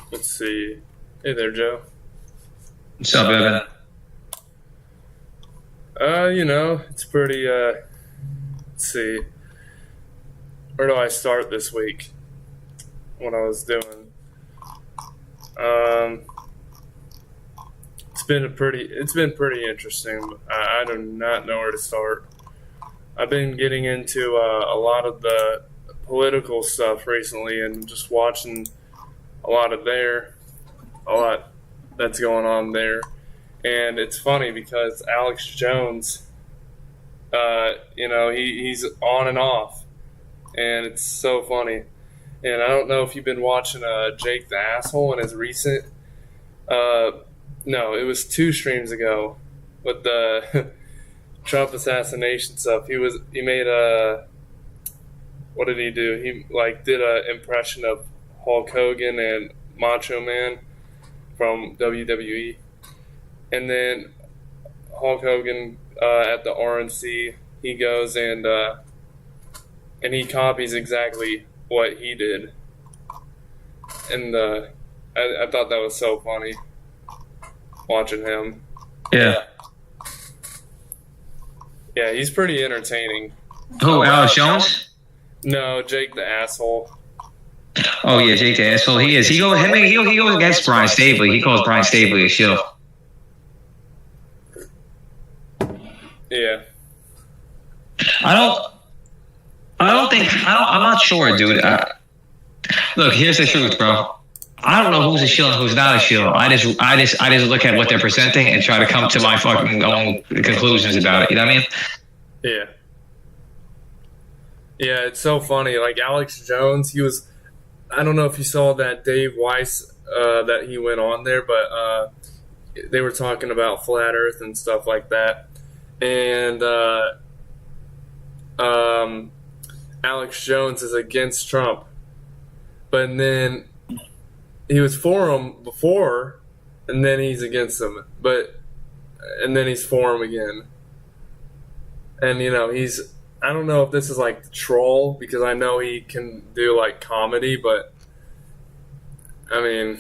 Let's see. Hey there, Joe. What's up, Evan? It's pretty, let's see. Where do I start this week? What I was doing. Um, it's been pretty interesting. I do not know where to start. I've been getting into a lot of the political stuff recently and just watching a lot of a lot that's going on there. And it's funny because Alex Jones, he's on and off, and it's so funny. And I don't know if you've been watching Jake the Asshole in his recent. Uh, no, it was two streams ago with the Trump assassination stuff. He made a what did he do? He did a impression of Hulk Hogan and Macho Man from WWE, and then Hulk Hogan at the RNC, he goes and he copies exactly what he did, and I thought that was so funny watching him. Yeah. Yeah, he's pretty entertaining. Who, Alex Jones? No, Jake the Asshole. Oh yeah, Jake the asshole. He is. He goes against Brian Stabley. He calls Brian Stabley a shill. Yeah. I'm not sure, dude. Look, here's the truth, bro. I don't know who's a shill and who's not a shill. I just look at what they're presenting and try to come to my fucking own conclusions about it. You know what I mean? Yeah. Yeah, it's so funny. Like Alex Jones, I don't know if you saw that Dave Weiss that he went on there, but they were talking about flat Earth and stuff like that. And Alex Jones is against Trump. But then he was for him before, and then he's against him. And then he's for him again. And, I don't know if this is like the troll, because I know he can do like comedy, but I mean,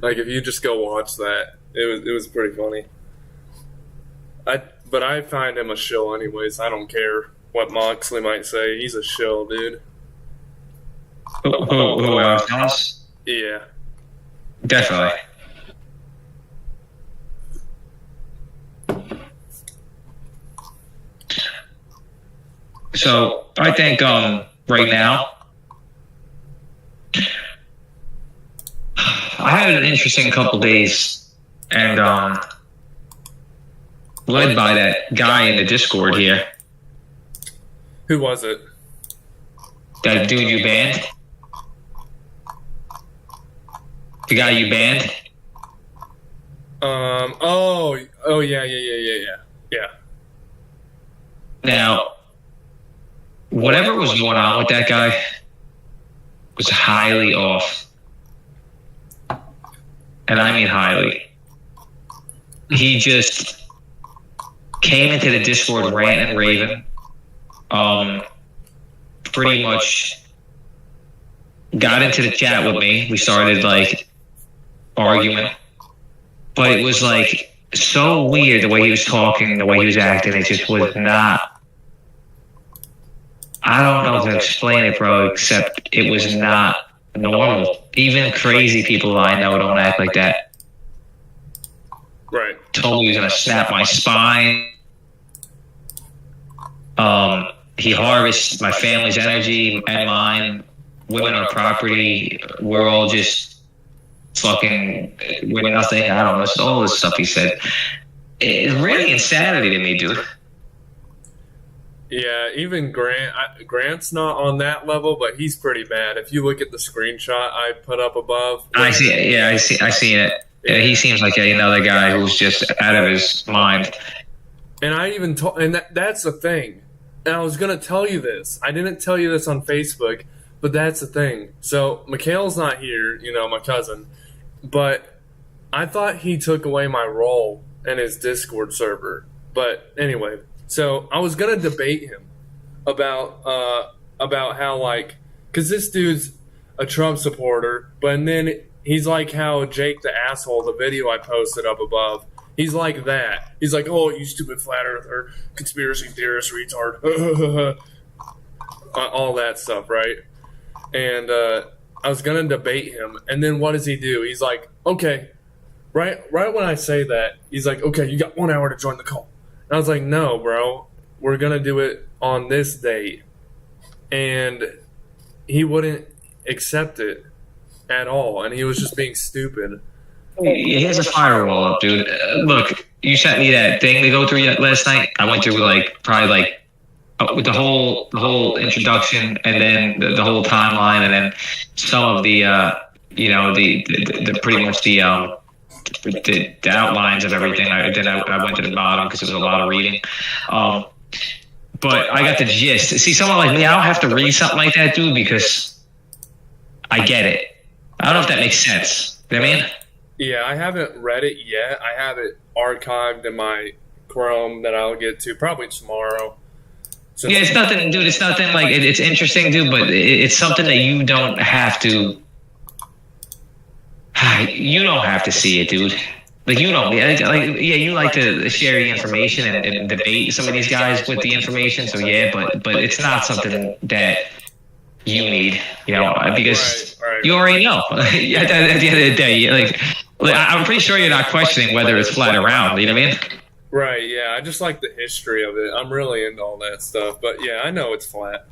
like if you just go watch that, it was pretty funny. But I find him a shill anyways. I don't care what Moxley might say. He's a shill, dude. Alex Jones? Yeah. Definitely. So I think right now I had an interesting couple days, and led by that guy in the Discord here. Who was it? That dude you banned? The guy you banned? Oh yeah. Now, whatever was going on with that guy was highly off. And I mean highly. He just came into the Discord ranting and raving. Pretty much got into the chat with me. We started like arguing. But it was like so weird the way he was talking, the way he was acting. It just was not. I don't know how to explain it, bro, except it was not normal. Even crazy people I know don't act like that. Right. Told me he was going to snap my spine. He harvests my family's energy and mine. Women on property. We're all just fucking, we're nothing. I don't know. It's all this stuff he said. It's really insanity to me, dude. Yeah, even Grant's not on that level, but he's pretty bad. If you look at the screenshot I put up above, I see it. Yeah, I see it. Yeah, he seems like another guy who's just out of his mind. And I even that's the thing. And I was gonna tell you this. I didn't tell you this on Facebook, but that's the thing. So Mikhail's not here, my cousin, but I thought he took away my role in his Discord server. But anyway. So I was gonna debate him about how because this dude's a Trump supporter, but then he's like how Jake the asshole, the video I posted up above. He's like that. He's like, oh, you stupid flat earther, conspiracy theorist, retard, all that stuff, right? And I was gonna debate him, and then what does he do? He's like, okay, right when I say that, he's like, okay, you got 1 hour to join the call. And I was like, no, bro, we're gonna do it on this date, and he wouldn't accept it at all, and he was just being stupid. He has a firewall up, dude. Look, you sent me that thing to go through last night. I went through with the whole introduction, and then the whole timeline, and then some of the the pretty much the outlines of everything. I went to the bottom because it was a lot of reading. But I got the gist. See, someone like me, I don't have to read something like that, dude, because I get it. I don't know if that makes sense. You know what I mean? Yeah, I haven't read it yet. I have it archived in my Chrome that I'll get to probably tomorrow. Yeah, it's nothing, dude. It's nothing like it's interesting, dude. But it's something that you don't have to. You don't have to see it, dude. Like you don't. You like to share the information and debate some of these guys with the information. So yeah, but it's not something that you need, because you already know. At the end of the day, like I'm pretty sure you're not questioning whether it's flat or round. You know what I mean? Right, yeah. I just like the history of it. I'm really into all that stuff. But yeah, I know it's flat.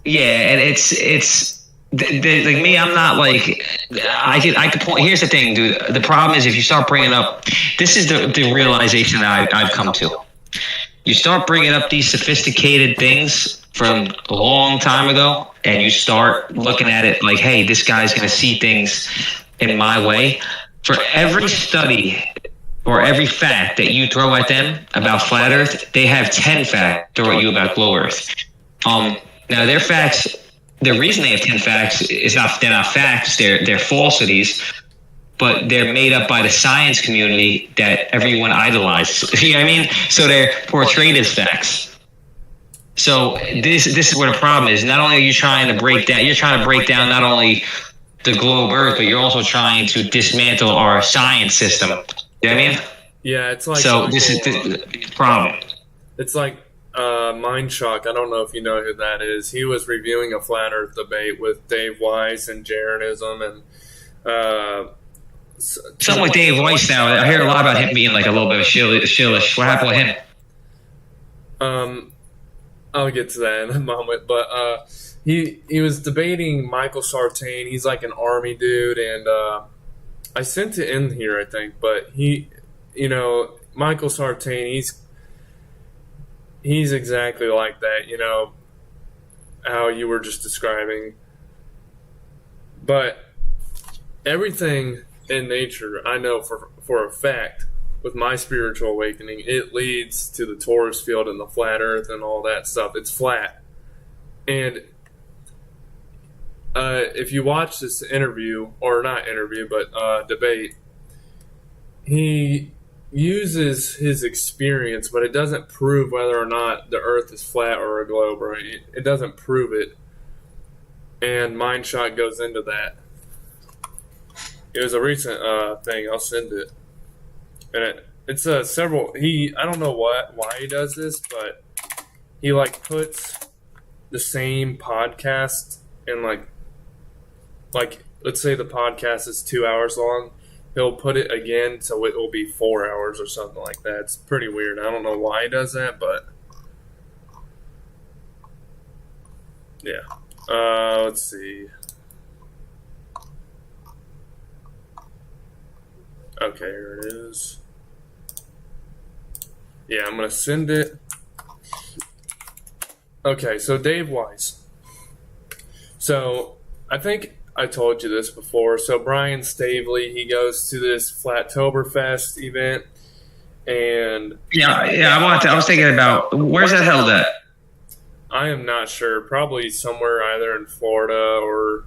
Yeah, and it's like me. I'm not like I could point. Here's the thing, dude. The problem is if you start bringing up, this is the realization that I've come to. You start bringing up these sophisticated things from a long time ago, and you start looking at it like, hey, this guy's going to see things in my way. For every study or every fact that you throw at them about flat Earth, they have 10 facts to throw at you about glow Earth. Now their facts, the reason they have 10 facts is they're not facts, they're falsities, but they're made up by the science community that everyone idolizes. You know what I mean? So they're portrayed as facts. So this is where the problem is. Not only are you trying to break down, you're trying to break down not only the globe Earth, but you're also trying to dismantle our science system. You know what I mean? Yeah, it's like... So this is the problem. It's like Mind Shock. I don't know if you know who that is. He was reviewing a flat Earth debate with Dave Weiss and Jeranism and... Something with Dave Weiss now. I hear a lot about him being like a little bit of shillish. What happened with him? I'll get to that in a moment, but he was debating Michael Sartain. He's like an army dude, and I sent it in here, I think, but Michael Sartain, he's exactly like that, how you were just describing. But everything in nature, I know for a fact, with my spiritual awakening, it leads to the Taurus field and the flat Earth and all that stuff. It's flat. And if you watch this interview, or not interview, but debate, he uses his experience, but it doesn't prove whether or not the Earth is flat or a globe, right? It doesn't prove it. And Mind Shot goes into that. It was a recent thing. I'll send it. And it's several. I don't know why he does this, but he like puts the same podcast in like let's say the podcast is 2 hours long. He'll put it again so it will be 4 hours or something like that. It's pretty weird. I don't know why he does that, but yeah. Let's see. Okay, here it is. Yeah, I'm going to send it. Okay, so Dave Weiss. So, I think I told you this before. So, Brian Stavely, he goes to this Flattoberfest event. And I was thinking about, where's that held at? I am not sure. Probably somewhere either in Florida or,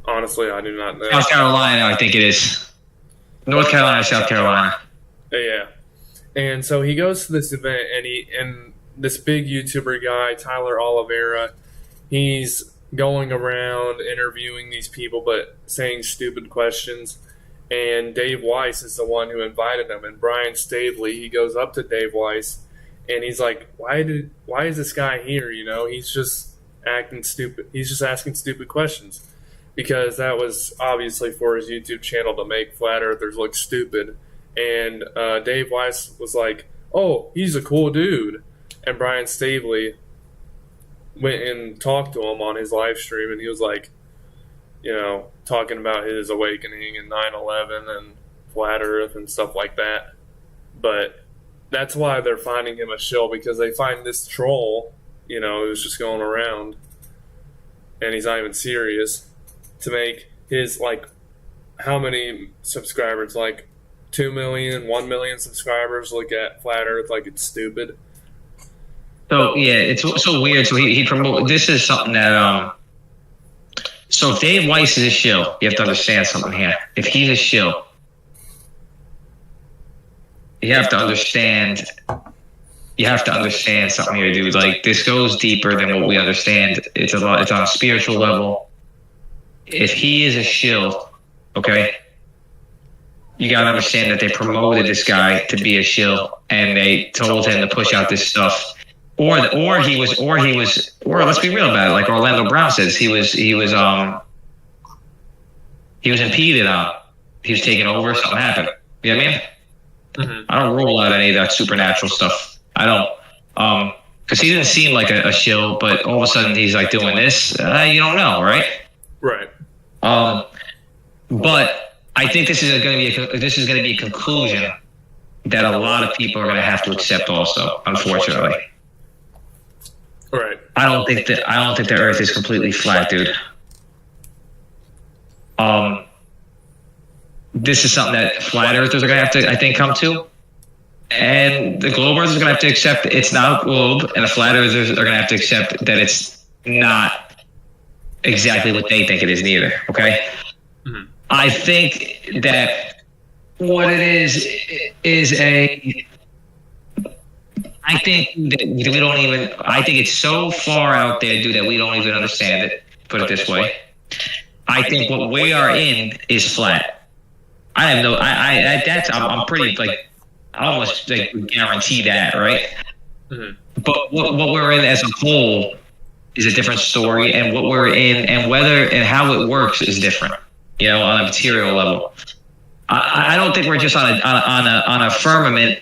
honestly, I do not know. South Carolina, I think it is. North Carolina, South Carolina. Yeah. And so he goes to this event, and this big YouTuber guy, Tyler Oliveira, he's going around interviewing these people, but saying stupid questions. And Dave Weiss is the one who invited him. And Brian Staveley, he goes up to Dave Weiss, and he's like, "Why is this guy here? You know, he's just acting stupid. He's just asking stupid questions." Because that was obviously for his YouTube channel to make flat earthers look stupid. And Dave Weiss was like, "Oh, he's a cool dude." And Brian Staveley went and talked to him on his live stream, and he was like, you know, talking about his awakening and 9/11 and flat earth and stuff like that. But that's why they're finding him a shill, because they find this troll, you know, who's just going around, and he's not even serious, to make his, like, how many subscribers? Like 2 million, 1 million subscribers look at flat earth like it's stupid. So yeah, it's so weird. So he promote. This is something that So if Dave Weiss is a shill, you have to understand something here. If he's a shill, you have to understand. You have to understand something here, dude. Like, this goes deeper than what we understand. It's a lot. It's on a spiritual level. If he is a shill, okay, you gotta understand that they promoted this guy to be a shill, and they told him to push out this stuff. Or let's be real about it. Like Orlando Brown says, he was impeded on. He was taken over. Something happened. You know what I mean? Mm-hmm. I don't rule out any of that supernatural stuff. I don't. Because he didn't seem like a shill, but all of a sudden he's like doing this. You don't know, right? Right. But I think this is going to be a conclusion that a lot of people are going to have to accept. Also, unfortunately. Right. I don't think the Earth is completely flat, dude. This is something that flat earthers are gonna have to, I think, come to, and the globe earthers are gonna have to accept it's not a globe, and the flat earthers are gonna have to accept that it's not exactly what they think it is, neither. Okay. Mm-hmm. I think that what it is a. I think that we don't even. I think it's so far out there, dude, that we don't even understand it. Put it this way. I think what we are in is flat. I have no. I'm pretty like. I almost like guarantee that, right? Mm-hmm. But what we're in as a whole is a different story, and what we're in and whether and how it works is different. You know, on a material level. I don't think we're just on a firmament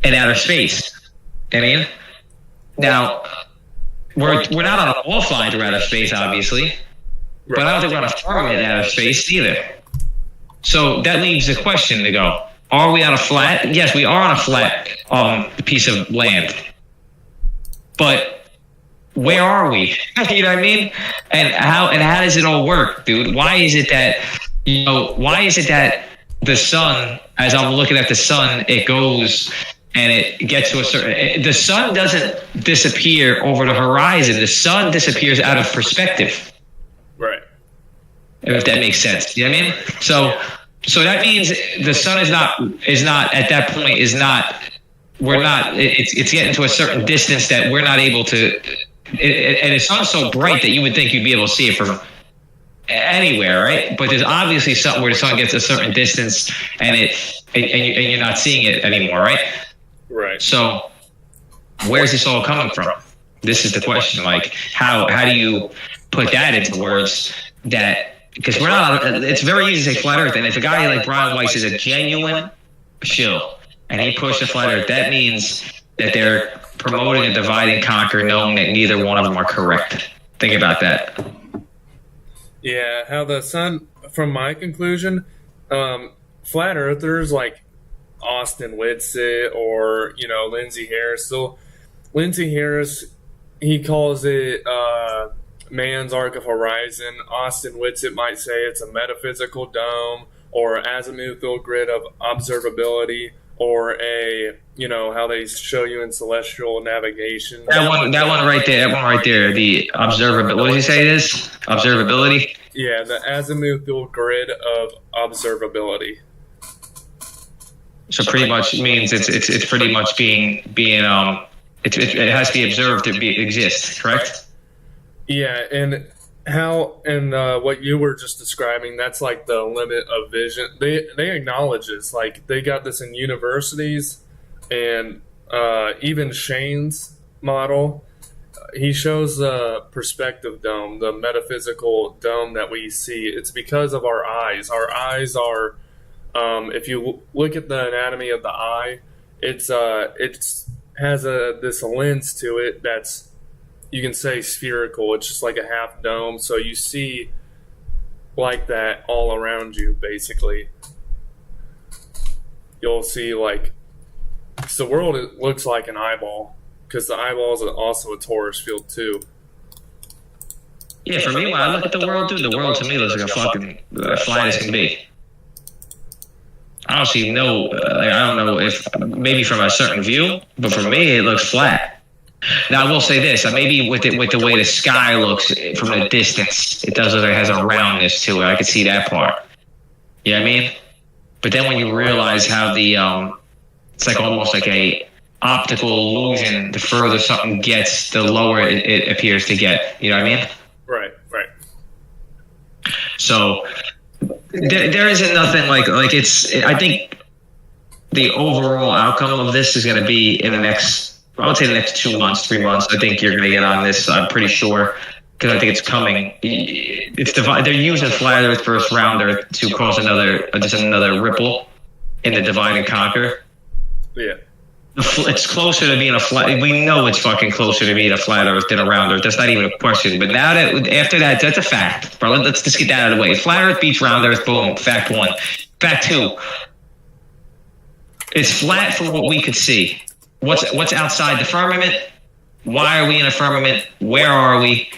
in outer space. I mean, now we're not on a wall flying through outer space, obviously, but I don't think we're on a firmament in outer space either. So that leaves the question to go: are we on a flat? Yes, we are on a flat piece of land, but where are we? You know what I mean? And how does it all work, dude? Why is it that the sun, as I'm looking at the sun, it goes and it gets to a certain. The sun doesn't disappear over the horizon. The sun disappears out of perspective. Right. If that makes sense. You know what I mean? So that means the sun is not at that point is not. We're not. It's getting to a certain distance that we're not able to. And the sun's so bright that you would think you'd be able to see it from anywhere, right? But there's obviously something where the sun gets a certain distance and you're not seeing it anymore, right? Right. So where's this all coming from? This is the question. Like, how do you put that into words? That because we're not. It's very easy to say flat Earth, and if a guy like Brian Weiss is a genuine shill and he pushed the flat Earth, that means that they're promoting a divide and conquer, knowing that neither one of them are correct. Think about that. Yeah, how the sun, from my conclusion, flat earthers like Austin Whitsitt or, you know, Lindsey Harris. So Lindsey Harris, he calls it man's arc of horizon. Austin Whitsitt might say it's a metaphysical dome or azimuthal grid of observability, or a, you know, how they show you in celestial navigation. That one right there. The observability. What did you say it is? Observability? Yeah, the azimuthal grid of observability. So pretty much means it's pretty much being it has to be observed to exist, correct? Yeah, and how and what you were just describing, that's like the limit of vision. They acknowledge this. Like they got this in universities, and even Shane's model, he shows the perspective dome, the metaphysical dome that we see. It's because of our eyes. Our eyes are, if you look at the anatomy of the eye, it's has a this lens to it that's, you can say, spherical. It's just like a half dome, so you see like that all around you. Basically, you'll see like, 'cause the world, it looks like an eyeball, because the eyeball is also a torus field too. Yeah, for me, when I look at the world, dude, the world to me looks like a fucking flat as can be. I don't see no, like, I don't know if maybe from a certain view, but for me, it looks flat. Now I will say this: maybe with the way the sky looks from the distance, it does look like it has a roundness to it. I could see that part. You know what I mean? But then when you realize how the it's like almost like a optical illusion. The further something gets, the lower it appears to get. You know what I mean? Right, right. So there isn't nothing like it's. I think the overall outcome of this is going to be in the next. I would say the next 2 months, 3 months. I think you're going to get on this. I'm pretty sure, because I think it's coming. It's they're using flat Earth versus round Earth to cause another ripple in the divide and conquer. Yeah. It's closer to being a flat. We know it's fucking closer to being a flat Earth than a round Earth. That's not even a question. But now that after that, that's a fact, bro. Let's just get that out of the way. Flat Earth beats round Earth. Boom. Fact one. Fact two. It's flat from what we could see. What's outside the firmament? Why are we in a firmament? Where are we?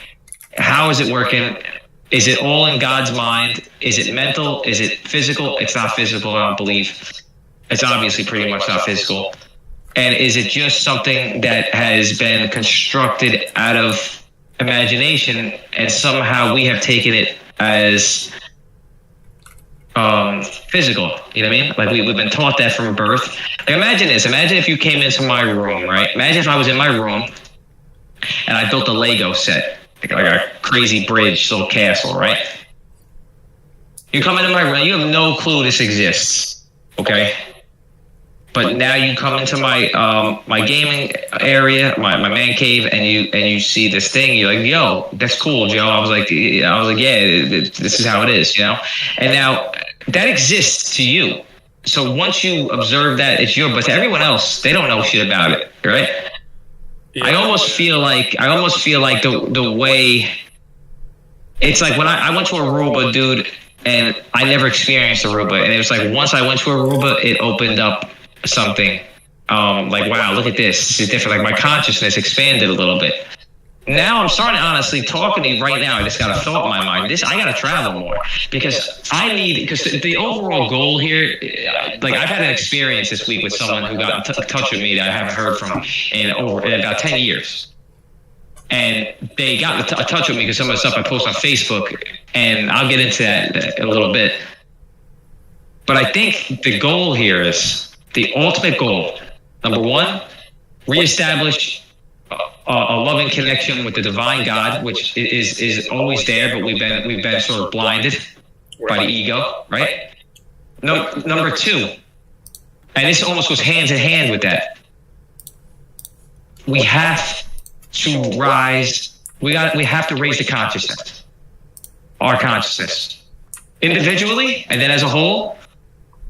How is it working? Is it all in God's mind? Is it mental? Is it physical? It's not physical, I don't believe. It's obviously pretty much not physical. And is it just something that has been constructed out of imagination, and somehow we have taken it as physical? You know what I mean? Like we've been taught that from birth. Like imagine this. Imagine if you came into my room, right? Imagine if I was in my room and I built a Lego set, like a crazy bridge, little castle, right? You come into my room, you have no clue this exists, okay? But now you come into my my gaming area, my man cave, and you see this thing. You're like, yo, that's cool, Joe. I was like, yeah, this is how it is, you know. And now that exists to you. So once you observe that, it's yours. But to everyone else, they don't know shit about it, right? Yeah. I almost feel like the way it's like when I went to Aruba, dude, and I never experienced Aruba, and it was like once I went to Aruba, it opened up something. Like, wow, look at this. This is different. Like my consciousness expanded a little bit. Now I'm starting, honestly, talking to you right now. I just got a thought in my mind. I got to travel more because because the overall goal here, like I've had an experience this week with someone who got in touch with me that I haven't heard from in about 10 years. And they got in touch with me because some of the stuff I post on Facebook, and I'll get into that in a little bit. But I think the goal here is the ultimate goal. Number one, reestablish a loving connection with the divine God, which is always there, but we've been sort of blinded by the ego, right? No, number two, and this almost goes hand in hand with that. We have to rise. We have to raise the consciousness, our consciousness, individually, and then as a whole.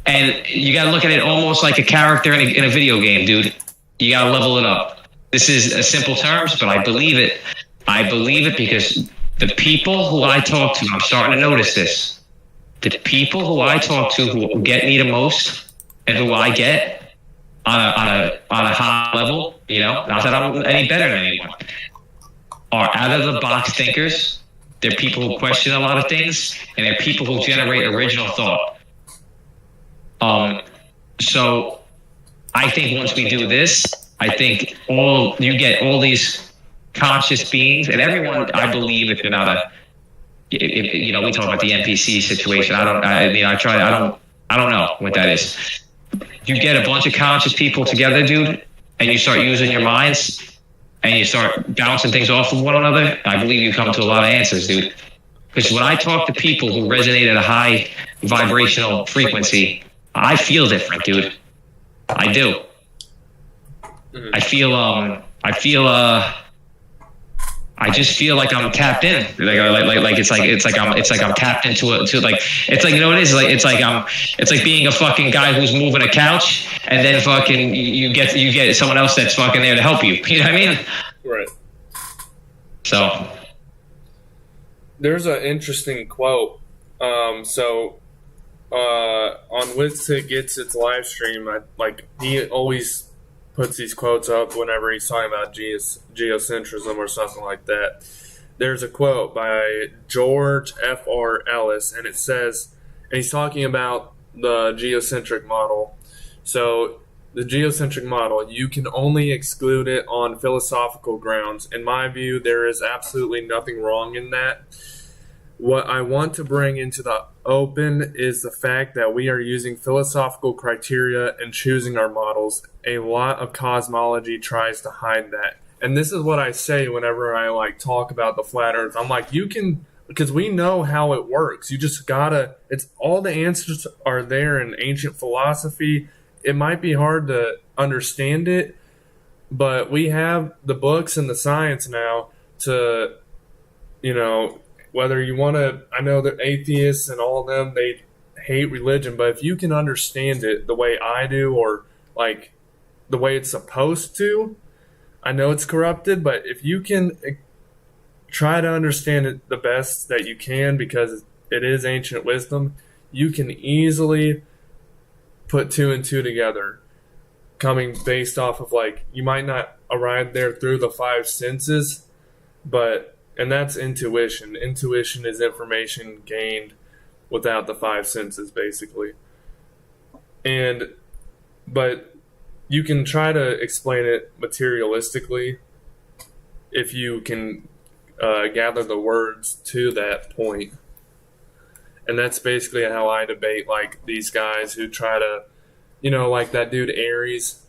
And you got to look at it almost like a character in a video game, dude. You got to level it up. This is a simple terms, but I believe it. I believe it because the people who I talk to, I'm starting to notice this. The people who I talk to who get me the most and who I get on a high level, you know, not that I'm any better than anyone, are out of the box thinkers. They're people who question a lot of things, and they're people who generate original thought. So I think once we do this, I think you get all these conscious beings, and everyone, I believe, if you're not we talk about the NPC situation. I don't know what that is. You get a bunch of conscious people together, dude, and you start using your minds, and you start bouncing things off of one another, I believe you come to a lot of answers, dude. Because when I talk to people who resonate at a high vibrational frequency, I feel different, dude. I do. I feel I just feel like I'm tapped in. It's like I'm tapped into it's like, you know what it is? It's like being a fucking guy who's moving a couch, and then fucking you get someone else that's fucking there to help you. You know what I mean? Right. So there's an interesting quote. On Witsit Gets Its live stream, he always puts these quotes up whenever he's talking about geocentrism or something like that. There's a quote by George F.R. Ellis, and it says, and he's talking about the geocentric model. So the geocentric model, you can only exclude it on philosophical grounds. In my view, there is absolutely nothing wrong in that. What I want to bring into the open is the fact that we are using philosophical criteria and choosing our models. A lot of cosmology tries to hide that. And this is what I say whenever I talk about the flat earth. I'm like, you can, because we know how it works. You just gotta, it's all the answers are there in ancient philosophy. It might be hard to understand it, but we have the books and the science now to, whether you want to, I know that atheists and all of them, they hate religion, but if you can understand it the way I do, or the way it's supposed to, I know it's corrupted, but if you can try to understand it the best that you can, because it is ancient wisdom, you can easily put two and two together, coming based off of you might not arrive there through the five senses, and that's intuition. Intuition is information gained without the five senses, basically. But you can try to explain it materialistically if you can gather the words to that point. And that's basically how I debate these guys who try to, that dude Aries.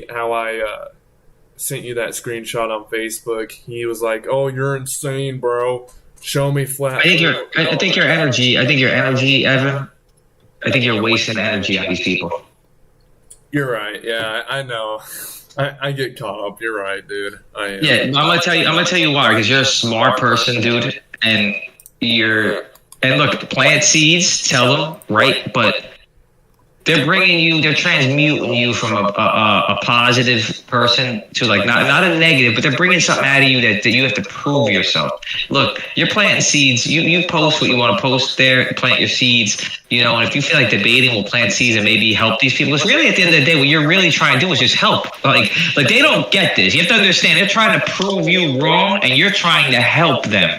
How I sent you that screenshot on Facebook. He was like, "Oh, you're insane, bro. Show me flat." I think your energy, Evan. I think you're wasting energy on these people. You're right. Yeah, I know. I get caught up. You're right, dude. I am. Yeah, I'm gonna tell you why. Because you're a smart person, dude, and look, plant seeds. Tell them, right? But they're transmuting you from a positive person to not a negative, but they're bringing something out of you that you have to prove yourself. Look, you're planting seeds. You post what you want to post there, plant your seeds, and if you feel like debating, we'll plant seeds and maybe help these people. It's really, at the end of the day, what you're really trying to do is just help. Like they don't get this. You have to understand, they're trying to prove you wrong, and you're trying to help them.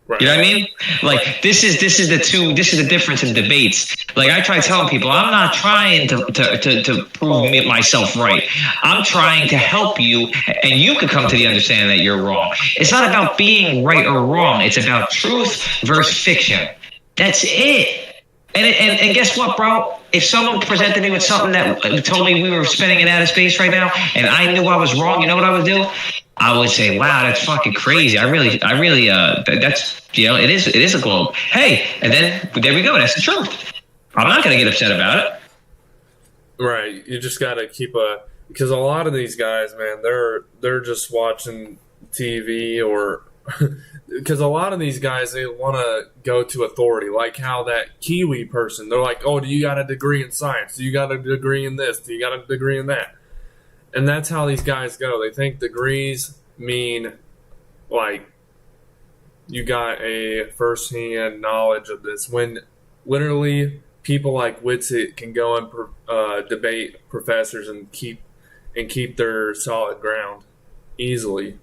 Right. You know what I mean? This is the difference in debates. I try telling people, I'm not trying to prove myself right. I'm trying to help you, and you could come to the understanding that you're wrong. It's not about being right or wrong. It's about truth versus fiction. That's it. And guess what, bro? If someone presented me with something that told me we were spinning in outer space right now, and I knew I was wrong, you know what I would do? I would say, wow, that's fucking crazy. I really, that's, it is a globe. Hey, and then there we go. That's the truth. I'm not going to get upset about it. Right. You just got to because a lot of these guys, man, they're just watching TV, or because a lot of these guys, they want to go to authority, like how that Kiwi person, they're like, oh, do you got a degree in science? Do you got a degree in this? Do you got a degree in that? And that's how these guys go. They think degrees mean you got a first-hand knowledge of this, when literally people like Witsit can go and debate professors and keep their solid ground easily.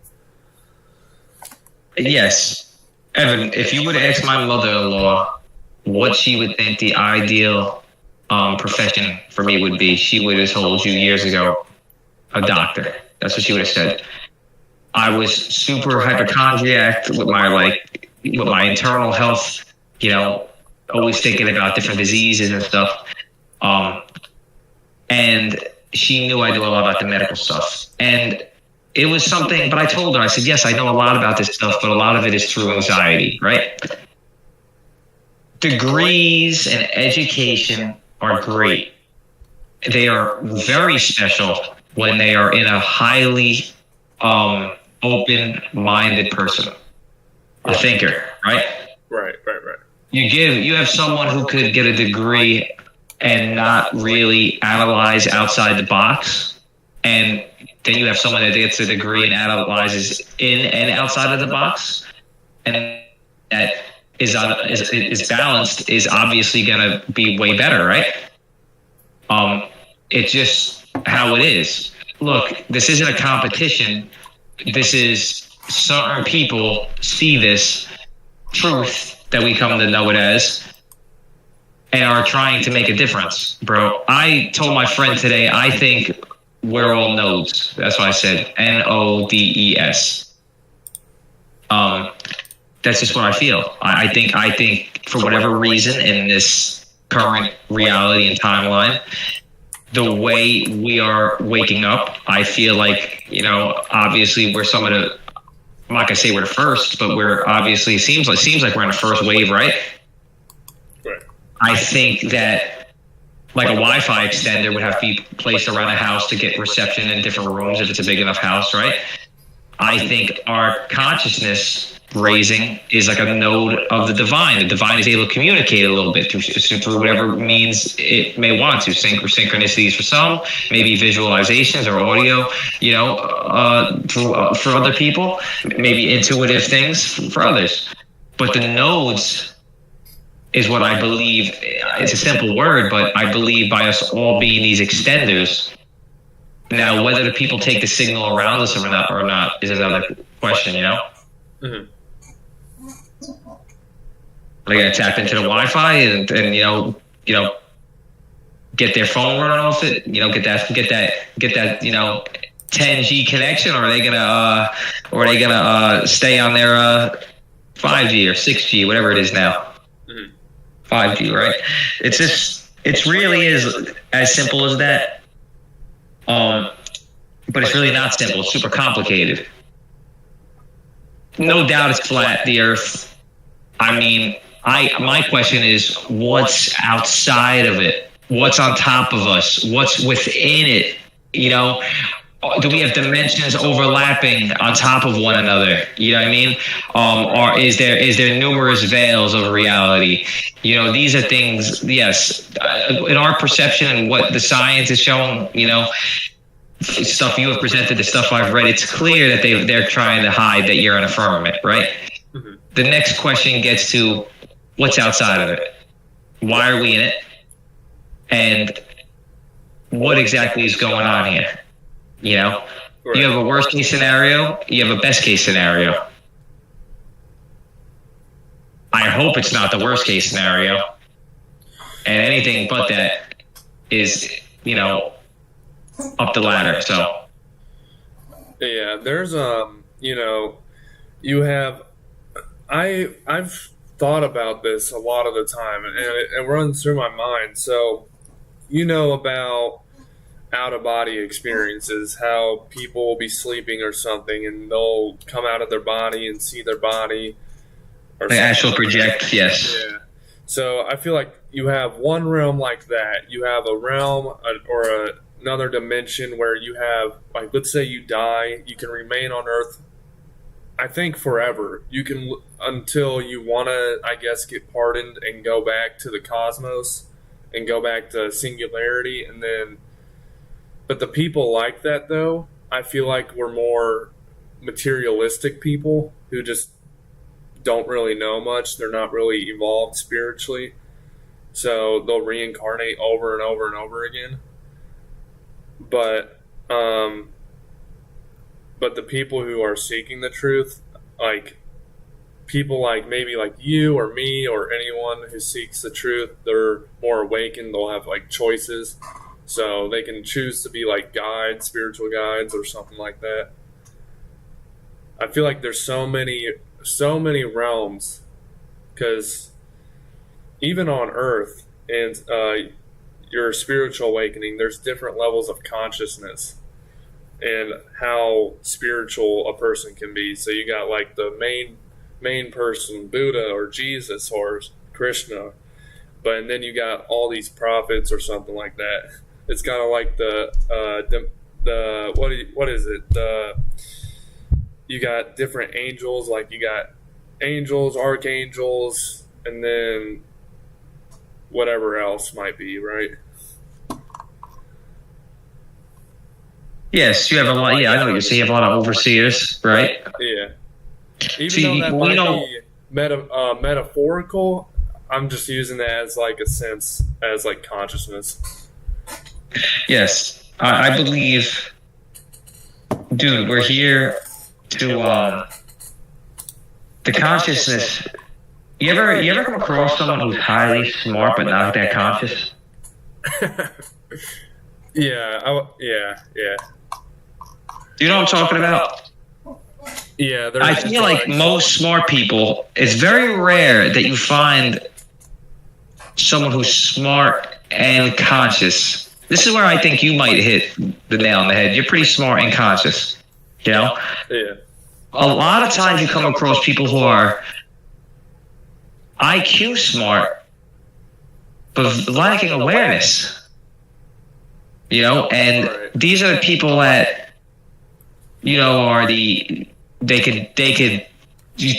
Yes. Evan, if you would ask my mother-in-law what she would think the ideal profession for me would be, she would have told you years ago, a doctor. That's what she would have said. I was super hypochondriac with my internal health, always thinking about different diseases and stuff. And she knew I knew a lot about the medical stuff. And it was something, but I told her, I said, yes, I know a lot about this stuff, but a lot of it is through anxiety, right? Degrees and education are great. They are very special when they are in a highly open-minded person, a thinker, right? Right. You have someone who could get a degree and not really analyze outside the box, and then you have someone that gets a degree and analyzes in and outside of the box, and that is balanced, is obviously going to be way better, right? It's just how it is. Look, this isn't a competition. This is certain people see this truth that we come to know it as and are trying to make a difference, bro. I told my friend today, I think we're all nodes. That's why I said NODES. That's just what I feel. I think for whatever reason in this current reality and timeline, the way we are waking up, I feel like, obviously we're some of the, I'm not gonna say we're the first, but we're obviously, seems like we're in the first wave, right? Right. I think that like a Wi-Fi extender would have to be placed around a house to get reception in different rooms if it's a big enough house, right? I think our consciousness raising is like a node of the divine. The divine is able to communicate a little bit through whatever means it may want to. Synchronicities for some, maybe visualizations or audio, for other people, maybe intuitive things for others. But the nodes is what I believe. It's a simple word, but I believe by us all being these extenders. Now, whether the people take the signal around us or not is another question, Mm-hmm. They're gonna tap into the Wi-Fi and get their phone running off it, get that 10G connection, or are they gonna stay on their 5G or 6G, whatever it is now. Mm-hmm. 5G, right? It really is as simple as that. But it's really not simple. It's super complicated. No doubt it's flat, the Earth. I mean, my question is, what's outside of it? What's on top of us? What's within it? Do we have dimensions overlapping on top of one another? You know what I mean? Or is there numerous veils of reality? These are things, yes, in our perception and what the science is showing, stuff you have presented, the stuff I've read, it's clear that they're trying to hide that you're in a firmament, right? Mm-hmm. The next question gets to what's outside of it. Why are we in it? And what exactly is going on here? Right. You have a worst case scenario, you have a best case scenario. I hope it's not the worst case scenario. And anything but that is, up the ladder. So yeah, there's you have I've thought about this a lot of the time, and it runs through my mind. So about out of body experiences, how people will be sleeping or something and they'll come out of their body and see their body, or the astral project. Yes. Yeah. So I feel like you have one realm like that. You have a realm another dimension where you have, like, let's say you die, you can remain on Earth, I think, forever. You can, until you want to, I guess, get pardoned and go back to the cosmos and go back to singularity. And then, but the people like that, though, I feel like we're more materialistic people who just don't really know much. They're not really evolved spiritually. So they'll reincarnate over and over and over again. But the people who are seeking the truth, like people like maybe like you or me or anyone who seeks the truth, they're more awakened. They'll have like choices, so they can choose to be like guides, spiritual guides, or something like that. I feel like there's so many realms, because even on Earth and your spiritual awakening, there's different levels of consciousness. and how spiritual a person can be. So you got like the main person, Buddha or Jesus or Krishna, but and then you got all these prophets or something like that. It's kind of like the what is it? You got different angels, like you got angels, archangels, and then whatever else might be, right? Yes, you have a lot. Yeah, I know what you're saying. You have a lot of overseers, right? Yeah. Even See, though that we might don't. be metaphorical, I'm just using that as like a sense, as like consciousness. Yes, I believe, dude. We're here to the consciousness. You ever come across someone who's highly smart but not that conscious? Yeah, yeah. Do you know what I'm talking about? Yeah, I feel like most smart people, it's very rare that you find someone who's smart and conscious. This is where I think you might hit the nail on the head. You're pretty smart and conscious, you know? Yeah. A lot of times you come across people who are IQ smart, but lacking awareness. You know, and these are the people that, you know, are they could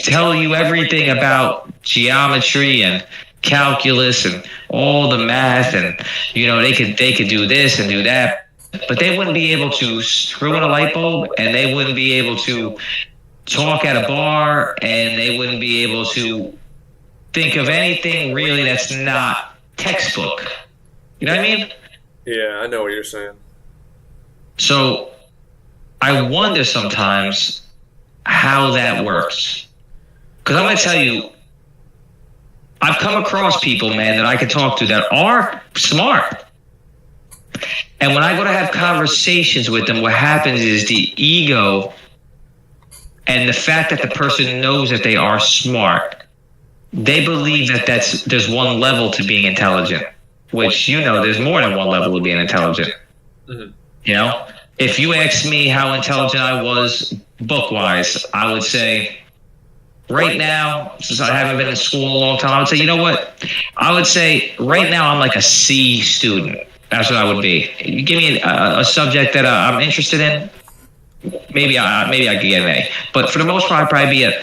tell you everything about geometry and calculus and all the math, and you know they could do this and do that, but they wouldn't be able to screw in a light bulb, and they wouldn't be able to talk at a bar, and they wouldn't be able to think of anything really that's not textbook. You know what I mean? Yeah, I know what you're saying. So I wonder sometimes how that works. Because I'm going to tell you, I've come across people, man, that I can talk to that are smart. And when I go to have conversations with them, what happens is the ego and the fact that the person knows that they are smart, they believe that there's one level to being intelligent. Which, you know, there's more than one level of being intelligent. Mm-hmm. You know, if you ask me how intelligent I was book-wise, I would say right now, since I haven't been in school a long time, I would say, you know what? I would say right now I'm like a C student. That's what I would be. You give me a subject that I'm interested in, maybe I could get an A. But for the most part, I'd probably be an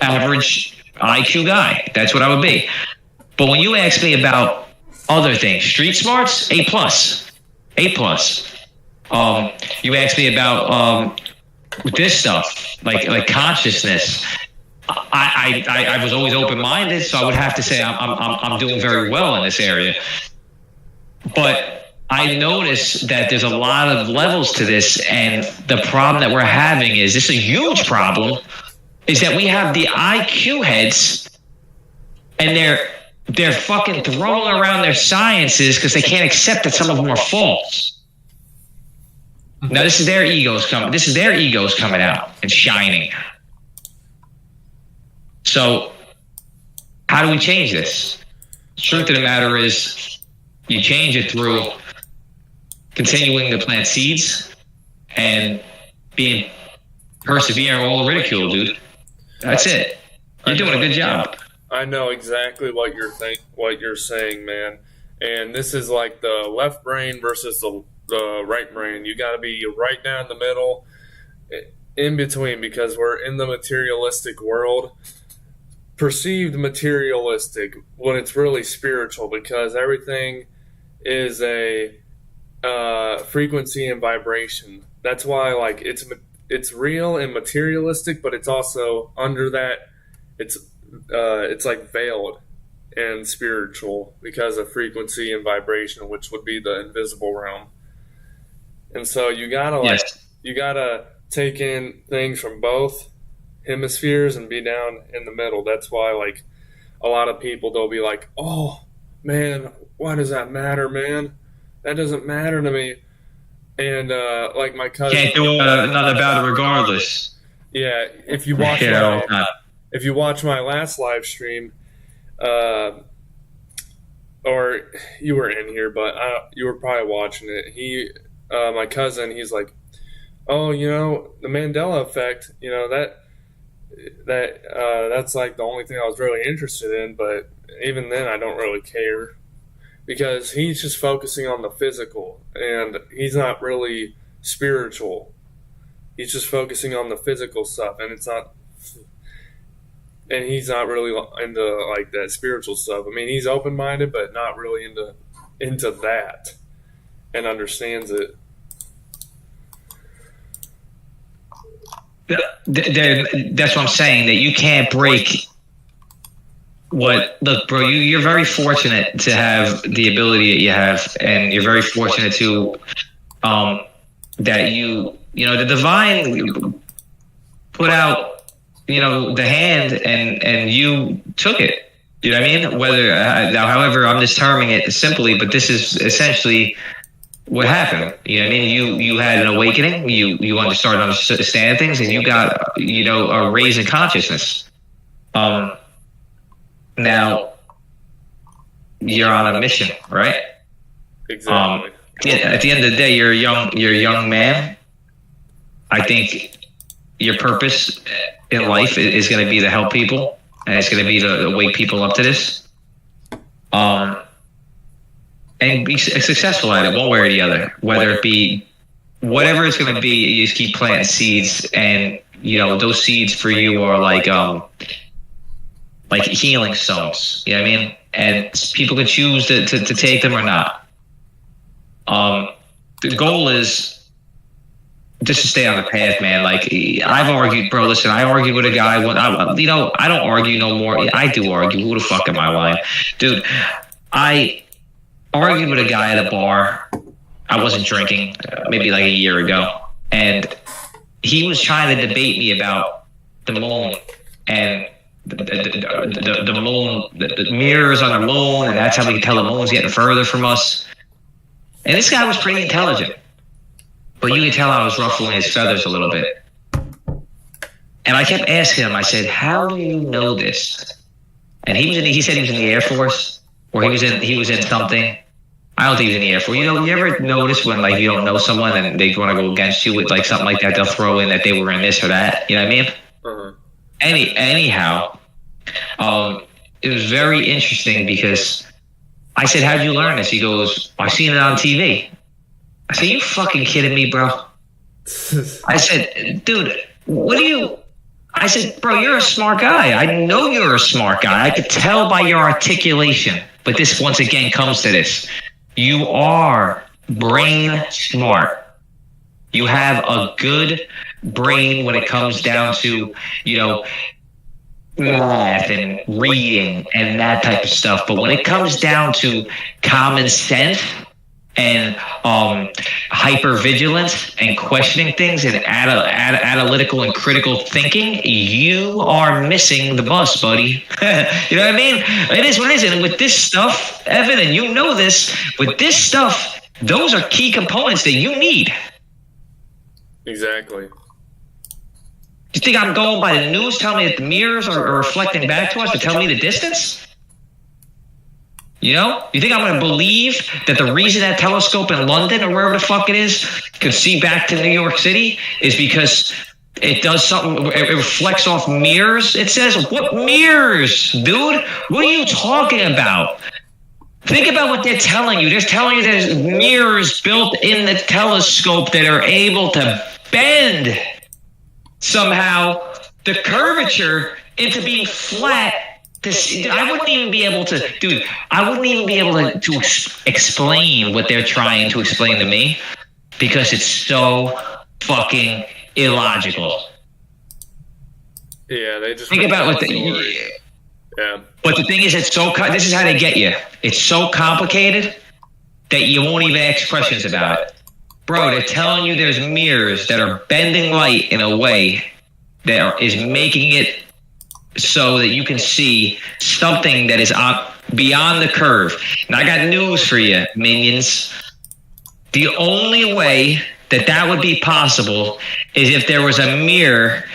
average IQ guy. That's what I would be. But when you ask me about other things, street smarts, A+. You asked me about this stuff, like consciousness. I was always open-minded, so I would have to say I'm doing very well in this area. But I noticed that there's a lot of levels to this, and the problem that we're having is this is a huge problem, is that we have the IQ heads, and they're fucking throwing around their sciences because they can't accept that some of them are false. Now this is their egos coming out and shining. So how do we change this? The truth of the matter is you change it through continuing to plant seeds and being persevering all the ridicule, dude. That's it. You're doing a good job. I know exactly what you're saying, man. And this is like the left brain versus the right brain. You got to be right down the middle, in between, because we're in the materialistic world. Perceived materialistic when it's really spiritual, because everything is a frequency and vibration. That's why, like, it's real and materialistic, but it's also under that. It's like veiled and spiritual because of frequency and vibration, which would be the invisible realm. And so you gotta take in things from both hemispheres and be down in the middle. That's why, like, a lot of people, they'll be like, "Oh man, why does that matter, man? That doesn't matter to me." And like my cousin, can't do nothing about it regardless. Yeah, if you watch if you watch my last live stream, or you were in here, but you were probably watching it. My cousin, he's like, oh, the Mandela effect. That's like the only thing I was really interested in. But even then, I don't really care because he's just focusing on the physical, and he's not really spiritual. He's just focusing on the physical stuff, and he's not really into like that spiritual stuff. I mean, he's open minded, but not really into that, and understands it. That's what I'm saying. That you can't break. Look, bro, you're very fortunate to have the ability that you have, and you're very fortunate to that the divine put out the hand, and you took it. You know what I mean? However, I'm just terming it simply, but this is essentially what happened. You know what I mean? You had an awakening. You started to understand things, and you got a raise in consciousness. Now you're on a mission, right? Exactly. At the end of the day, you're a young man. I think your purpose in life is going to be to help people, and it's going to be to wake people up to this. And be successful at it one way or the other, whether it be whatever it's going to be. You just keep planting seeds, and those seeds for you are like healing stones. You know what I mean? And people can choose to take them or not. The goal is just to stay on the path, man. Like I've argued, bro. Listen, I argued with a guy. I don't argue no more. I do argue. Who the fuck am I lying, dude? I argued with a guy at a bar. I wasn't drinking, maybe like a year ago, and he was trying to debate me about the moon and the moon, the mirrors on the moon, and that's how we can tell the moon's getting further from us. And this guy was pretty intelligent, but you could tell I was ruffling his feathers a little bit. And I kept asking him. I said, "How do you know this?" And he said he was in the Air Force, or he was in something. I don't think he was in the Air Force. You ever notice when like you don't know someone and they want to go against you with like something like that? They'll throw in that they were in this or that. You know what I mean? Uh-huh. Anyhow, it was very interesting because I said, "How'd you learn this?" He goes, "I seen it on TV." I said, "You fucking kidding me, bro?" I said, "Dude, what do you?" I said, "Bro, you're a smart guy. I know you're a smart guy. I could tell by your articulation." But this once again comes to this. You are brain smart. You have a good brain when it comes down to, math and reading and that type of stuff. But when it comes down to common sense and hypervigilance and questioning things and analytical and critical thinking, you are missing the bus, buddy. You know what I mean? It is what it is. And with this stuff, Evan, and you know this, with this stuff, those are key components that you need. Exactly. You think I'm going by the news telling me that the mirrors are reflecting back to us to tell me the distance? You think I'm going to believe that the reason that telescope in London or wherever the fuck it is could see back to New York City is because it does something, it reflects off mirrors? It says, what mirrors, dude? What are you talking about? Think about what they're telling you. They're telling you there's mirrors built in the telescope that are able to bend somehow the curvature into being flat. I wouldn't even be able to, dude. I wouldn't even be able to explain what they're trying to explain to me because it's so fucking illogical. Yeah, they just think about what yeah. But the thing is, this is how they get you. It's so complicated that you won't even ask questions about it, bro. They're telling you there's mirrors that are bending light in a way that is making it so that you can see something that is beyond the curve. Now, I got news for you, minions. The only way that would be possible is if there was a mirror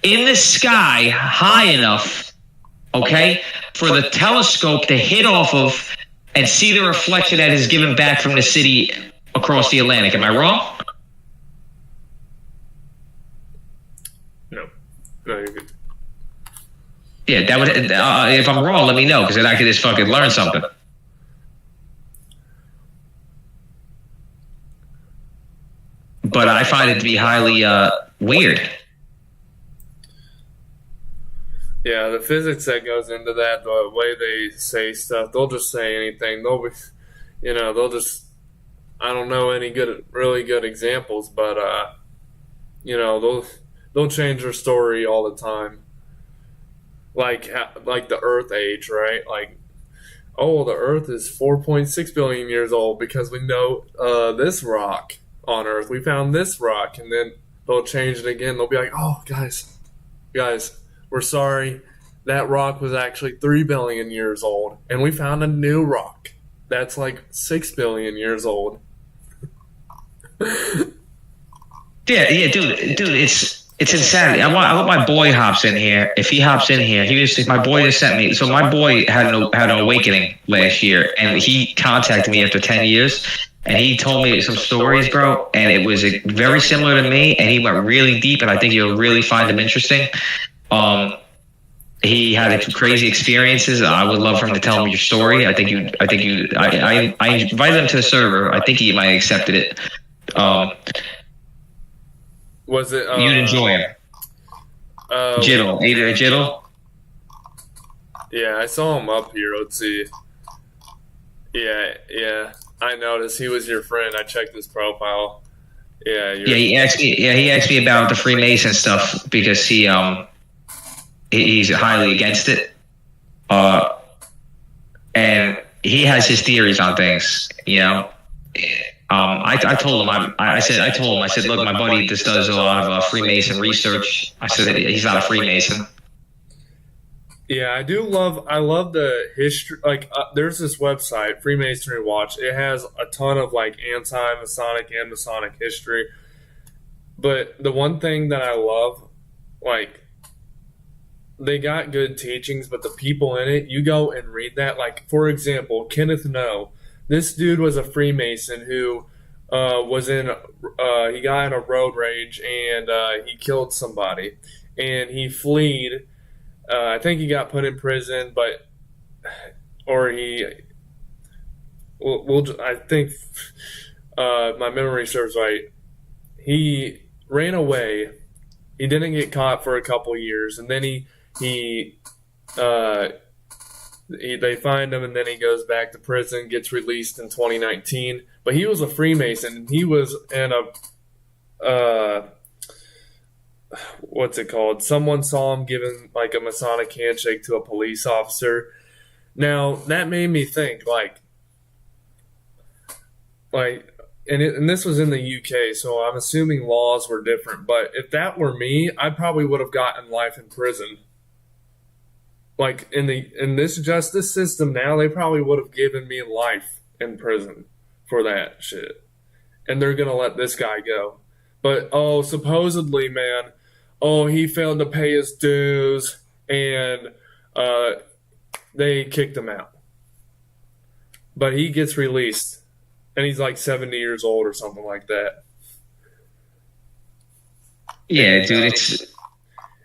in the sky high enough, okay, for the telescope to hit off of and see the reflection that is given back from the city across the Atlantic. Am I wrong? No, you're good. Yeah, that would. If I'm wrong, let me know, because then I could just fucking learn something. But I find it to be highly weird. Yeah, the physics that goes into that, the way they say stuff, they'll just say anything. They'll be, they'll just. I don't know any really good examples, but they'll change their story all the time. Like the Earth age, right? Like, oh, the Earth is 4.6 billion years old because we know this rock on Earth. We found this rock, and then they'll change it again. They'll be like, oh, guys, we're sorry. That rock was actually 3 billion years old, and we found a new rock that's like 6 billion years old. Yeah, dude, it's insanity. I want my boy hops in here. If he hops in here, my boy just sent me. So my boy had an awakening last year, and he contacted me after 10 years, and he told me some stories, bro, and it was very similar to me, and he went really deep, and I think you'll really find him interesting. He had crazy experiences. I would love for him to tell me your story. I invited him to the server. I think he might have accepted it. Was it? You'd enjoy him. Jiddle. Either a Jiddle? Yeah, I saw him up here. Let's see. Yeah. I noticed he was your friend. I checked his profile. Yeah. He asked me about the Freemason stuff because he's highly against it. And he has his theories on things, I told him, I said, look, my buddy just does a lot of Freemason research. I said he's not a Freemason. Yeah, I love the history. Like, there's this website, Freemasonry Watch. It has a ton of like anti-Masonic and Masonic history. But the one thing that I love, like, they got good teachings, but the people in it, you go and read that. Like, for example, Kenneth Noe. This dude was a Freemason who he got in a road rage and he killed somebody. And he fled. I think he got put in prison, I think my memory serves right. He ran away. He didn't get caught for a couple years, and then they find him, and then he goes back to prison, gets released in 2019. But he was a Freemason, and he was in a what's it called? Someone saw him giving like a Masonic handshake to a police officer. Now that made me think, and this was in the UK, so I'm assuming laws were different. But if that were me, I probably would have gotten life in prison. Like in this justice system now, they probably would have given me life in prison for that shit, and they're gonna let this guy go. But supposedly, man, he failed to pay his dues, and they kicked him out. But he gets released, and he's like 70 years old or something like that. Yeah, dude,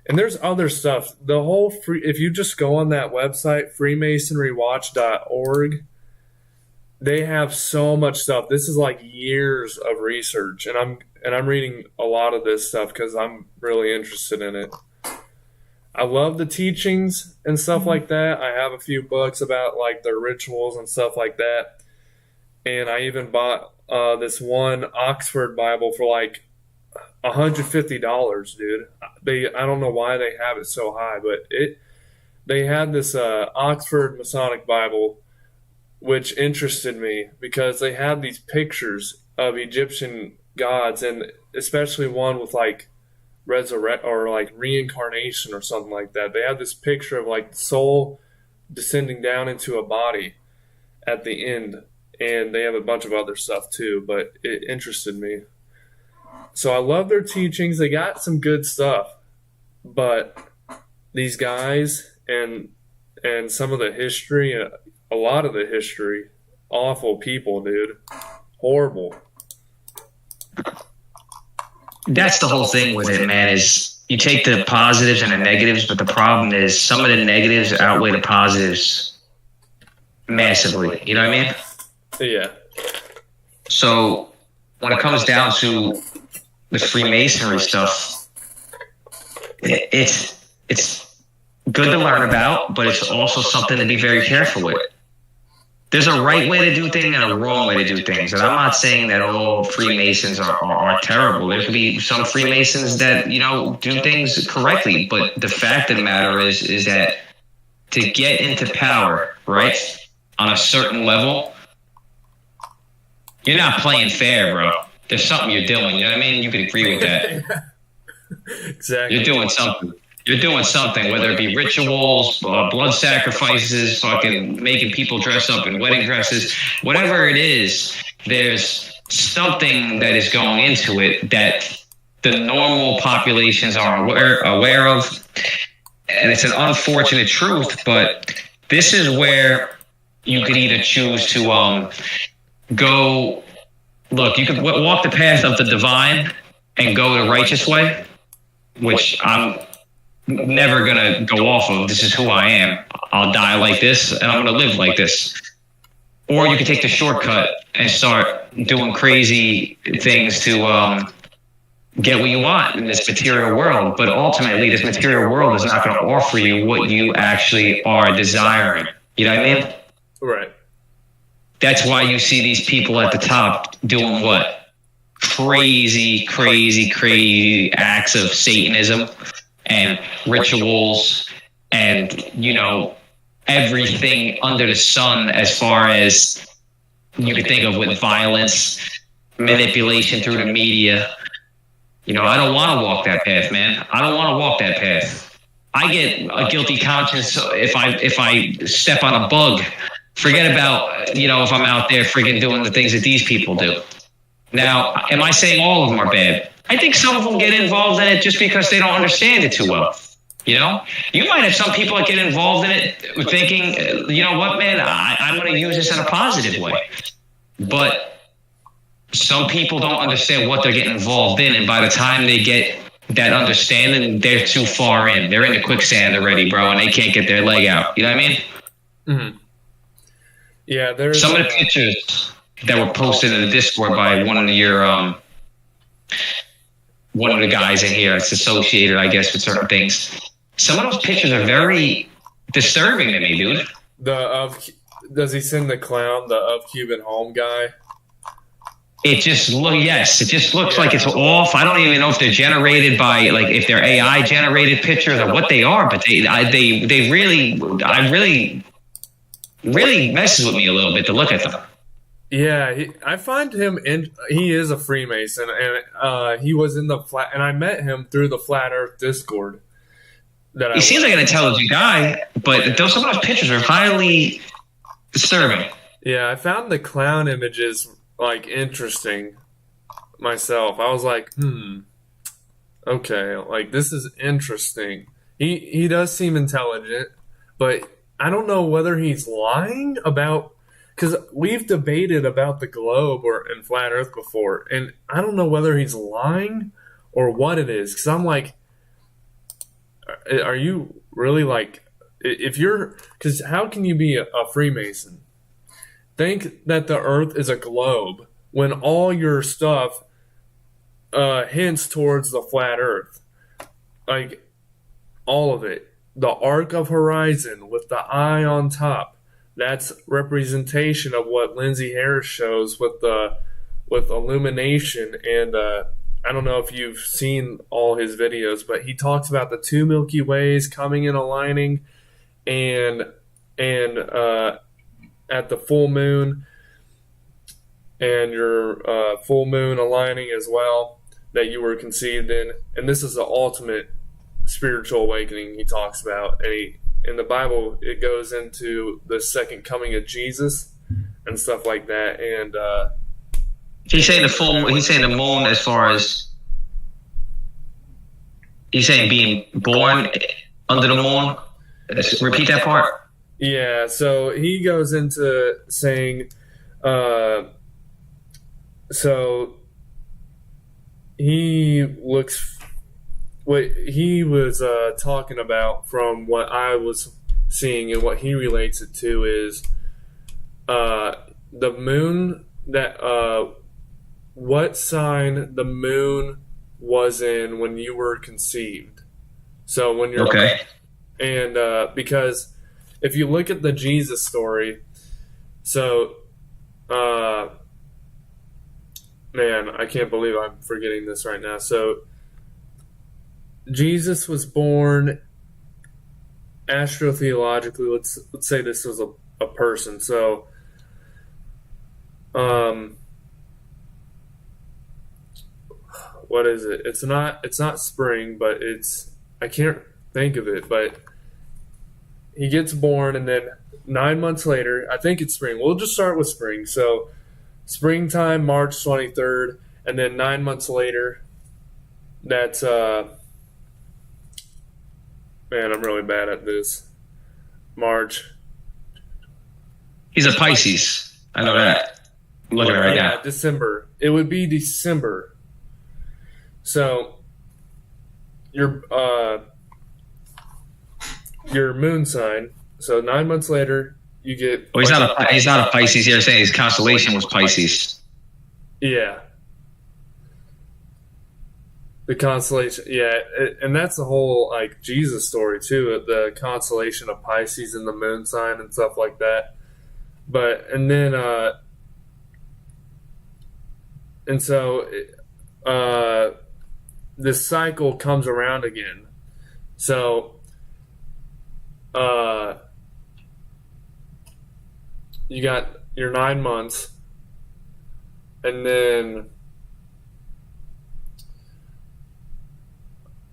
And there's other stuff. The whole if you just go on that website, freemasonrywatch.org, they have so much stuff. This is like years of research, and I'm reading a lot of this stuff because I'm really interested in it. I love the teachings and stuff like that. I have a few books about like their rituals and stuff like that, and I even bought this one Oxford Bible for like $150, dude. I don't know why they have it so high, but they had this Oxford Masonic Bible, which interested me because they had these pictures of Egyptian gods, and especially one with like resurrect or like reincarnation or something like that. They had this picture of like the soul descending down into a body at the end, and they have a bunch of other stuff too, but it interested me. So I love their teachings. They got some good stuff, but these guys and some of the history, a lot of the history, awful people, dude. Horrible. That's the whole thing with it, man, is you take the positives and the negatives, but the problem is some of the negatives outweigh the positives massively. You know what I mean? Yeah. So when it comes down to the Freemasonry stuff, it's good to learn about, but it's also something to be very careful with. There's a right way to do things and a wrong way to do things. And I'm not saying that all Freemasons are terrible. There could be some Freemasons that, you know, do things correctly. But the fact of the matter is that to get into power, right, on a certain level, you're not playing fair, bro. There's something you're doing. You know what I mean? You could agree with that. Exactly. You're doing something. You're doing something, whether it be rituals, blood sacrifices, fucking making people dress up in wedding dresses, whatever it is, there's something that is going into it that the normal populations are aware of. And it's an unfortunate truth, but this is where you could either choose to go, look, you could walk the path of the divine and go the righteous way, which I'm never gonna go off of. This is who I am. I'll die like this and I'm gonna live like this. Or you can take the shortcut and start doing crazy things to get what you want in this material world. But ultimately this material world is not gonna offer you what you actually are desiring. You know what I mean? Right. That's why you see these people at the top doing what? Crazy acts of Satanism and rituals and, you know, everything under the sun as far as you could think of with violence, manipulation through the media. You know, I don't want to walk that path, man. I don't want to walk that path. I get a guilty conscience if I step on a bug. Forget about, you know, if I'm out there friggin' doing the things that these people do. Now, am I saying all of them are bad? I think some of them get involved in it just because they don't understand it too well. You know, you might have some people that get involved in it thinking, you know what, man, I'm going to use this in a positive way. But some people don't understand what they're getting involved in. And by the time they get that understanding, they're too far in. They're in the quicksand already, bro, and they can't get their leg out. You know what I mean? Mm-hmm. Yeah, there's some of the pictures that were posted in the Discord by one of the guys in here. It's associated, I guess, with certain things. Some of those pictures are very disturbing to me, dude. Does he send the clown, the of Cuban home guy? It just looks like it's off. I don't even know if they're generated by, like, if they're AI generated pictures or what they are, but they really messes with me a little bit to look at them. Yeah, I find him he is a Freemason, and he was in the flat, and I met him through the Flat Earth Discord. He seems like an intelligent guy, but some of those pictures are highly disturbing. Yeah, I found the clown images like interesting myself. I was like, okay, like this is interesting. He does seem intelligent, but I don't know whether he's lying about, because we've debated about the globe and flat Earth before, and I don't know whether he's lying or what it is. Because I'm like, are you really like, if you're, because how can you be a Freemason? Think that the Earth is a globe when all your stuff hints towards the flat Earth, like all of it. The arc of horizon with the eye on top. That's representation of what Lindsay Harris shows with illumination. And I don't know if you've seen all his videos, but he talks about the two Milky Ways coming in aligning, and at the full moon, and your full moon aligning as well, that you were conceived in. And this is the ultimate spiritual awakening he talks about. And in the Bible, it goes into the second coming of Jesus and stuff like that. And he's saying the moon as far as he's saying being born under the moon. Repeat that part. Yeah, so he goes into saying, so he looks what he was talking about, from what I was seeing and what he relates it to, is the moon, that what sign the moon was in when you were conceived. So when you're Okay. And because if you look at the Jesus story, so man, I can't believe I'm forgetting this right now. So Jesus was born astrotheologically. Let's say this was a person. So what is it? It's not spring, but I can't think of it, but he gets born, and then 9 months later, I think it's spring. We'll just start with spring. So springtime, March 23rd, and then 9 months later, that's man, I'm really bad at this. March. He's a Pisces. I know that. I'm looking right now. December. It would be December. So your moon sign. So 9 months later, you get. Well, he's not a Pisces. You're saying his constellation was Pisces. Yeah. The constellation, yeah, and that's the whole like Jesus story too. The constellation of Pisces and the moon sign and stuff like that. But and then and so this cycle comes around again. So you got your 9 months, and then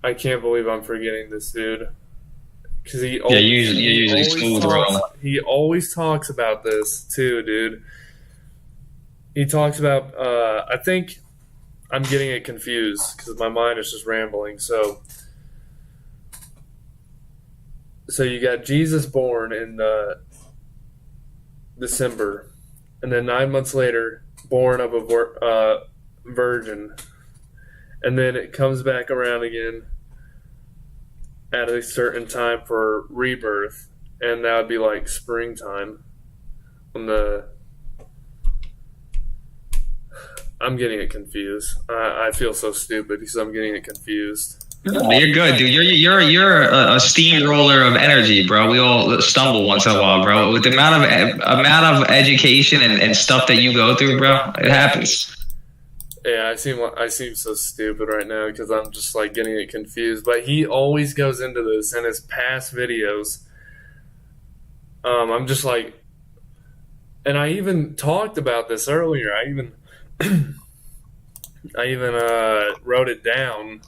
I can't believe I'm forgetting this dude. Because he always talks about this too, dude. He talks about I think I'm getting it confused because my mind is just rambling. So you got Jesus born in December, and then 9 months later, born of a virgin, and then it comes back around again at a certain time for rebirth, and that would be like springtime. I'm getting it confused. I feel so stupid because I'm getting it confused. You're good, dude. You're a steamroller of energy, bro. We all stumble once in a while, bro. With the amount of education and stuff that you go through, bro, it happens. Yeah, I seem so stupid right now because I'm just like getting it confused. But he always goes into this in his past videos. I'm just like, and I even talked about this earlier. I even wrote it down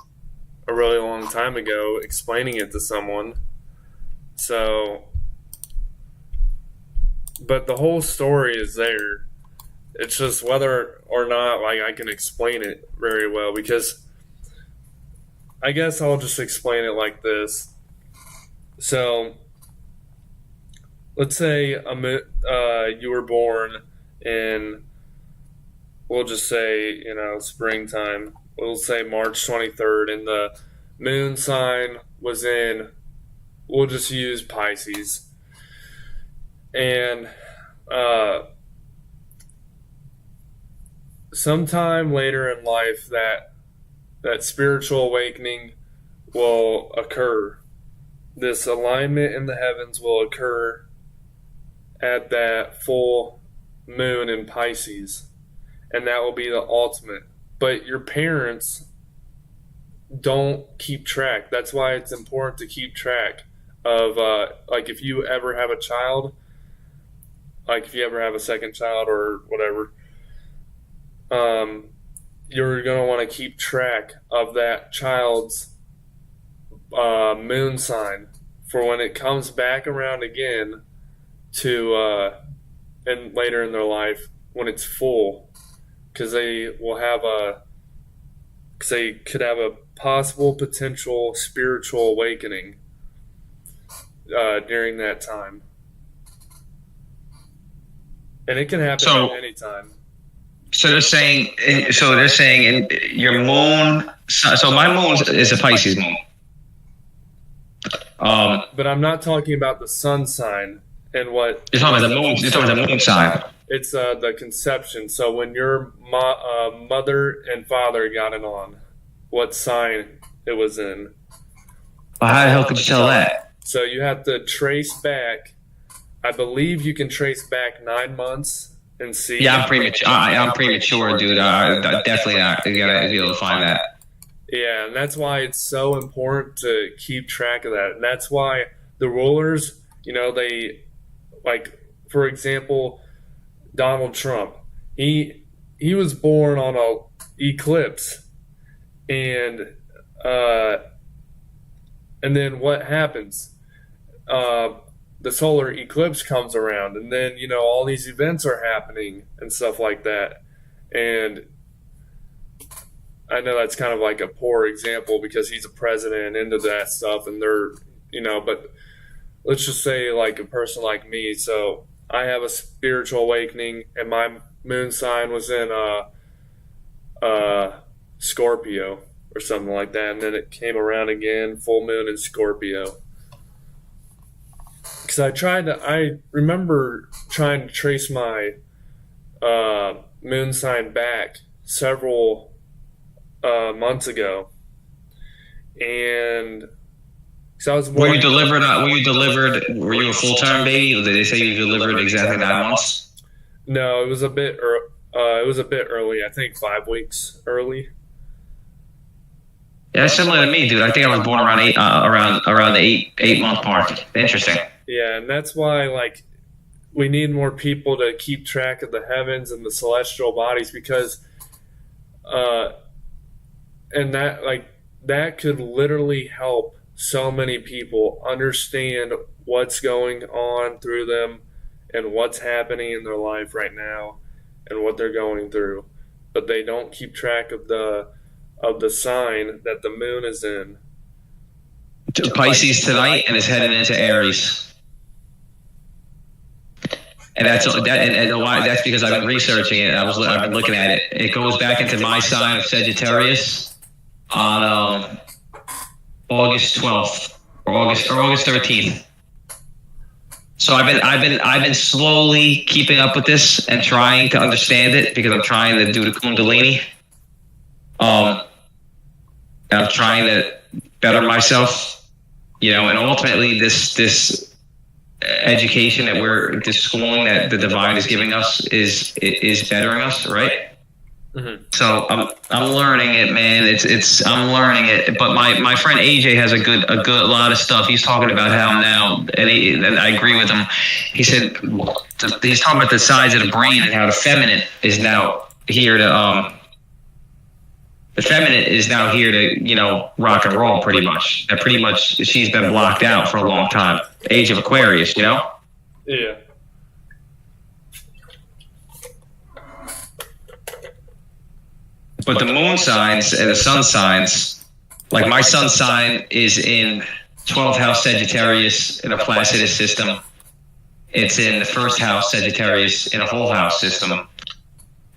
a really long time ago, explaining it to someone. So, but the whole story is there. It's just whether or not like I can explain it very well, because I guess I'll just explain it like this. So let's say you were born in, we'll just say, springtime. We'll say March 23rd, and the moon sign was in, we'll just use Pisces. And sometime later in life, that spiritual awakening will occur. This alignment in the heavens will occur at that full moon in Pisces, and that will be the ultimate. But your parents don't keep track. That's why it's important to keep track of like if you ever have a child, like if you ever have a second child or whatever, you're going to want to keep track of that child's moon sign for when it comes back around again to and later in their life when it's full, because they could have a possible potential spiritual awakening during that time, and it can happen at any time. So they're saying, your moon So my moon is a Pisces moon. But I'm not talking about the sun sign and what. You're talking about the moon. You're talking about the moon sign. It's the conception. So when your mother and father got it on, what sign it was in. Well, how the hell could you tell that? So you have to trace back. I believe you can trace back 9 months and see. Yeah, I'm premature. I'm premature, dude. Definitely not. You gotta be able to find that. Yeah, and that's why it's so important to keep track of that. And that's why the rulers, they, like, for example, Donald Trump, he was born on a eclipse, and then what happens? The solar eclipse comes around, and then all these events are happening and stuff like that. And I know that's kind of like a poor example because he's a president into that stuff, and they're but let's just say like a person like me. So I have a spiritual awakening, and my moon sign was in Scorpio or something like that, and then it came around again, full moon in Scorpio. Because I remember trying to trace my moon sign back several months ago, and because I was Were you delivered? Were you a full-term baby? Did they say you delivered exactly 9 months? No, it was a bit. It was a bit early. I think 5 weeks early. Yeah, that's similar to me, dude. I think I was born around around the eight month mark. Interesting. Yeah, and that's why we need more people to keep track of the heavens and the celestial bodies, because and that could literally help so many people understand what's going on through them and what's happening in their life right now and what they're going through, but they don't keep track of the sign that the moon is in. Pisces tonight, and it's heading into Aries. And that's because I've been researching it. I've been looking at it. It goes back into my sign of Sagittarius on August 12th or August 13th. So I've been slowly keeping up with this and trying to understand it, because I'm trying to do the Kundalini. And I'm trying to better myself, and ultimately this education this schooling that the divine is giving us is bettering us, right? Mm-hmm. So I'm learning it, man. I'm learning it. But my friend AJ has a good lot of stuff. He's talking about how now, and I agree with him. He said he's talking about the sides of the brain and how the feminine is now here to the feminine is now here to, rock and roll pretty much. And pretty much she's been blocked out for a long time. Age of Aquarius, Yeah. But the moon signs and the sun signs, like my sun sign is in 12th house Sagittarius in a Placidus system. It's in the first house Sagittarius in a whole house system.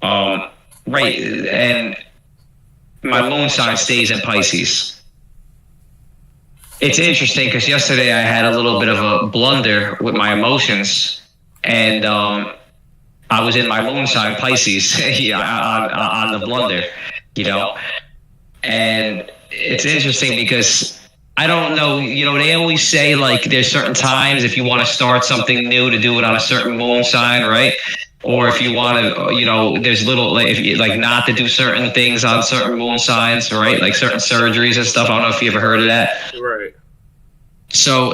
Right, and my moon sign stays in Pisces. It's interesting because yesterday I had a little bit of a blunder with my emotions, and I was in my moon sign Pisces on the blunder, and it's interesting because I don't know, they always say like there's certain times if you want to start something new to do it on a certain moon sign, right? Or if you want to, there's little, not to do certain things on certain moon signs, right? Like certain surgeries and stuff. I don't know if you ever heard of that. Right. So,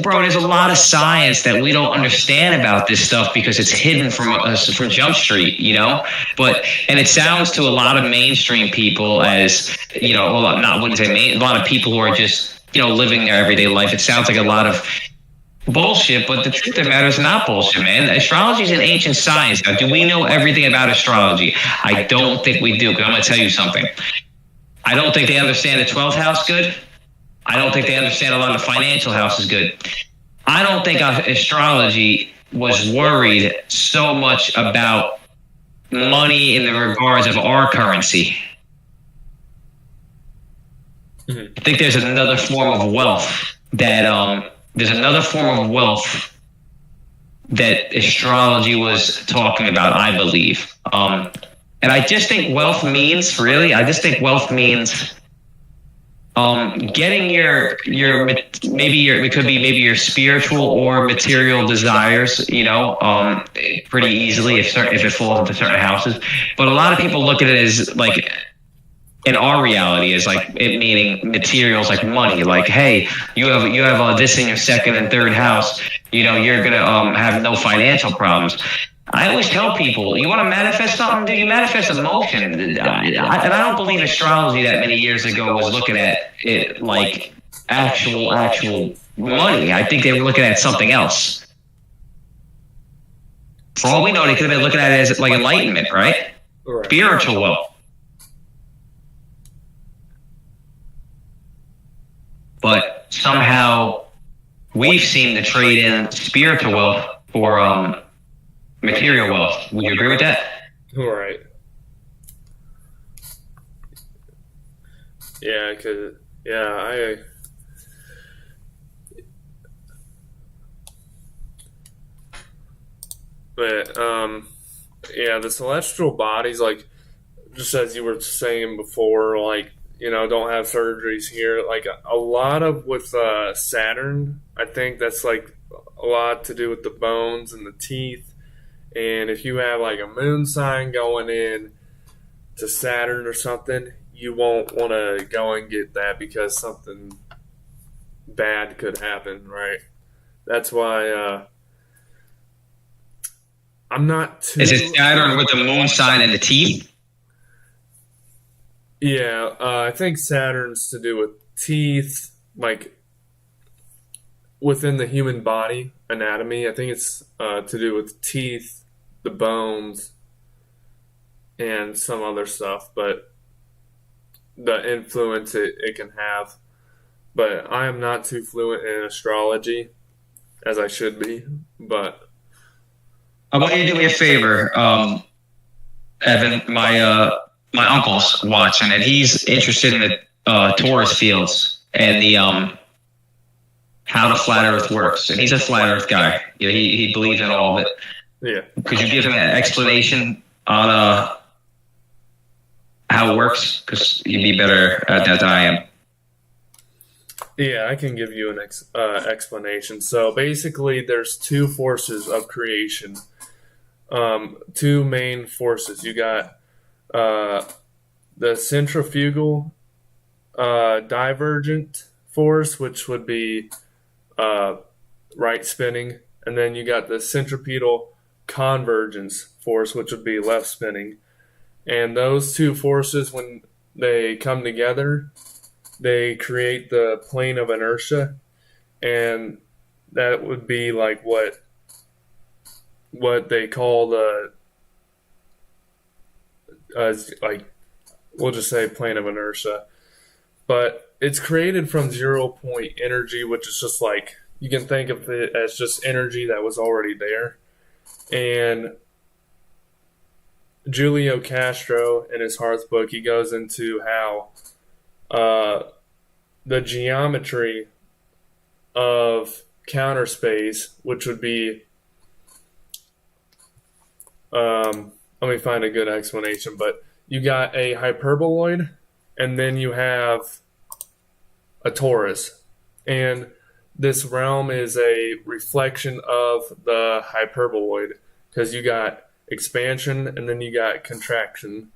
bro, there's a lot of science that we don't understand about this stuff because it's hidden from Jump Street, But, and it sounds to a lot of mainstream people as, a lot of people who are just, living their everyday life. It sounds like a lot of bullshit, but the truth of the matter is not bullshit, man. Astrology is an ancient science. Now, do we know everything about astrology? I don't think we do, because I'm going to tell you something. I don't think they understand the 12th house good. I don't think they understand a lot of the financial houses good. I don't think astrology was worried so much about money in the regards of our currency. Mhm. I think there's another form of wealth that there's another form of wealth that astrology was talking about, I believe. And I just think wealth means, really, I just think wealth means getting it could be maybe your spiritual or material desires, pretty easily if it falls into certain houses. But a lot of people look at it as like in our reality is like it meaning materials like money. Like, hey, you have this in your second and third house. You're gonna have no financial problems. I always tell people, you want to manifest something, do you manifest emotion? And I don't believe astrology that many years ago was looking at it like actual money. I think they were looking at something else. For all we know, they could have been looking at it as like enlightenment, right? Right. Spiritual wealth. But somehow we've seen to trade in spiritual wealth for material wealth. Would you agree with that? All right. Yeah, cause I. But yeah, the celestial bodies, like just as you were saying before, like don't have surgeries here. Like a lot of with Saturn, I think that's like a lot to do with the bones and the teeth. And if you have like a moon sign going in to Saturn or something, you won't want to go and get that because something bad could happen, right? That's why I'm not too. Is it Saturn with the moon sign and the teeth? Yeah, I think Saturn's to do with teeth, like within the human body anatomy. I think it's to do with teeth, the bones, and some other stuff, but the influence it can have. But I am not too fluent in astrology as I should be. But I want you to do me a favor, Evan. My uncle's watching, and he's interested in the Taurus fields and the how the flat Earth works. And he's a flat Earth guy. He believes in all of it. yeah, Could you give him an explanation on how it works? Because you'd be better at that than I am. yeah, I can give you an explanation. So basically, there's two forces of creation. Two main forces. You got the centrifugal divergent force, which would be right spinning, and then you got the centripetal convergence force, which would be left spinning. And those two forces, when they come together, they create the plane of inertia, and that would be like what they call the like we'll just say plane of inertia, but it's created from 0 point energy, which is just like you can think of it as just energy that was already there. And Julio Castro, in his Hearth book, he goes into how the geometry of counter space, which would be let me find a good explanation, but you got a hyperboloid and then you have a torus. And this realm is a reflection of the hyperboloid because you got expansion and then you got contraction.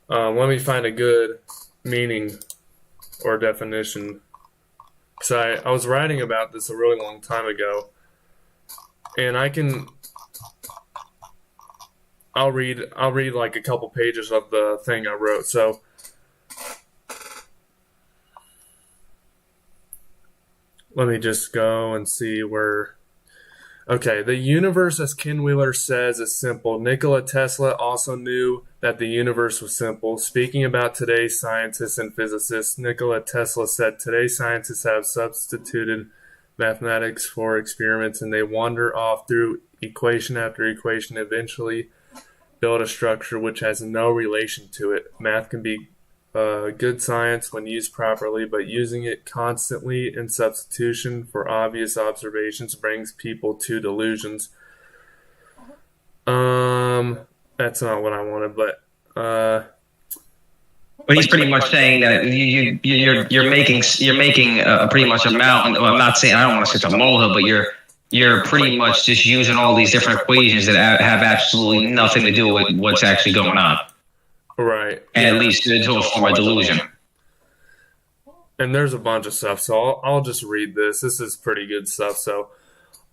Let me find a good meaning or definition. Because I was writing about this a really long time ago. And I'll read like a couple pages of the thing I wrote. So let me just go and see where. Okay, the universe, as Ken Wheeler says, is simple. Nikola Tesla also knew that the universe was simple. Speaking about today's scientists and physicists, Nikola Tesla said today's scientists have substituted mathematics for experiments, and they wander off through equation after equation, eventually build a structure which has no relation to it. Math can be Good science when used properly, but using it constantly in substitution for obvious observations brings people to delusions. Um, that's not what I wanted, but But he's pretty much saying that you're making pretty much a mountain. Well, I'm not saying I don't want to say it's a molehill, but you're pretty much just using all these different equations that have absolutely nothing to do with what's actually going on, right, and at least into a form of delusion. and there's a bunch of stuff, so I'll just read this. This is pretty good stuff. So,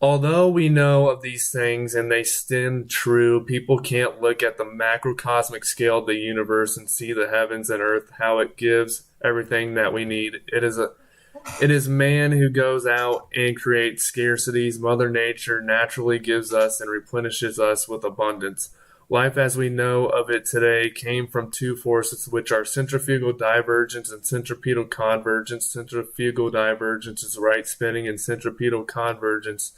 although we know of these things and they stand true, people can't look at the macrocosmic scale of the universe and see the heavens and earth, how it gives everything that we need. It is man who goes out and creates scarcities. Mother Nature naturally gives us and replenishes us with abundance. Life as we know of it today came from two forces, which are centrifugal divergence and centripetal convergence. Centrifugal divergence is right spinning, and centripetal convergence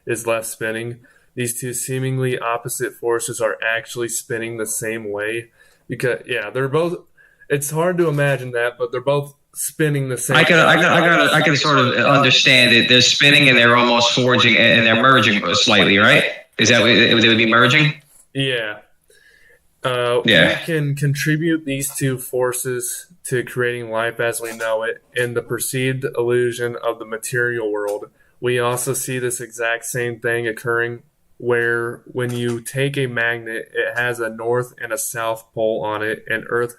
is left spinning. These two seemingly opposite forces are actually spinning the same way. Because, yeah, they're both. It's hard to imagine that, but they're both spinning the same. I can sort of understand it. They're spinning and they're almost forging and they're merging slightly, right? Is that what they would be merging? Yeah. Yeah. We can contribute these two forces to creating life as we know it in the perceived illusion of the material world. We also see this exact same thing occurring where when you take a magnet, it has a north and a south pole on it, and Earth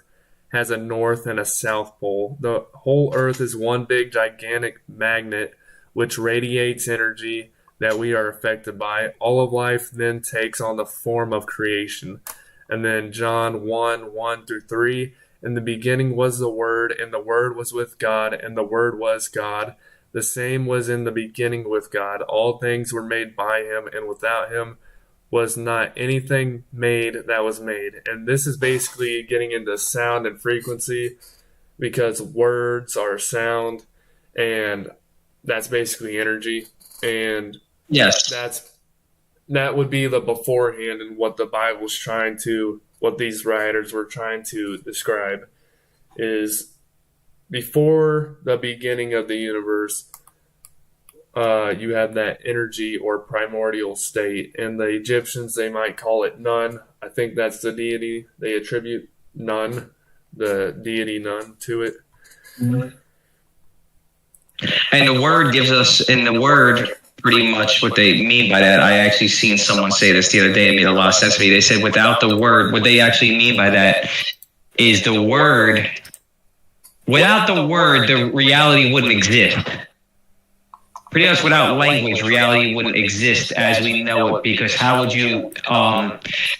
has a north and a south pole. The whole Earth is one big gigantic magnet which radiates energy that we are affected by. All of life then takes on the form of creation. And then John 1 1 through 3. In the beginning was the Word, and the Word was with God, and the Word was God. The same was in the beginning with God. All things were made by him, and without him was not anything made that was made. And this is basically getting into sound and frequency because words are sound, and that's basically energy. And Yes. that would be the beforehand and what the Bible's trying to, what these writers were trying to describe is before the beginning of the universe, you have that energy or primordial state. And the Egyptians, they might call it Nun. I think that's the deity. They attribute Nun, the deity Nun, to it. And the word gives us, in the word, pretty much what they mean by that. I actually seen someone say this the other day. It made a lot of sense to me. They said without the word, what they actually mean by that is the word. Without the word, the reality wouldn't exist. Pretty much without language, reality wouldn't exist as we know it, because how would you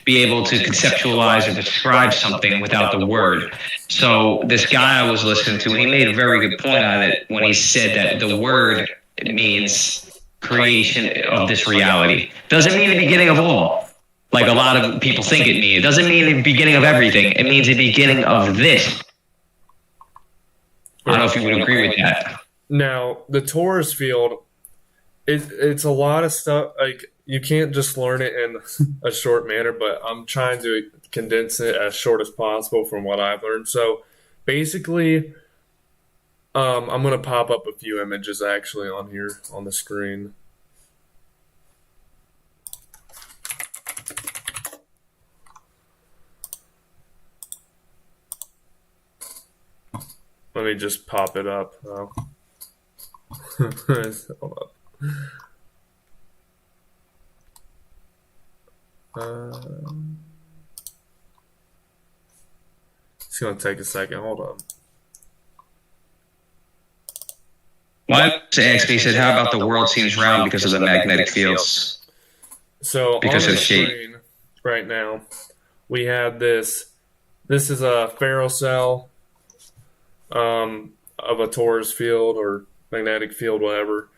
be able to conceptualize or describe something without the word? So this guy I was listening to, he made a very good point on it when he said that the word means creation of this reality. Doesn't mean the beginning of all, like a lot of people think it means. It doesn't mean the beginning of everything. It means the beginning of this. I don't know if you would agree with that. Now, the torus field, it's a lot of stuff. Like, you can't just learn it in a short manner, but I'm trying to condense it as short as possible from what I've learned. So, basically, I'm going to pop up a few images actually on here on the screen. Let me just pop it up. Hold up. It's going to take a second. Hold on. One asked me, he said, how about the world seems round because of the magnetic fields? So because on of the shape. screen right now, we have this. This is a ferrocell of a torus field or magnetic field, whatever.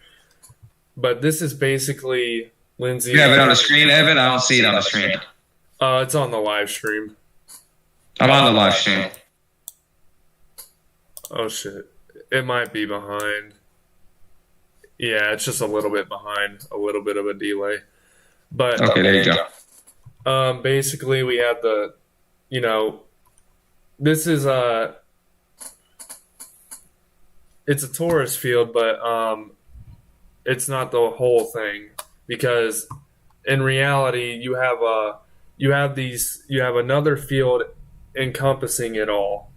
But this is basically Lindsay. You have it on the screen, Evan? I don't see it on the screen. It's on the live stream. I'm on the live stream. Oh shit! It might be behind. Yeah, it's just a little bit behind, a little bit of a delay. But okay, there you go. Basically, we have the, this is it's a torus field, but it's not the whole thing, because in reality you have another field encompassing it all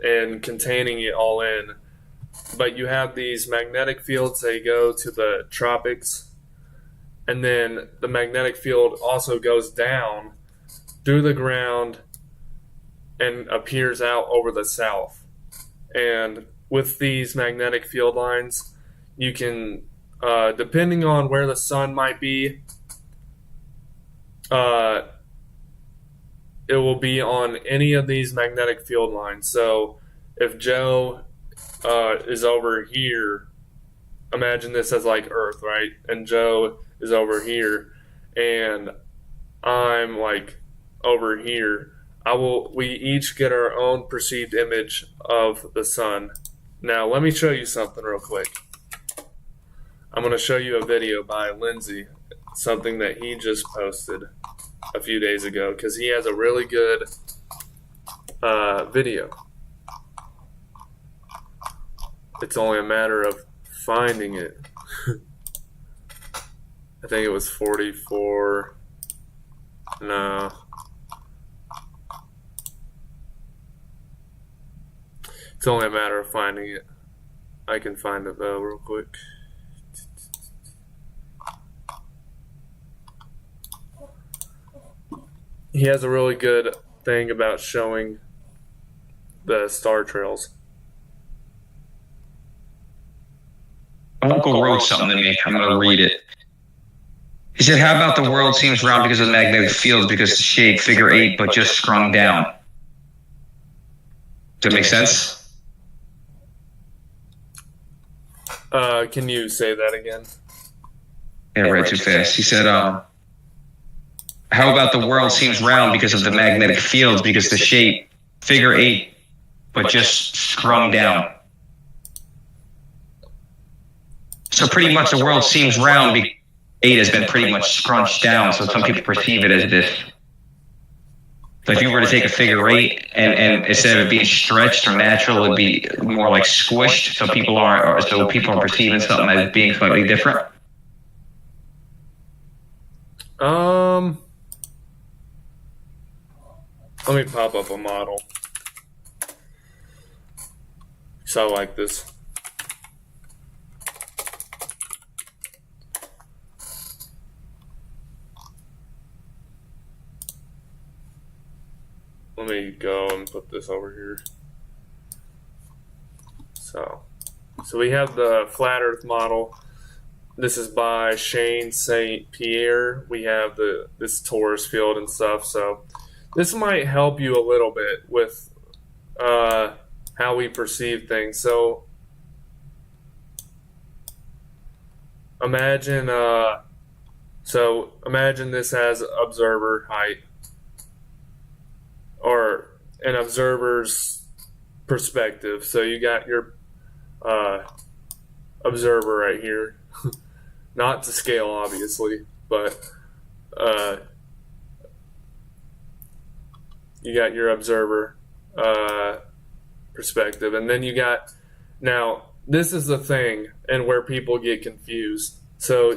and containing it all in, but you have these magnetic fields. They go to the tropics, and then the magnetic field also goes down through the ground and appears out over the south. And with these magnetic field lines, you can, depending on where the sun might be, uh, it will be on any of these magnetic field lines. So if Joe is over here, imagine this as like Earth, right? And Joe is over here, and I'm like over here. We each get our own perceived image of the sun. Now, let me show you something real quick. I'm going to show you a video by Lindsay, something that he just posted a few days ago, because he has a really good video. It's only a matter of finding it. I think it was 44. No. It's only a matter of finding it. I can find it though real quick. He has a really good thing about showing the star trails. Uncle wrote something to me. I'm going to read it. He said, how about the world seems round because of the magnetic field, because the shape, figure eight, but just sprung down? Does that make sense? Can you say that again? Yeah, I read too fast. He said, how about the world seems round because of the magnetic field, because the shape, figure eight, but just sprung down? So pretty much the world seems round because 8 has been pretty much scrunched down, so some people perceive it as this. So if you were to take a figure eight and instead of it being stretched or natural, it'd be more like squished, so people are perceiving something as being slightly different. Let me pop up a model. So I like this. Let me go and put this over here. So we have the flat Earth model. This is by Shane St. Pierre. We have this torus field and stuff. So this might help you a little bit with how we perceive things. So imagine imagine this as observer height, or an observer's perspective. So you got your observer right here. Not to scale, obviously, but you got your observer perspective. And then you got, now, this is the thing and where people get confused. So,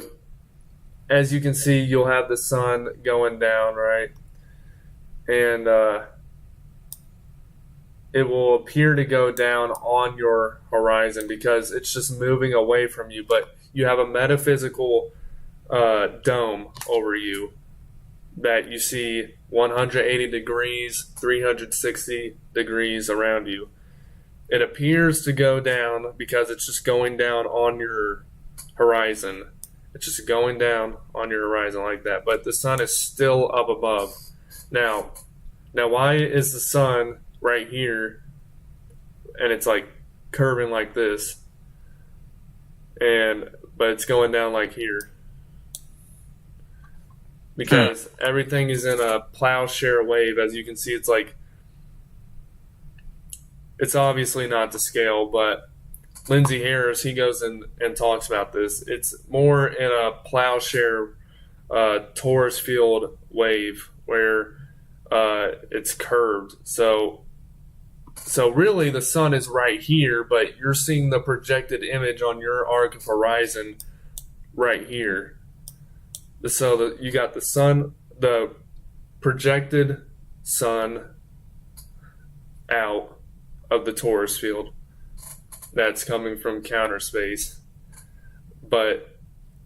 as you can see, you'll have the sun going down, right? And it will appear to go down on your horizon because it's just moving away from you, but you have a metaphysical dome over you that you see 180 degrees, 360 degrees around you. It appears to go down because it's just going down on your horizon. It's just going down on your horizon like that, but the sun is still up above. Now why is the sun right here and it's like curving like this, but it's going down like here? Because everything is in a plowshare wave. As you can see, it's like, it's obviously not to scale, but Lindsay Harris, he goes in and talks about this. It's more in a plowshare torus field wave where it's curved. So So really, the sun is right here, but you're seeing the projected image on your arc of horizon right here. So you got the sun, the projected sun out of the torus field that's coming from counter space. But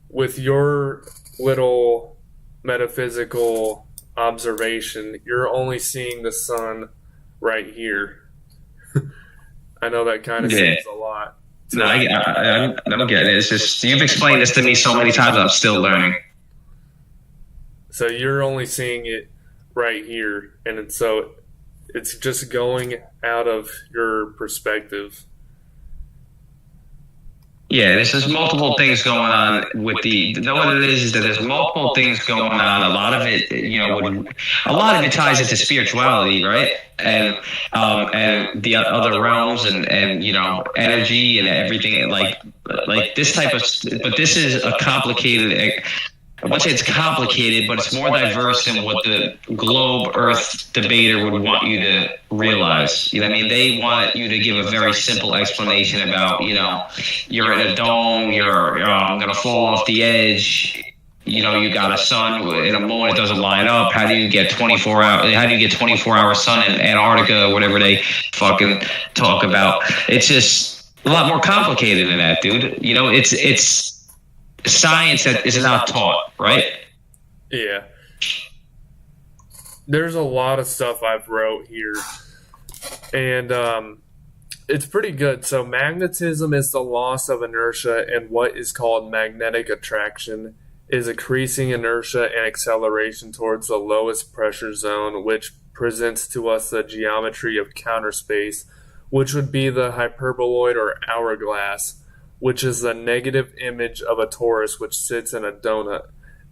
with your little metaphysical observation, you're only seeing the sun right here. I know that kind of seems a lot. No, I'm getting it. It's just, you've explained this to me so many times, I'm still learning. So you're only seeing it right here, and it's just going out of your perspective. Yeah, there's multiple things going on with what it is that there's multiple things going on. A lot of it, a lot of it ties into spirituality, right? And the other realms and energy and everything like this type of. But this is a complicated. I wouldn't say it's complicated, but it's more diverse than what the globe Earth debater would want you to realize. You know what I mean? They want you to give a very simple explanation about, you're in a dome, you're going to fall off the edge. You got a sun in a moment, it doesn't line up. How do you get 24-hour sun in Antarctica or whatever they fucking talk about? It's just a lot more complicated than that, dude. It's science that is not taught, right? Yeah. There's a lot of stuff I've wrote here, and it's pretty good. So magnetism is the loss of inertia, and what is called magnetic attraction is increasing inertia and acceleration towards the lowest pressure zone, which presents to us the geometry of counter space, which would be the hyperboloid or hourglass, which is the negative image of a torus which sits in a donut.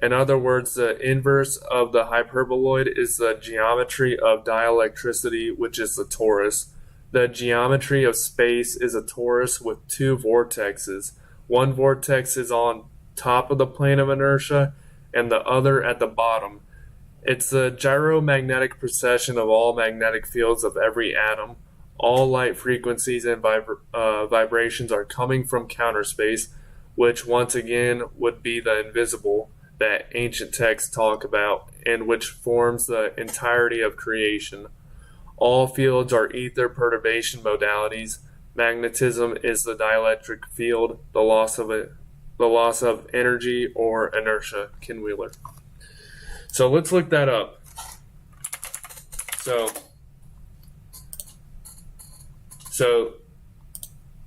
In other words, the inverse of the hyperboloid is the geometry of dielectricity, which is the torus. The geometry of space is a torus with two vortexes. One vortex is on top of the plane of inertia and the other at the bottom. It's the gyromagnetic precession of all magnetic fields of every atom. All light frequencies and vibrations are coming from counter space, which once again would be the invisible that ancient texts talk about and which forms the entirety of creation. All fields are ether perturbation modalities. Magnetism is the dielectric field, the loss of energy or inertia. Ken Wheeler. So let's look that up. So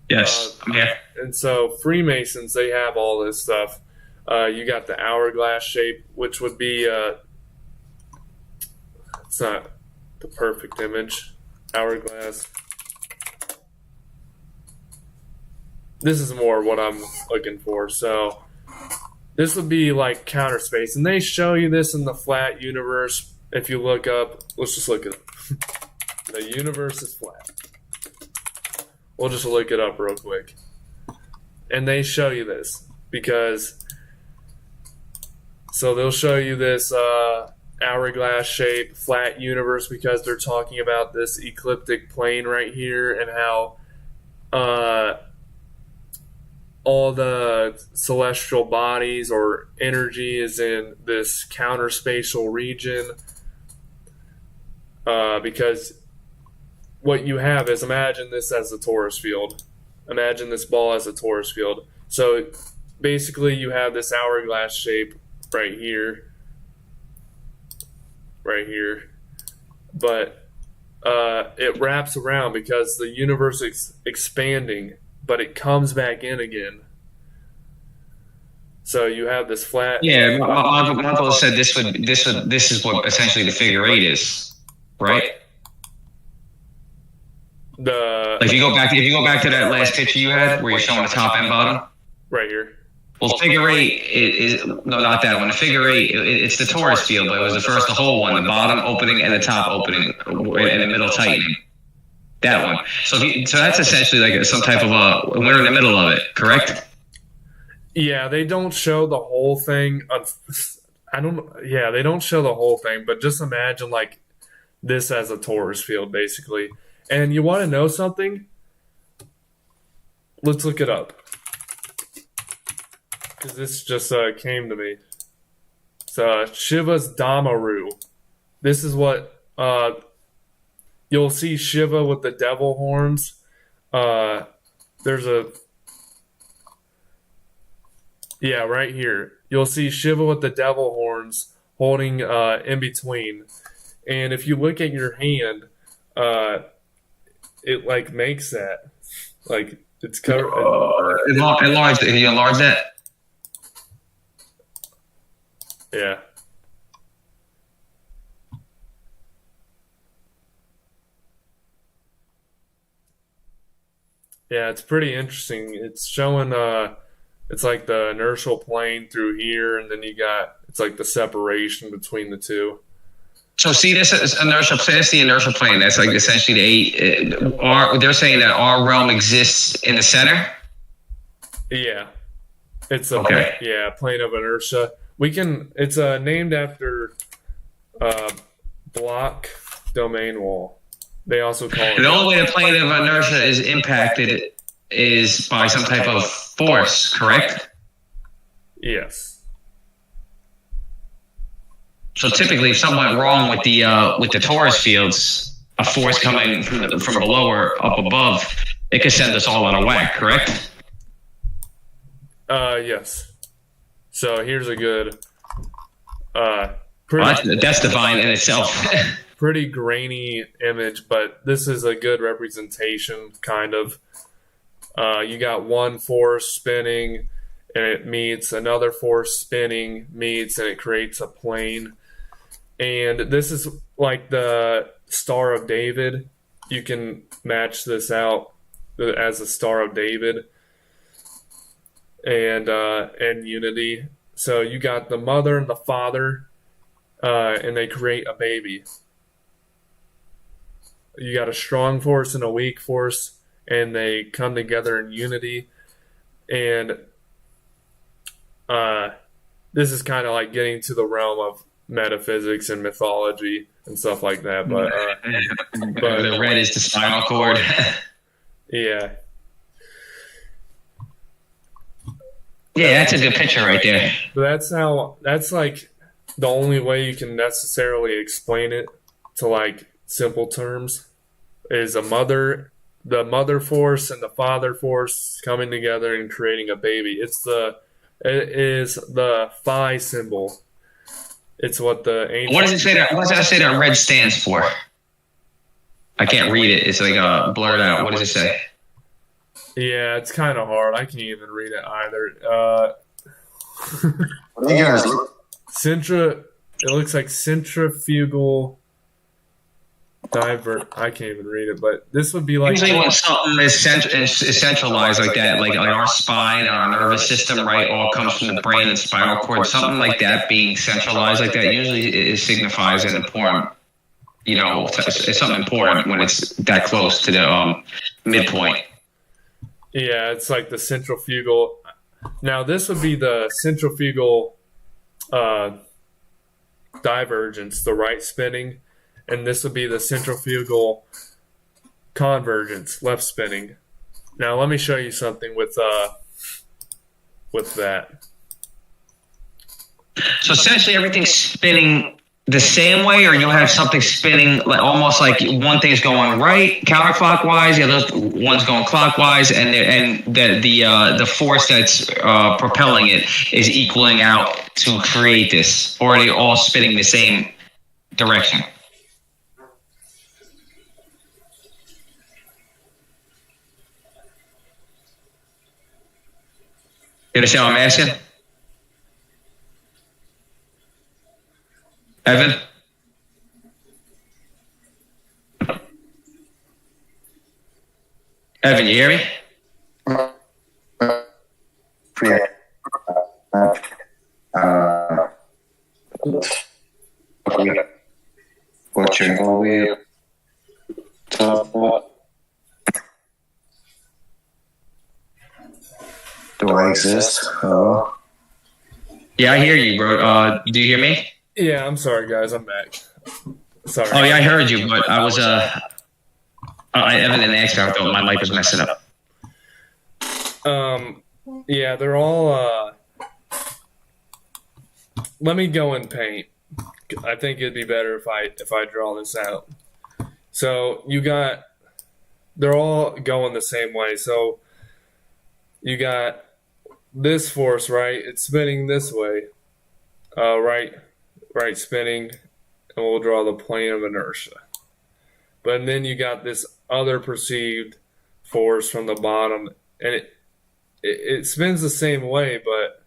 yes, yeah. And so Freemasons, they have all this stuff. You got the hourglass shape, which would be it's not the perfect image. Hourglass. This is more what I'm looking for. So this would be like counter space, and they show you this in the flat universe. If you look up, let's just look at it. The universe is flat. We'll just look it up real quick. And they show you this because, so they'll show you this hourglass shape, flat universe because they're talking about this ecliptic plane right here and how all the celestial bodies or energy is in this counterspatial region because what you have is, imagine this as a torus field. Imagine this ball as a torus field. So basically you have this hourglass shape right here. But it wraps around because the universe is expanding, but it comes back in again. So you have this flat. Yeah, Marco said this is what essentially the figure eight is, right? If you go back to that last picture you had where you're showing the top and bottom, right here. Well, figure eight is no, not that one. The figure eight, it's the torus field, but it was the whole one, the bottom opening and the top opening, and the middle tightening. That one. So that's essentially like some type of we're in the middle of it, correct? Yeah, they don't show the whole thing. They don't show the whole thing, but just imagine like this as a torus field, basically. And you want to know something? Let's look it up. Because this just came to me. It's Shiva's Damaru. This is what you'll see Shiva with the devil horns. There's a... Yeah, right here. You'll see Shiva with the devil horns holding in between. And if you look at your hand, it like makes that. Like it's covered. Enlarge it. Can you enlarge that? Yeah. Yeah, it's pretty interesting. It's showing it's like the inertial plane through here, and then you got it's like the separation between the two. So see, this is inertial. That's the inertial plane. That's like essentially they're saying that our realm exists in the center. Yeah, it's a okay. Plane of inertia. We can. It's named after block domain wall. They also call it. The only way the plane of inertia is impacted is by some type of force, correct? Yes. So typically, if something went wrong with the torus fields, a force coming from below or up above, it could send us all out of whack, correct? Yes. So here's a good, that's divine in itself. Pretty grainy image, but this is a good representation, kind of. You got one force spinning, and it meets another force spinning, meets, and it creates a plane. And this is like the Star of David. You can match this out as the Star of David and unity. So you got the mother and the father, and they create a baby. You got a strong force and a weak force, and they come together in unity. And this is kind of like getting to the realm of metaphysics and mythology and stuff like that. But the red is the spinal cord. Yeah. Yeah, that's a good picture right there. But that's like the only way you can necessarily explain it to like simple terms is the mother force and the father force coming together and creating a baby. It is the phi symbol. It's what the ancient... What does it say that red stands for? I can't read it. It's like blurred out. What does it say? Yeah, it's kind of hard. I can't even read it either. What do you guys look? It looks like centrifugal divert. I can't even read it, but this would be like... Usually when something is centralized like that, like our spine, our nervous system, right, all comes from the brain and spinal cord, something like that being centralized like that, usually it signifies an important, it's something important when it's that close to the midpoint. Yeah, it's like the centrifugal. Now, this would be the centrifugal divergence, the right spinning, and this would be the centrifugal convergence, left spinning. Now, let me show you something with that. So essentially, everything's spinning the same way, or you'll have something spinning like almost like one thing's going right counterclockwise, the other one's going clockwise, and the force that's propelling it is equaling out to create this, or are they all spinning the same direction? You understand what I'm asking? Evan? Evan, you hear me? What you're going to talk about? Do I exist? Oh. Yeah, I hear you, bro. Do you hear me? Yeah, I'm sorry, guys. I'm back. Sorry. Oh, yeah, I heard you, but I Evan and Answer, I thought my mic was messing up. Yeah, they're all. Let me go and paint. I think it'd be better if I draw this out. So they're all going the same way. So you got this force, right? It's spinning this way. Right spinning, and we'll draw the plane of inertia. But then you got this other perceived force from the bottom, and it spins the same way, but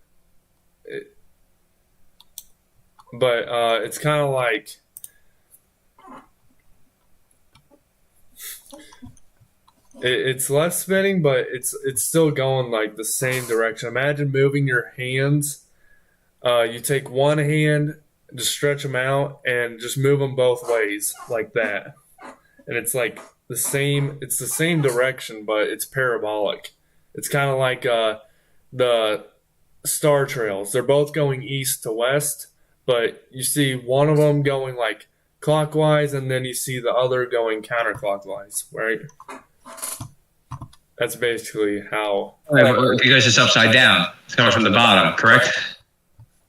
it's kind of like it's less spinning, but it's still going like the same direction. Imagine moving your hands. You take one hand, just stretch them out, and just move them both ways like that, and it's like the same. It's the same direction, but it's parabolic. It's kind of like the star trails. They're both going east to west, but you see one of them going like clockwise, and then you see the other going counterclockwise, right? That's basically how. Because it's upside down. It's coming from the bottom, correct?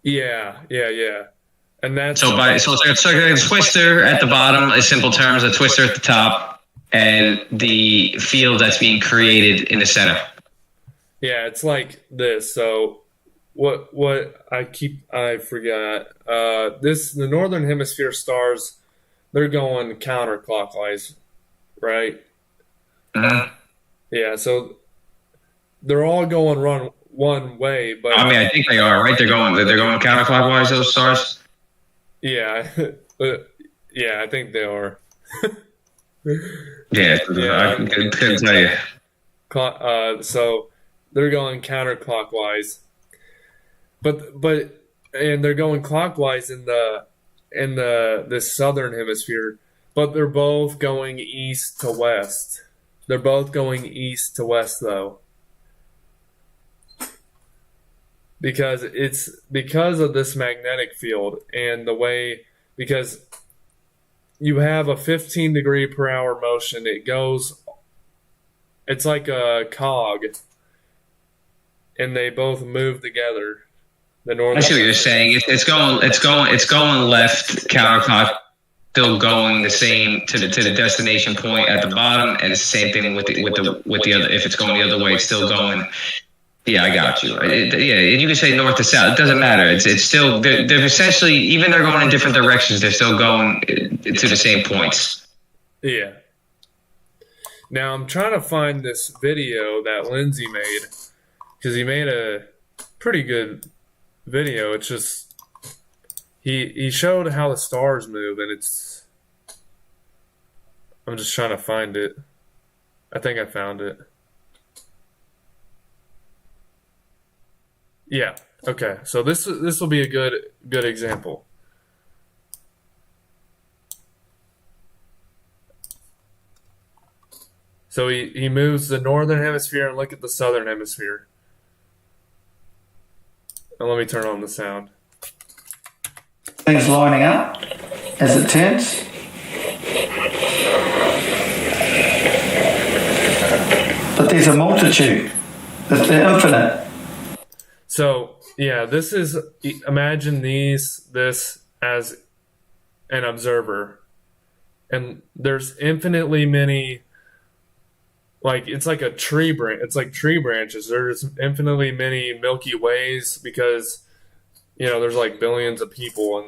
Yeah. And that's so it's like a twister at the bottom. In simple terms, a twister at the top, and the field that's being created in the center. Yeah, it's like this. So what I forgot. The northern hemisphere stars, they're going counterclockwise, right? Mm-hmm. Yeah, so they're all going one way, but I mean, I think they are, right? They're going counterclockwise, those stars. Yeah, I think they are. Yeah, I couldn't tell you. So they're going counterclockwise, and they're going clockwise in the southern hemisphere, but they're both going east to west. They're both going east to west, though, because of this magnetic field and the way, because you have a 15 degree per hour motion. It's like a cog, and they both move together. I see what you're saying. It's going left counterclockwise. Still going the same to the destination point at the bottom, and it's the same thing with the other. If it's going the other way, it's still going. Yeah, I got you. And you can say north to south. It doesn't matter. It's still they're essentially, even they're going in different directions. They're still going to the same points. Yeah. Now I'm trying to find this video that Lindsay made, because he made a pretty good video. It's just. He showed how the stars move, and I'm just trying to find it. I think I found it. Yeah. Okay. So this will be a good example. So he moves the northern hemisphere, and look at the southern hemisphere. And let me turn on the sound. Things lining up as it turns. But there's a multitude. They're infinite. So, yeah, imagine this as an observer. And there's infinitely many, it's like a tree branch. It's like tree branches. There's infinitely many Milky Ways, because there's like billions of people,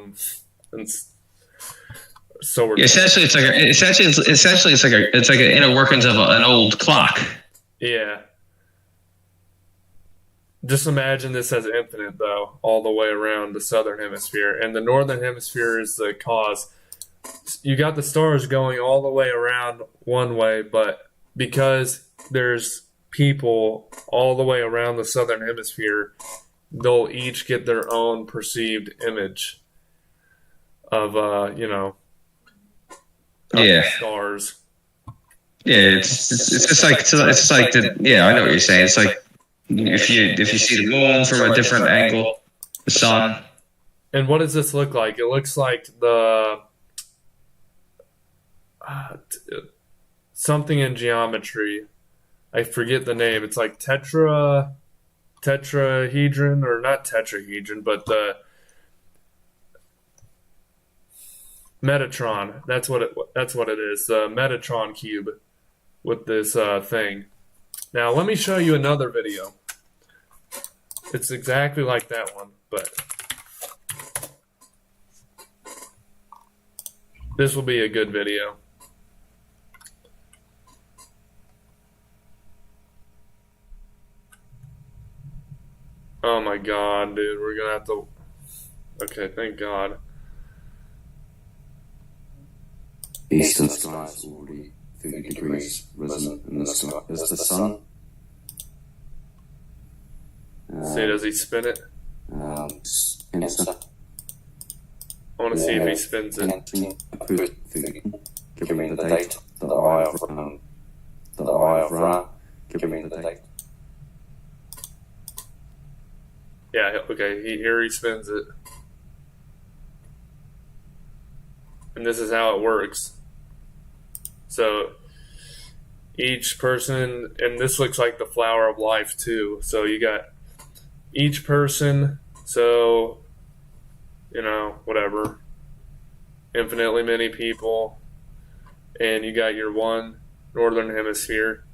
and so we're essentially it's like an inner workings of an old clock. Yeah. Just imagine this as infinite, though, all the way around the southern hemisphere, and the northern hemisphere is the cause. You got the stars going all the way around one way, but because there's people all the way around the southern hemisphere, they'll each get their own perceived image of the stars. Yeah, it's just like I know what you're saying. It's like if you see the moon from a different angle, the sun. And what does this look like? It looks like something in geometry. I forget the name. It's like tetrahedron, or not tetrahedron, but the Metatron. That's what it is. The Metatron cube with this thing. Now let me show you another video. It's exactly like that one, but this will be a good video. Oh my god, dude, we're gonna have to... Okay, thank god. Eastern skies already 30 degrees risen in the sky. Is the sun? See, does he spin it? Cancer. I want to see if he spins it. Give me the date. The eye of Ra. Give me the date. Yeah, okay, here he spins it. And this is how it works. So each person, and this looks like the flower of life too. So you got each person, so, you know, whatever, infinitely many people, and you got your one northern hemisphere.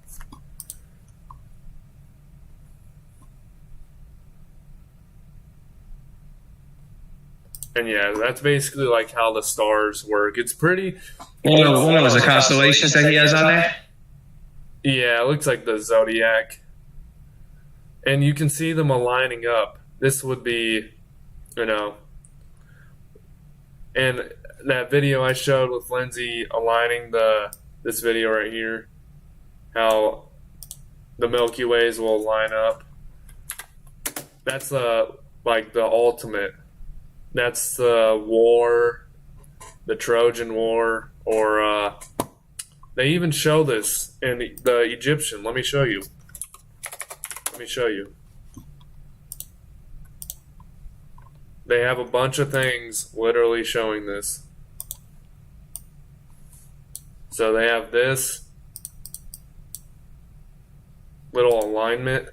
And yeah, that's basically like how the stars work. It's pretty... One of the constellations that he has on there? Yeah, it looks like the zodiac. And you can see them aligning up. This would be, you know... And that video I showed with Lindsay aligning this video right here, how the Milky Ways will line up. That's like the ultimate. That's the war, the Trojan War, or they even show this in the Egyptian. Let me show you. They have a bunch of things literally showing this. So they have this little alignment.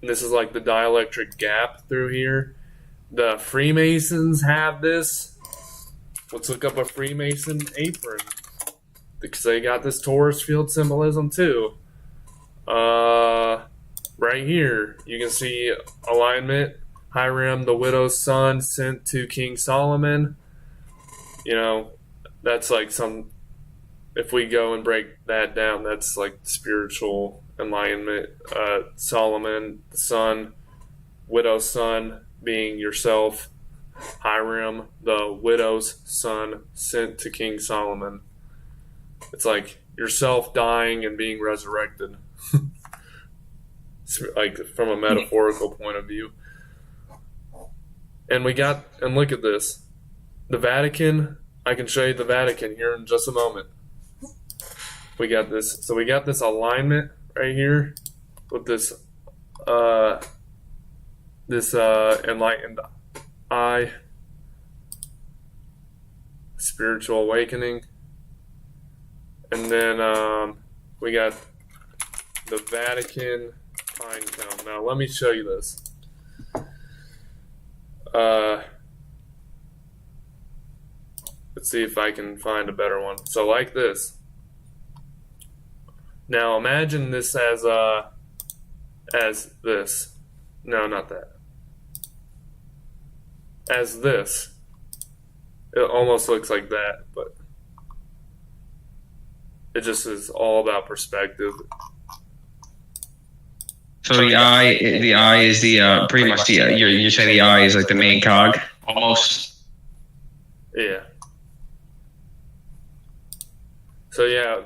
And this is like the dielectric gap through here. The Freemasons have this. Let's look up a Freemason apron, because they got this Taurus field symbolism too. Right here, you can see alignment. Hiram, the widow's son, sent to King Solomon. You know, that's like some... If we go and break that down, that's like spiritual enlightenment. Solomon, the son, widow's son, being yourself. Hiram, the widow's son, sent to King Solomon. It's like yourself dying and being resurrected. Like from a metaphorical point of view. And look at this. The Vatican, I can show you the Vatican here in just a moment. We got this. So we got this alignment right here with this enlightened eye, spiritual awakening. And then we got the Vatican pine cone. Now let me show you this. Let's see if I can find a better one. So like this. Now imagine this as this. No, not that. As this. It almost looks like that, but it just is all about perspective. So the eye is the pretty much the you're saying the eye is like the main cog almost. Yeah. So yeah,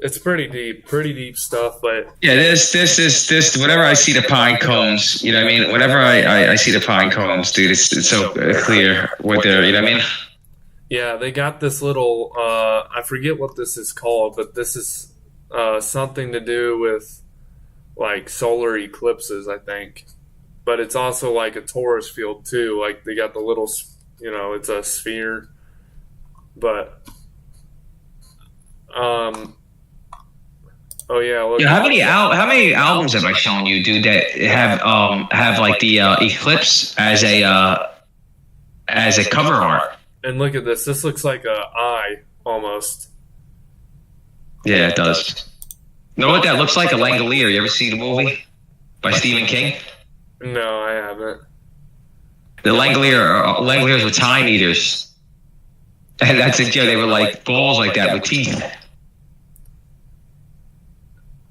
it's pretty deep stuff, but yeah, this whenever I see the pine cones, you know what I mean? Whenever I see the pine cones, dude, it's so clear what they're, you know what I mean? Yeah, they got this little I forget what this is called, but this is something to do with like solar eclipses, I think. But it's also like a Taurus field too. Like they got the little, you know, it's a sphere. But Oh yeah. Look, Yeah, how many albums have I shown you, dude, that have like the eclipse as a cover art? and look at this. This looks like a eye almost. Yeah, it does. You know what that looks like? A Langolier. You ever see the movie by Stephen King? No, I haven't. The Langoliers were time eaters, and that's it. Yeah, they were like balls like that with teeth.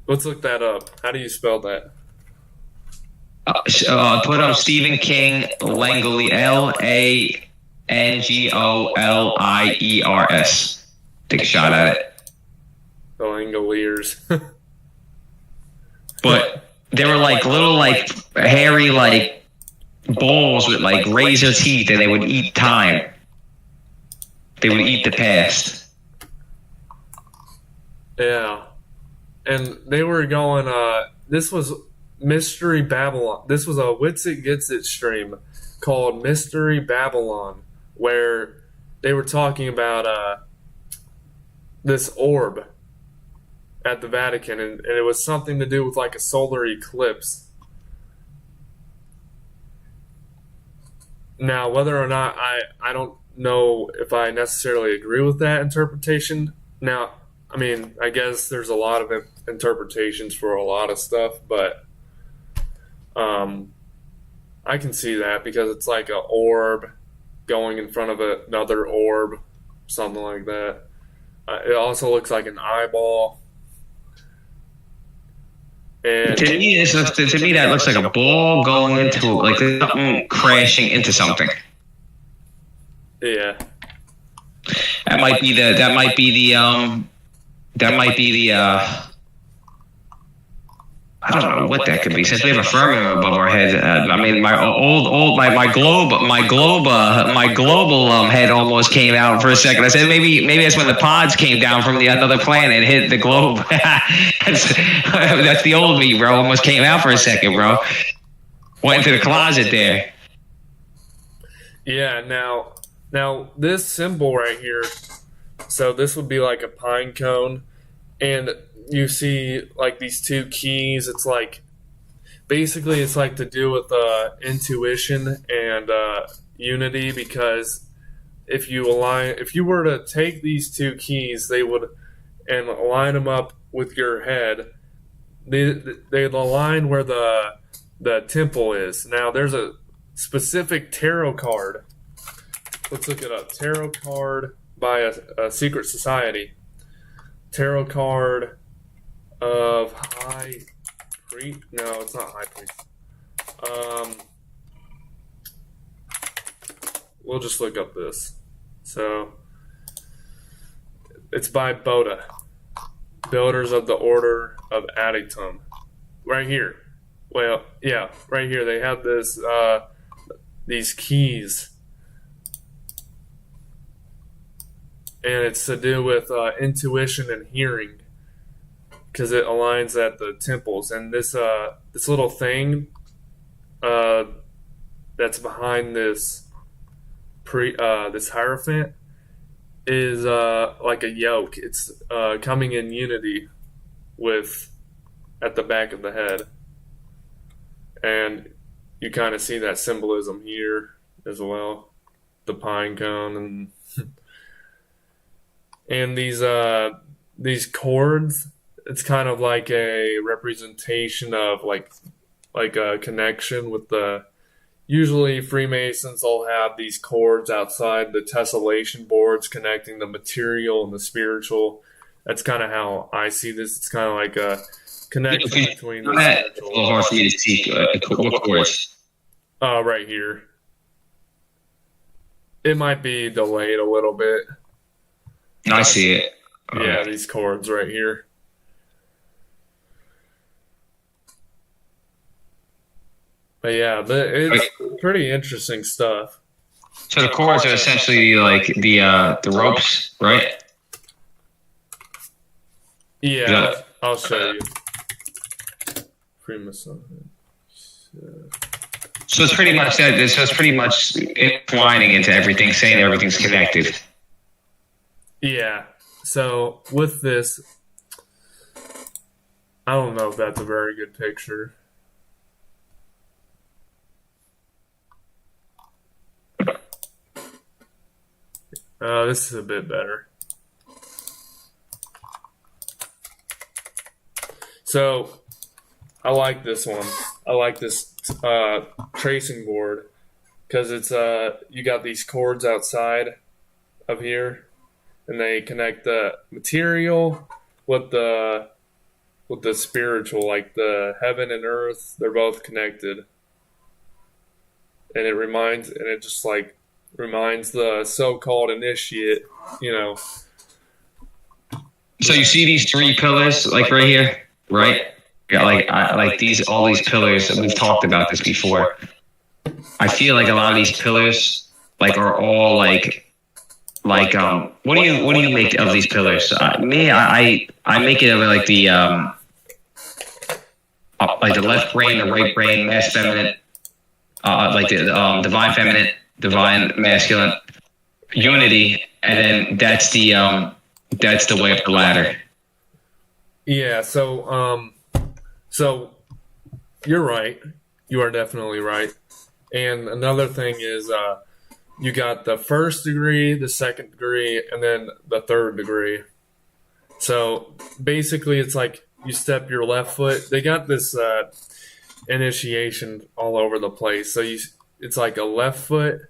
Let's look that up. How do you spell that? Put up Stephen King Langolier, Langoliers. Take a shot at it. The Langoliers. But they were like little, like hairy, like balls with like razor teeth, and they would eat time. They would eat the past. Yeah. And they were going, this was Mystery Babylon. This was a Wits It Gets It stream called Mystery Babylon, where they were talking about this orb at the Vatican, and it was something to do with like a solar eclipse. Now, whether or not I don't know if I necessarily agree with that interpretation. Now, I mean, I guess there's a lot of interpretations for a lot of stuff, but I can see that because it's like an orb going in front of another orb, something like that. It also looks like an eyeball. And To me, that looks like a ball going into like something crashing into something. yeah, That might be the I don't know what that could be. Since we have a firmament above our head, I mean, my global head almost came out for a second. I said maybe that's when the pods came down from another planet and hit the globe. That's the old me, bro. Almost came out for a second, bro. Went into the closet there. yeah. Now this symbol right here. So this would be like a pine cone, and you see like these two keys. It's like basically it's like to do with intuition and unity, because if you were to take these two keys, they would and line them up with your head. They align where the temple is. Now there's a specific tarot card. Let's look it up. Tarot card by a secret society. Tarot card of High Priest. No, it's not High Priest. We'll just look up this. So it's by Boda, Builders of the Order of Aditum. Right here. Well, yeah, right here. They have this these keys. And it's to do with intuition and hearing, because it aligns at the temples. And this little thing that's behind this this hierophant is like a yoke. It's coming in unity with at the back of the head, and you kind of see that symbolism here as well. The pine cone and these chords, it's kind of like a representation of like a connection with the. Usually Freemasons will have these chords outside the tessellation boards connecting the material and the spiritual. That's kind of how I see this. It's kind of like a connection between the spiritual. It's a little hard for me to see what chords. Right here. It might be delayed a little bit. I see it. Yeah, these chords right here. But yeah, it's pretty interesting stuff. So the chords are essentially like the ropes, right? Yeah, I'll show you. Freemason. So it's pretty much that. So it's pretty much entwining into everything, saying everything's connected. Yeah. So with this, I don't know if that's a very good picture. This is a bit better. So I like this one. I like this tracing board because it's you got these cords outside of here, and they connect the material with the spiritual, like the heaven and earth. They're both connected, and it just like reminds the so-called initiate, you know. So you see these three pillars, like right here, right? Yeah, like all these pillars. We've talked about this before. I feel like a lot of these pillars, like, are all like what do you make of these pillars? I make it of like the left brain, the right brain, mass feminine, like the divine feminine, divine masculine, unity, and then that's the way up the ladder. Yeah. So you're right. You are definitely right. And another thing is, you got the first degree, the second degree, and then the third degree. So basically, it's like you step your left foot. They got this initiation all over the place. So it's like a left foot,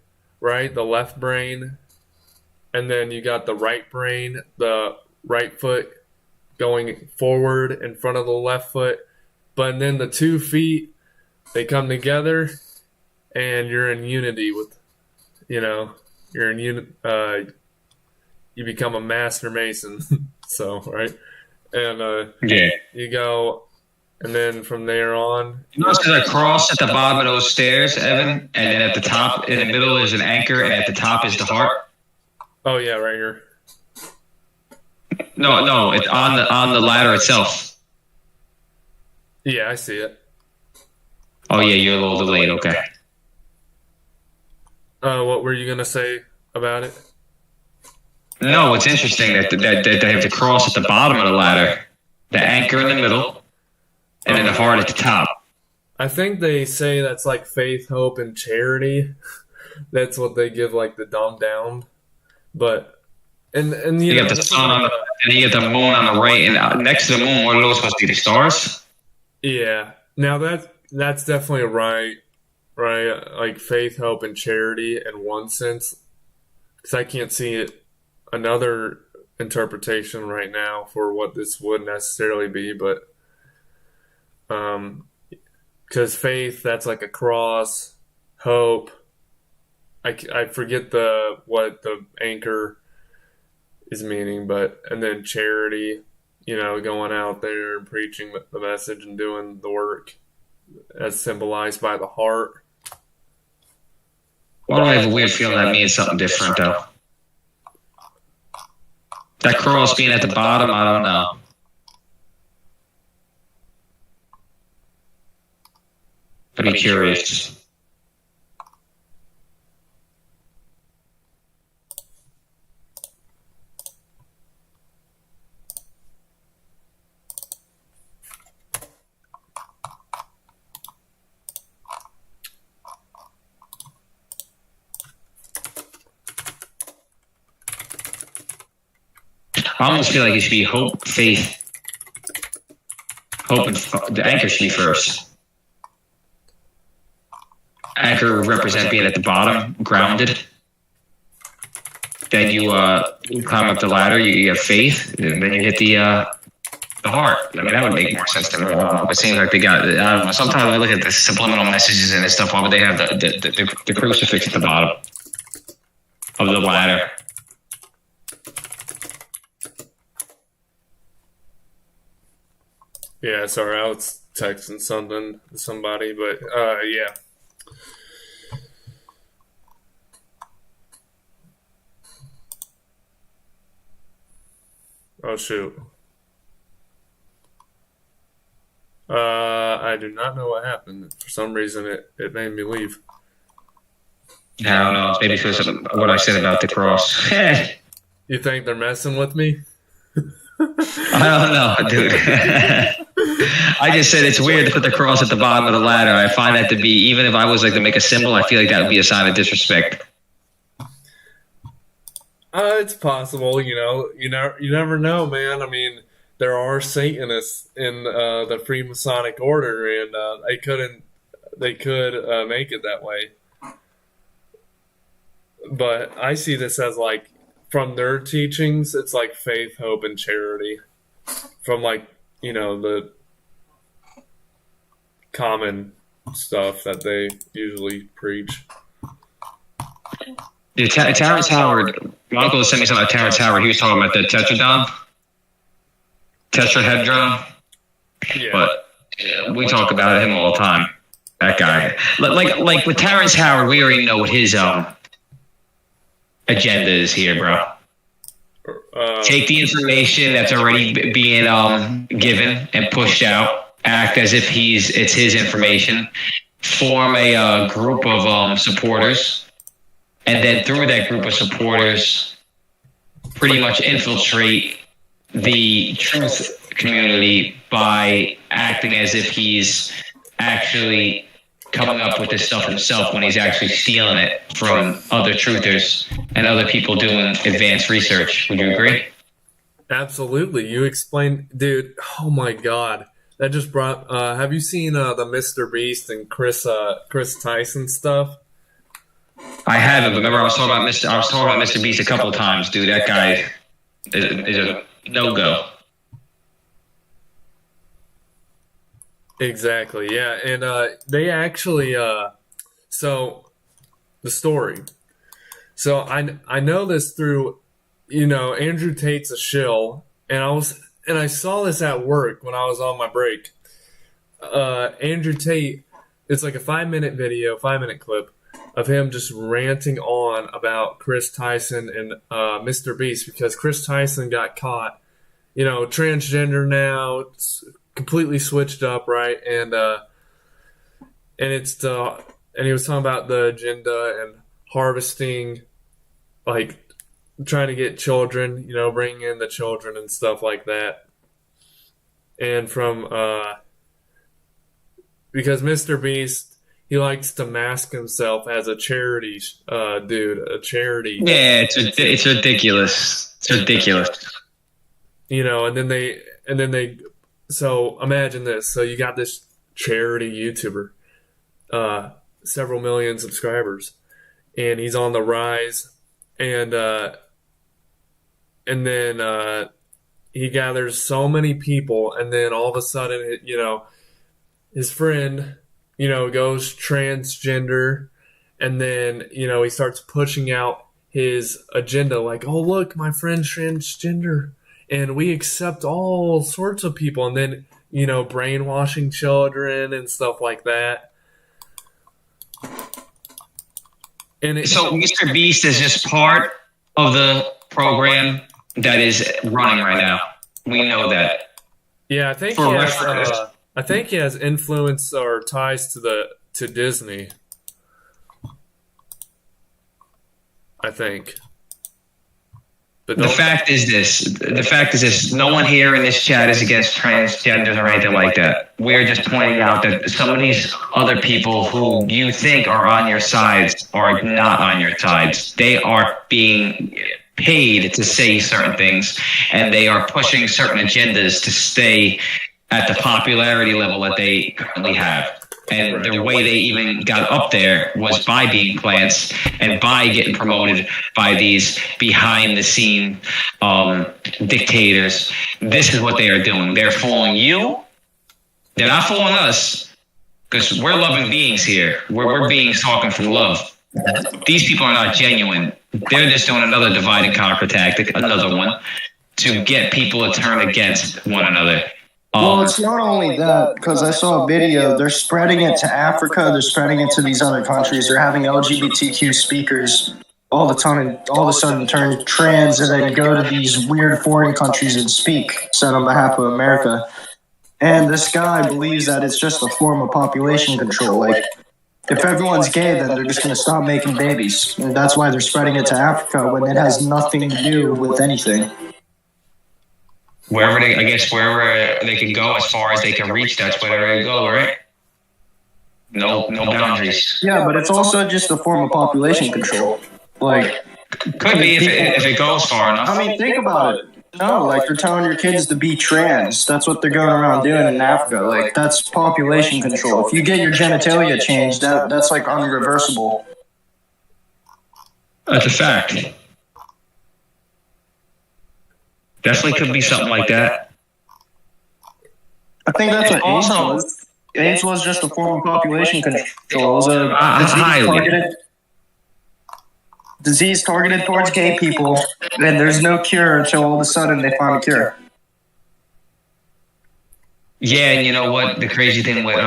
right? The left brain, and then you got the right brain, the right foot going forward in front of the left foot. But then the 2 feet, they come together, and you're in unity with. You're in you become a master mason. So, right? And you go, and then from there on. You notice there's a cross at the bottom of those stairs, Evan, and then at the top, in the middle is an anchor, and at the top is the heart. Oh yeah, right here. No, it's on the ladder itself. Yeah, I see it. Oh yeah, you're a little delayed. Okay. What were you gonna say about it? No, it's interesting that they have the cross at the bottom of the ladder, the anchor in the middle, and then the heart at the top. I think they say that's like faith, hope, and charity. That's what they give like the dumbed down. But and you got the sun on the left, and you got the moon on the right, and next to the moon, what are those supposed to be? The stars? Yeah. Now that's definitely right. Right, like faith, hope, and charity in one sense, because I can't see it another interpretation right now for what this would necessarily be, but because faith, that's like a cross, hope. I forget what the anchor is meaning, and then charity, going out there and preaching the message and doing the work, as symbolized by the heart. Well, I have a weird feeling that means something different, though. That cross being at the bottom, I don't know. I'd be curious. I almost feel like it should be hope, faith. Hope and the anchor should be first. Anchor represent being at the bottom, grounded. Then you climb up the ladder. You have faith. And then you hit the heart. I mean, that would make more sense to me. It seems like they got. I don't know. Sometimes I look at the subliminal messages and this stuff. Why would they have the crucifix at the bottom of the ladder? Yeah, sorry, I was texting something to somebody, but yeah. Oh shoot. I do not know what happened. For some reason, it made me leave. I don't know. Maybe because of what I said about the cross. You think they're messing with me? I don't know, dude. I just said it's weird to put the cross at the bottom of the ladder. I find that to be, even if I was like to make a symbol, I feel like that would be a sign of disrespect. It's possible, you never know, man. I mean, there are Satanists in the Freemasonic Order, and they could make it that way. But I see this as like, from their teachings, it's like faith, hope, and charity. From like, the common stuff that they usually preach. Dude, Terrence Howard, my uncle sent me something about Terrence Howard. He was talking about the tetrahedron. Yeah. But we talk about him all the time. That guy. Like with Terrence Howard, we already know what his agenda is here, bro. Take the information that's already being given and pushed out, act as if it's his information, form a group of supporters, and then through that group of supporters, pretty much infiltrate the truth community by acting as if he's actually coming up with this stuff himself when he's actually stealing it from other truthers and other people doing advanced research. Would you agree? Absolutely. You explained, dude. Oh my God, that just brought. Have you seen the Mr. Beast and Chris Tyson stuff? I haven't. But remember, I was talking about Mr. Beast a couple of times, dude. That guy is a no-go. Exactly. Yeah, and they actually. So, the story. So I know this through, Andrew Tate's a shill, and I saw this at work when I was on my break. Andrew Tate, it's like a 5-minute clip of him just ranting on about Chris Tyson and Mr. Beast, because Chris Tyson got caught, transgender now, completely switched up, right? And he was talking about the agenda and harvesting, like trying to get children, bringing in the children and stuff like that. And because Mr. Beast, he likes to mask himself as a charity dude, a charity. Yeah, it's ridiculous. It's ridiculous. And then they. So imagine this. So you got this charity YouTuber, several million subscribers, and he's on the rise, and then he gathers so many people, and then all of a sudden, his friend, goes transgender, and then, he starts pushing out his agenda, like, oh, look, my friend's transgender, and we accept all sorts of people, and then, brainwashing children and stuff like that. So Mr. Beast is just part of the program that is running right now. We know that. Yeah, I think he has influence or ties to Disney. I think. But the fact is this. No one here in this chat is against transgenders or anything like that. We're just pointing out that some of these other people who you think are on your sides are not on your sides. They are being paid to say certain things, and they are pushing certain agendas to stay at the popularity level that they currently have. And the way they even got up there was by being plants and by getting promoted by these behind-the-scene dictators. This is what they are doing. They're fooling you. They're not fooling us, because we're loving beings here. We're beings talking from love. These people are not genuine. They're just doing another divide and conquer tactic, another one, to get people to turn against one another. Well, it's not only that, because I saw a video. They're spreading it to Africa. They're spreading it to these other countries. They're having LGBTQ speakers all the time, and all of a sudden turn trans and then go to these weird foreign countries and speak, said on behalf of America. And this guy believes that it's just a form of population control. Like, if everyone's gay, then they're just going to stop making babies. And that's why they're spreading it to Africa when it has nothing to do with anything. wherever they can go, as far as they can reach, that's where they go, right? No boundaries. Yeah, but it's also just a form of population control. Like, Could be if it goes far enough. I mean, think about it. No, like they're telling your kids to be trans. That's what they're going around doing in Africa. Like, that's population control. If you get your genitalia changed, that's like unreversible. That's a fact. Definitely could be something like that. I think that's what AIDS was. AIDS was just a form of population control. It was a disease targeted towards gay people, and there's no cure until all of a sudden they find a cure. Yeah, and you know what? The crazy thing with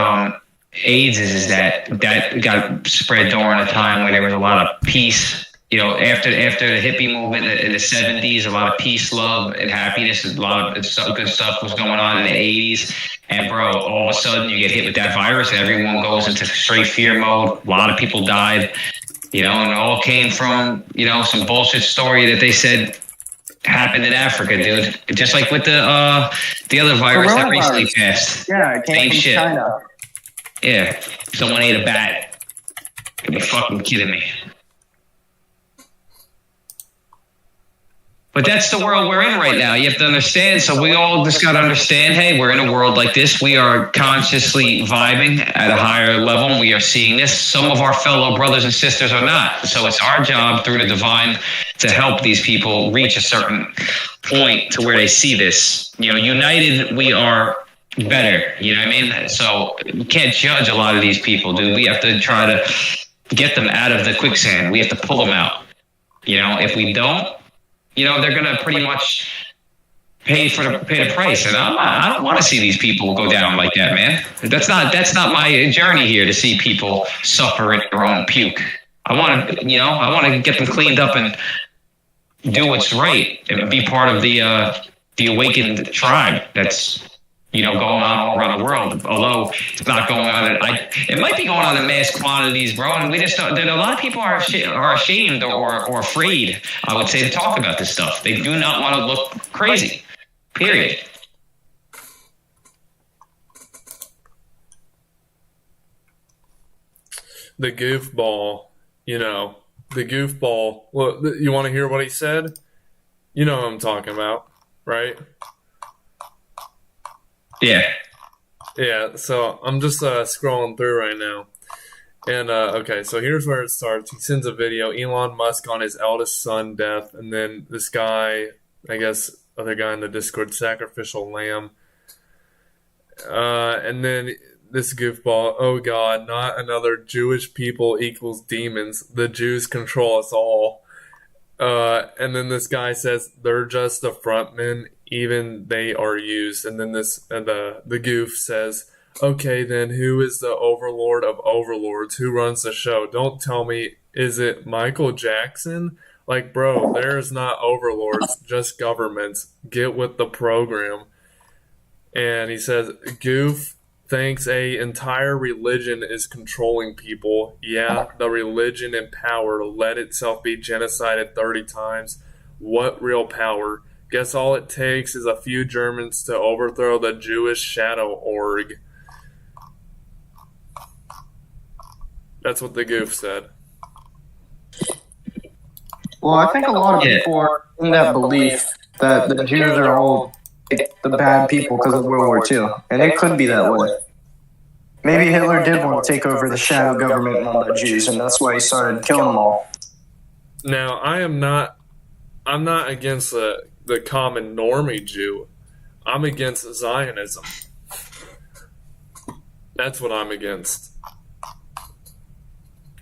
AIDS is that got spread during a time where there was a lot of peace. You know, after the hippie movement in the 70s, a lot of peace, love, and happiness. A lot of good stuff was going on in the 80s. And bro, all of a sudden you get hit with that virus, and everyone goes into straight fear mode. A lot of people died. You know, and it all came from, you know, some bullshit story that they said happened in Africa, dude. Just like with the other virus that recently passed. Yeah, it came from shit. China. Yeah, someone ate a bat. You're fucking kidding me. But that's the world we're in right now. You have to understand. So we all just got to understand, hey, we're in a world like this. We are consciously vibing at a higher level. We are seeing this. Some of our fellow brothers and sisters are not. So it's our job through the divine to help these people reach a certain point to where they see this. You know, united, we are better. You know what I mean? So we can't judge a lot of these people, dude. We have to try to get them out of the quicksand. We have to pull them out. You know, if we don't, you know, they're gonna pretty much pay the price, and I don't want to see these people go down like that, man. That's not my journey here to see people suffer in their own puke. I want to get them cleaned up and do what's right and be part of the awakened tribe that's, you know, going on all around the world. Although it's not going on, it might be going on in mass quantities, bro. And we just don't. A lot of people are ashamed or afraid, I would say, to talk about this stuff. They do not want to look crazy. Period. The goofball, you know, the goofball. Well, you want to hear what he said? You know what I'm talking about, right? Yeah, so I'm just scrolling through right now. And, okay, so here's where it starts. He sends a video, Elon Musk on his eldest son death, and then this guy, I guess, other guy in the Discord, sacrificial lamb. And then this goofball, oh God, not another Jewish people equals demons. The Jews control us all. And then this guy says, they're just the frontmen, even they are used. And then the goof says, okay, then who is the overlord of overlords? Who runs the show? Don't tell me, is it Michael Jackson? Like, bro, there's not overlords, just governments. Get with the program. And he says, goof thinks a entire religion is controlling people. Yeah, the religion and power to let itself be genocided 30 times. What real power? Guess all it takes is a few Germans to overthrow the Jewish shadow org. That's what the goof said. Well, I think a lot of people are in that belief that the Jews are all the bad people because of World War II. And it could be that way. Maybe Hitler did want to take over the shadow government and all the Jews, and that's why he started killing them all. Now, I'm not against the common normie Jew. I'm against Zionism. That's what I'm against.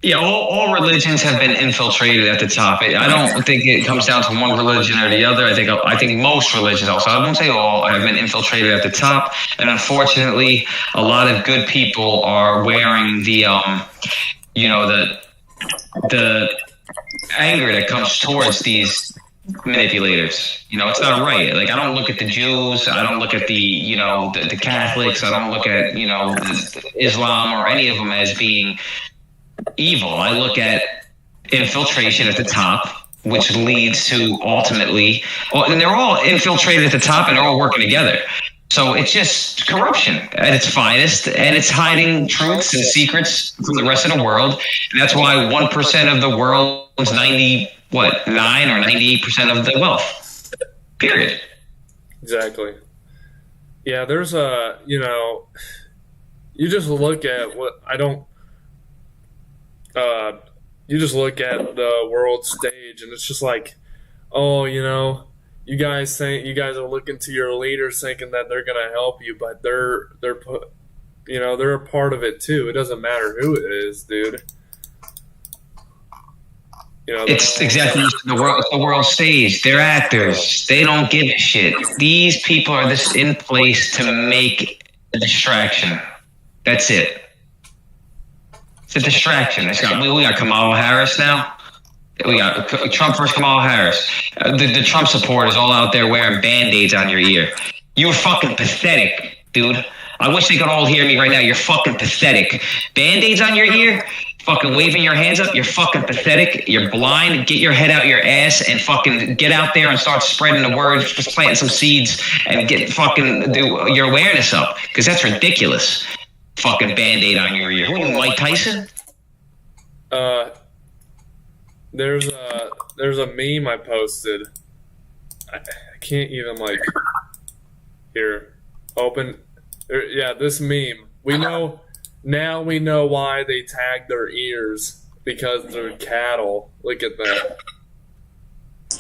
Yeah, all religions have been infiltrated at the top. I don't think it comes down to one religion or the other. I think most religions also, I won't say all, have been infiltrated at the top. And unfortunately, a lot of good people are wearing the anger that comes towards these manipulators. You know, it's not right. Like, I don't look at the Jews, I don't look at the Catholics, I don't look at, Islam or any of them as being evil. I look at infiltration at the top which leads to ultimately, and they're all infiltrated at the top and they're all working together. So it's just corruption at its finest, and it's hiding truths and secrets from the rest of the world. And that's why 1% of the world's 9 or 98% of the wealth. Period. Exactly. Yeah, there's you just look at you just look at the world stage, and it's just like, oh, you guys are looking to your leaders thinking that they're gonna help you, but they're a part of it too. It doesn't matter who it is, dude. It's exactly the world stage. They're actors. They don't give a shit. These people are just in place to make a distraction. That's it. It's a distraction. We got Kamala Harris now. We got Trump versus Kamala Harris. The Trump supporters all out there wearing Band-Aids on your ear. You're fucking pathetic, dude. I wish they could all hear me right now. You're fucking pathetic. Band-Aids on your ear? Fucking waving your hands up? You're fucking pathetic. You're blind. Get your head out your ass and fucking get out there and start spreading the word. Just planting some seeds and get fucking your awareness up. Because that's ridiculous. Fucking Band-Aid on your ear. Who are you, Mike Tyson? There's a meme I posted. I can't even here open. Yeah, this meme. We know why they tag their ears, because they're cattle. Look at that.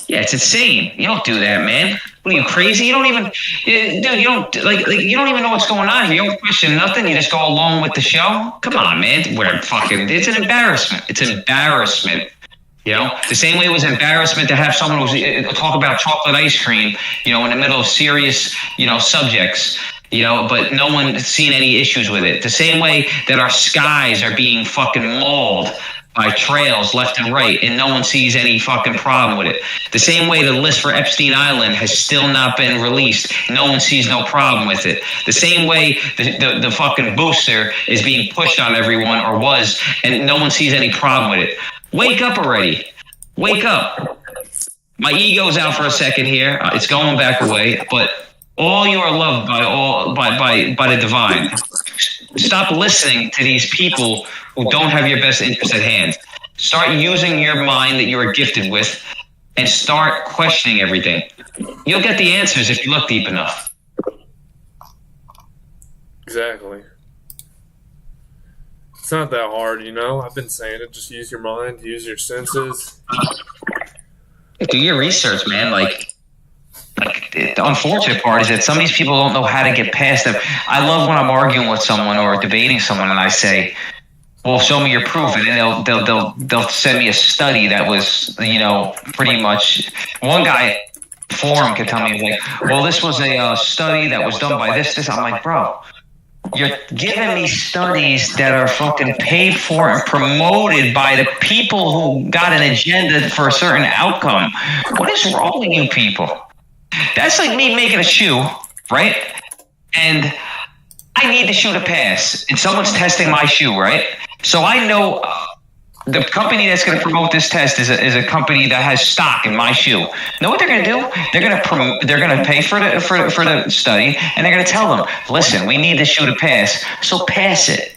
Yeah, it's insane. You don't do that, man. What are you, crazy? You don't even, dude. You don't you don't even know what's going on here. You don't question nothing. You just go along with the show. Come on, man. It's an embarrassment. It's embarrassment. The same way it was embarrassment to have someone talk about chocolate ice cream, in the middle of serious, subjects, but no one's seen any issues with it. The same way that our skies are being fucking mauled by trails left and right, and no one sees any fucking problem with it. The same way the list for Epstein Island has still not been released, no one sees no problem with it. The same way the fucking booster is being pushed on everyone, or was, and no one sees any problem with it. Wake up already. Wake up. My ego's out for a second here. It's going back away, but all you are loved by the divine. Stop listening to these people who don't have your best interest at hand. Start using your mind that you are gifted with and start questioning everything. You'll get the answers if you look deep enough. Exactly. It's not that hard, I've been saying it. Just use your mind, use your senses. Do your research, man. The unfortunate part is that some of these people don't know how to get past them. I love when I'm arguing with someone or debating someone, and I say, "Well, show me your proof," and then they'll send me a study that was, pretty much. One guy forum could tell me "Well, this was a study that was done by this." I'm like, bro. You're giving me studies that are fucking paid for and promoted by the people who got an agenda for a certain outcome. What is wrong with you people? That's like me making a shoe, right? And I need the shoe to pass. And someone's testing my shoe, right? So I know the company that's going to promote this test is a company that has stock in my shoe. Know what they're going to do? They're going to pay for the study, and they're going to tell them, listen, we need this shoe to pass, so pass it,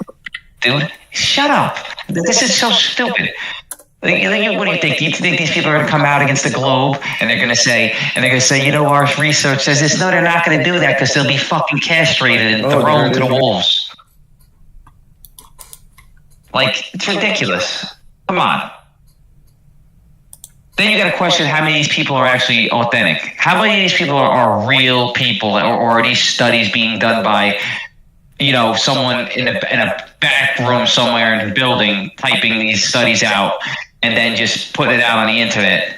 dude. Shut up. This is so stupid. What do you think? Do you think these people are going to come out against the globe and they're going to say, our research says this? No, they're not going to do that because they'll be fucking castrated and thrown to the wolves. It's ridiculous. Come on. Then you got to question how many of these people are actually authentic. How many of these people are real people, or are these studies being done by, someone in a back room somewhere in a building typing these studies out and then just putting it out on the internet,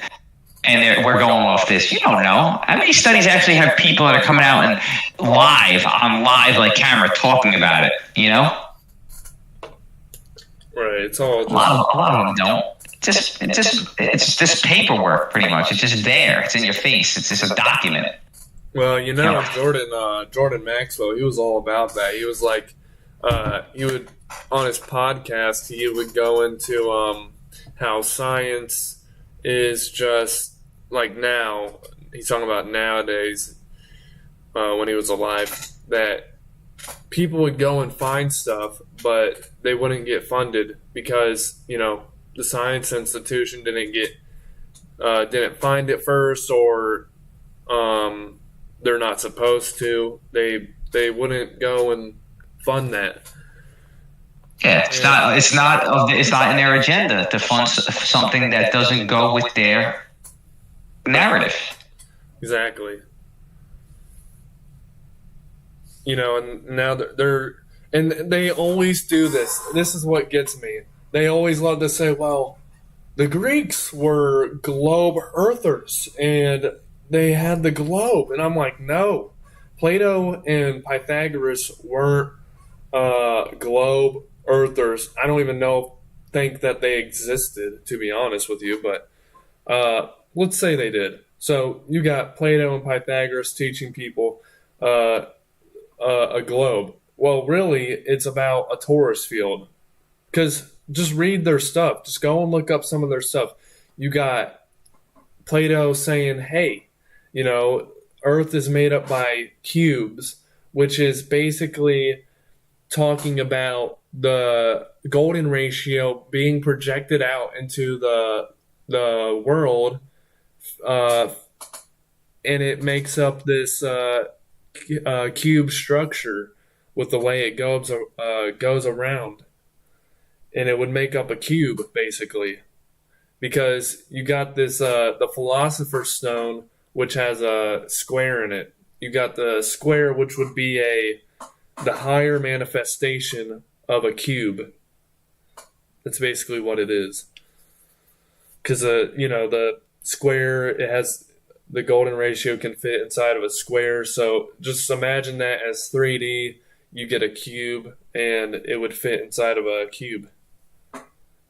and we're going off this. You don't know. How many studies actually have people that are coming out and on live camera talking about it, Right, it's all just... A lot of them don't. It's just paperwork, pretty much. It's just there. It's in your face. It's just a document. Well, Jordan Maxwell, he was all about that. He was like, he would, on his podcast, he would go into how science is just like now. He's talking about nowadays, when he was alive, that people would go and find stuff, but they wouldn't get funded because, you know, the science institution didn't find it first, or they're not supposed to. They wouldn't go and fund that. Yeah, it's not in their agenda to fund something that doesn't go with their narrative. Exactly. You know, and now they always do this. This is what gets me. They always love to say, well, the Greeks were globe earthers and they had the globe. And I'm like, no. Plato and Pythagoras weren't globe earthers. I don't even think that they existed, to be honest with you, but let's say they did. So you got Plato and Pythagoras teaching people a globe. Well, really, it's about a torus field. Because just read their stuff. Just go and look up some of their stuff. You got Plato saying, hey, you know, Earth is made up by cubes, which is basically talking about the golden ratio being projected out into the world, and it makes up this cube structure with the way it goes around, and it would make up a cube basically, because you got this the Philosopher's Stone, which has a square in it. You got the square, which would be the higher manifestation of a cube. That's basically what it is. Because you know, the square, it has the golden ratio can fit inside of a square. So just imagine that as 3D. You get a cube, and it would fit inside of a cube.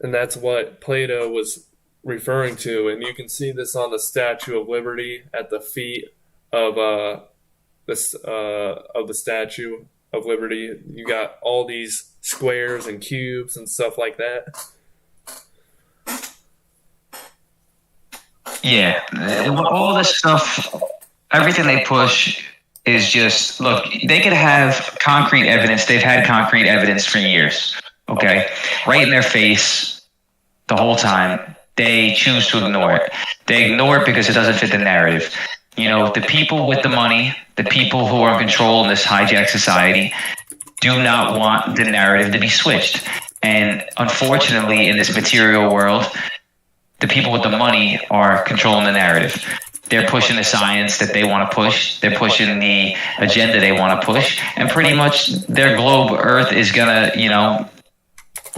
And that's what Plato was referring to. And you can see this on the Statue of Liberty at the feet of the Statue of Liberty. You got all these squares and cubes and stuff like that. Yeah, all this stuff, everything they push is just, look, they could have concrete evidence. They've had concrete evidence for years, okay? Right in their face the whole time. They choose to ignore it. They ignore it because it doesn't fit the narrative. You know, the people with the money, the people who are in control in this hijacked society, do not want the narrative to be switched. And unfortunately, in this material world, the people with the money are controlling the narrative. They're pushing the science that they want to push. They're pushing the agenda they want to push. And pretty much their globe Earth is going to, you know,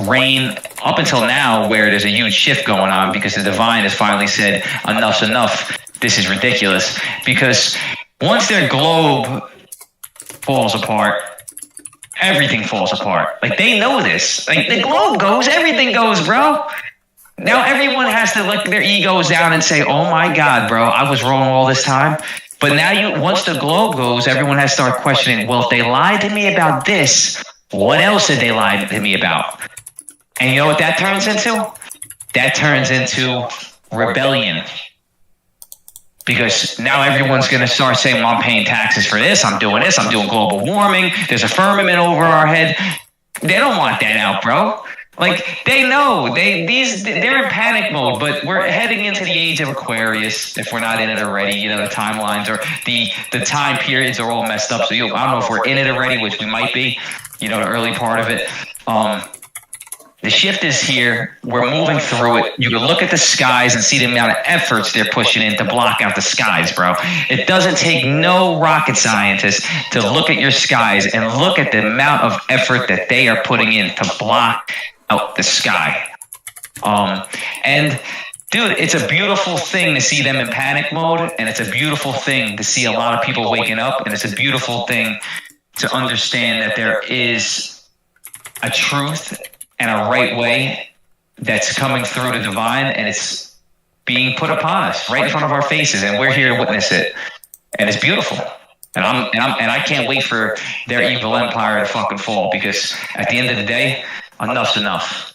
reign up until now, where there's a huge shift going on because the divine has finally said, enough's enough. This is ridiculous. Because once their globe falls apart, everything falls apart. Like, they know this. Like, the globe goes, everything goes, bro. Now everyone has to let their egos down and say, oh my God, bro, I was wrong all this time. But now once the globe goes, everyone has to start questioning, well, if they lied to me about this, what else did they lie to me about? And you know what that turns into? That turns into rebellion. Because now everyone's going to start saying, well, I'm paying taxes for this, I'm doing global warming, there's a firmament over our head. They don't want that out, bro. Like, they know, they're in panic mode, but we're heading into the age of Aquarius, if we're not in it already. You know, the timelines or the time periods are all messed up. So I don't know if we're in it already, which we might be, you know, the early part of it. The shift is here. We're moving through it. You can look at the skies and see the amount of efforts they're pushing in to block out the skies, bro. It doesn't take no rocket scientist to look at your skies and look at the amount of effort that they are putting in to block out the sky. And dude, it's a beautiful thing to see them in panic mode, and it's a beautiful thing to see a lot of people waking up, and it's a beautiful thing to understand that there is a truth and a right way that's coming through the divine, and it's being put upon us right in front of our faces, and we're here to witness it. And it's beautiful. And I can't wait for their evil empire to fucking fall, because at the end of the day, enough's enough.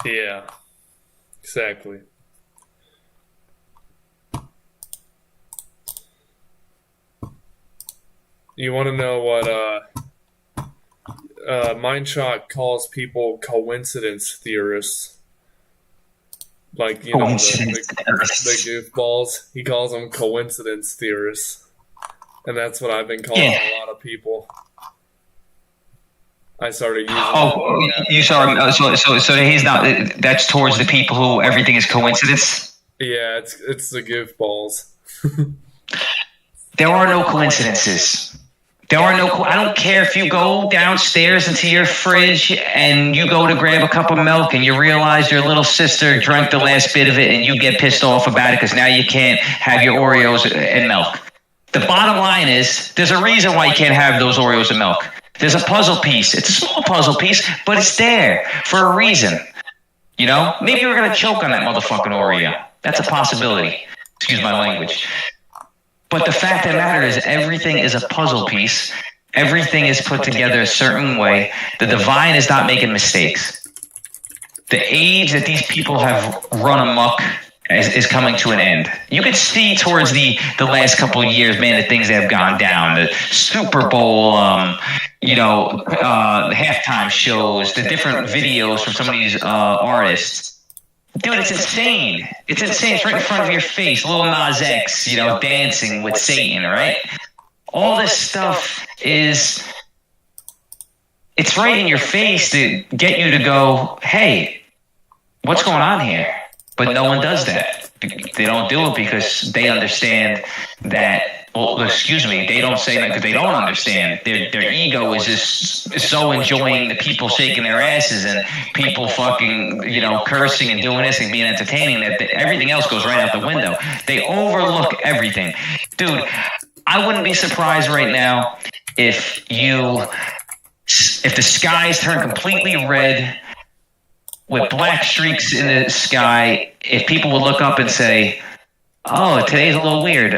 Yeah, exactly. You want to know what Mindshot calls people coincidence theorists? Like, you know, the goofballs. He calls them coincidence theorists. And that's what I've been calling a lot of people. I started using. Oh, you saw. So he's not. That's towards the people who everything is coincidence. Yeah, it's the goofballs. There are no coincidences. There are no. I don't care if you go downstairs into your fridge and you go to grab a cup of milk and you realize your little sister drank the last bit of it and you get pissed off about it because now you can't have your Oreos and milk. The bottom line is there's a reason why you can't have those Oreos and milk. There's a puzzle piece. It's a small puzzle piece, but it's there for a reason. You know, maybe we're gonna choke on that motherfucking Oreo. That's a possibility. Excuse my language. But the fact of the matter is everything is a puzzle piece. Everything is put together a certain way. The divine is not making mistakes. The age that these people have run amok is coming to an end. You can see towards the last couple of years, man, the things that have gone down. The Super Bowl, the halftime shows, the different videos from some of these artists. Dude, it's insane. It's insane. It's right in front of your face. Lil Nas X, dancing with Satan, right? All this stuff it's right in your face to get you to go, hey, what's going on here? But no one does that. They don't do it because they understand that, they don't say that because they don't understand. Their ego is just so enjoying the people shaking their asses and people fucking, cursing and doing this and being entertaining that everything else goes right out the window. They overlook everything. Dude, I wouldn't be surprised right now if the skies turn completely red with black streaks in the sky, if people would look up and say, oh, today's a little weird.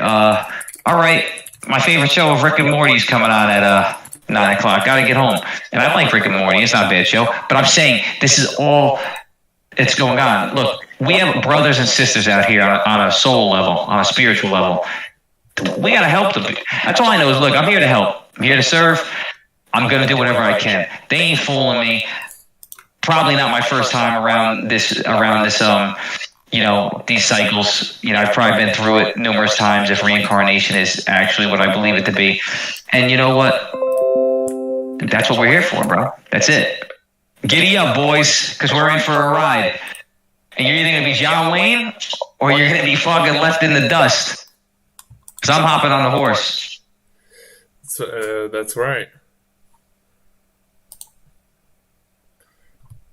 All right, my favorite show of Rick and Morty is coming on at 9 o'clock. Gotta get home. And I like Rick and Morty. It's not a bad show. But I'm saying this is all that's going on. Look, we have brothers and sisters out here on a soul level, on a spiritual level. We gotta help them. That's all I know is, look, I'm here to help. I'm here to serve. I'm gonna do whatever I can. They ain't fooling me. Probably not my first time around this, these cycles. I've probably been through it numerous times if reincarnation is actually what I believe it to be. And you know what? That's what we're here for, bro. That's it. Giddy up, boys, because we're in for a ride. And you're either going to be John Wayne or you're going to be fucking left in the dust. Because I'm hopping on the horse. That's right.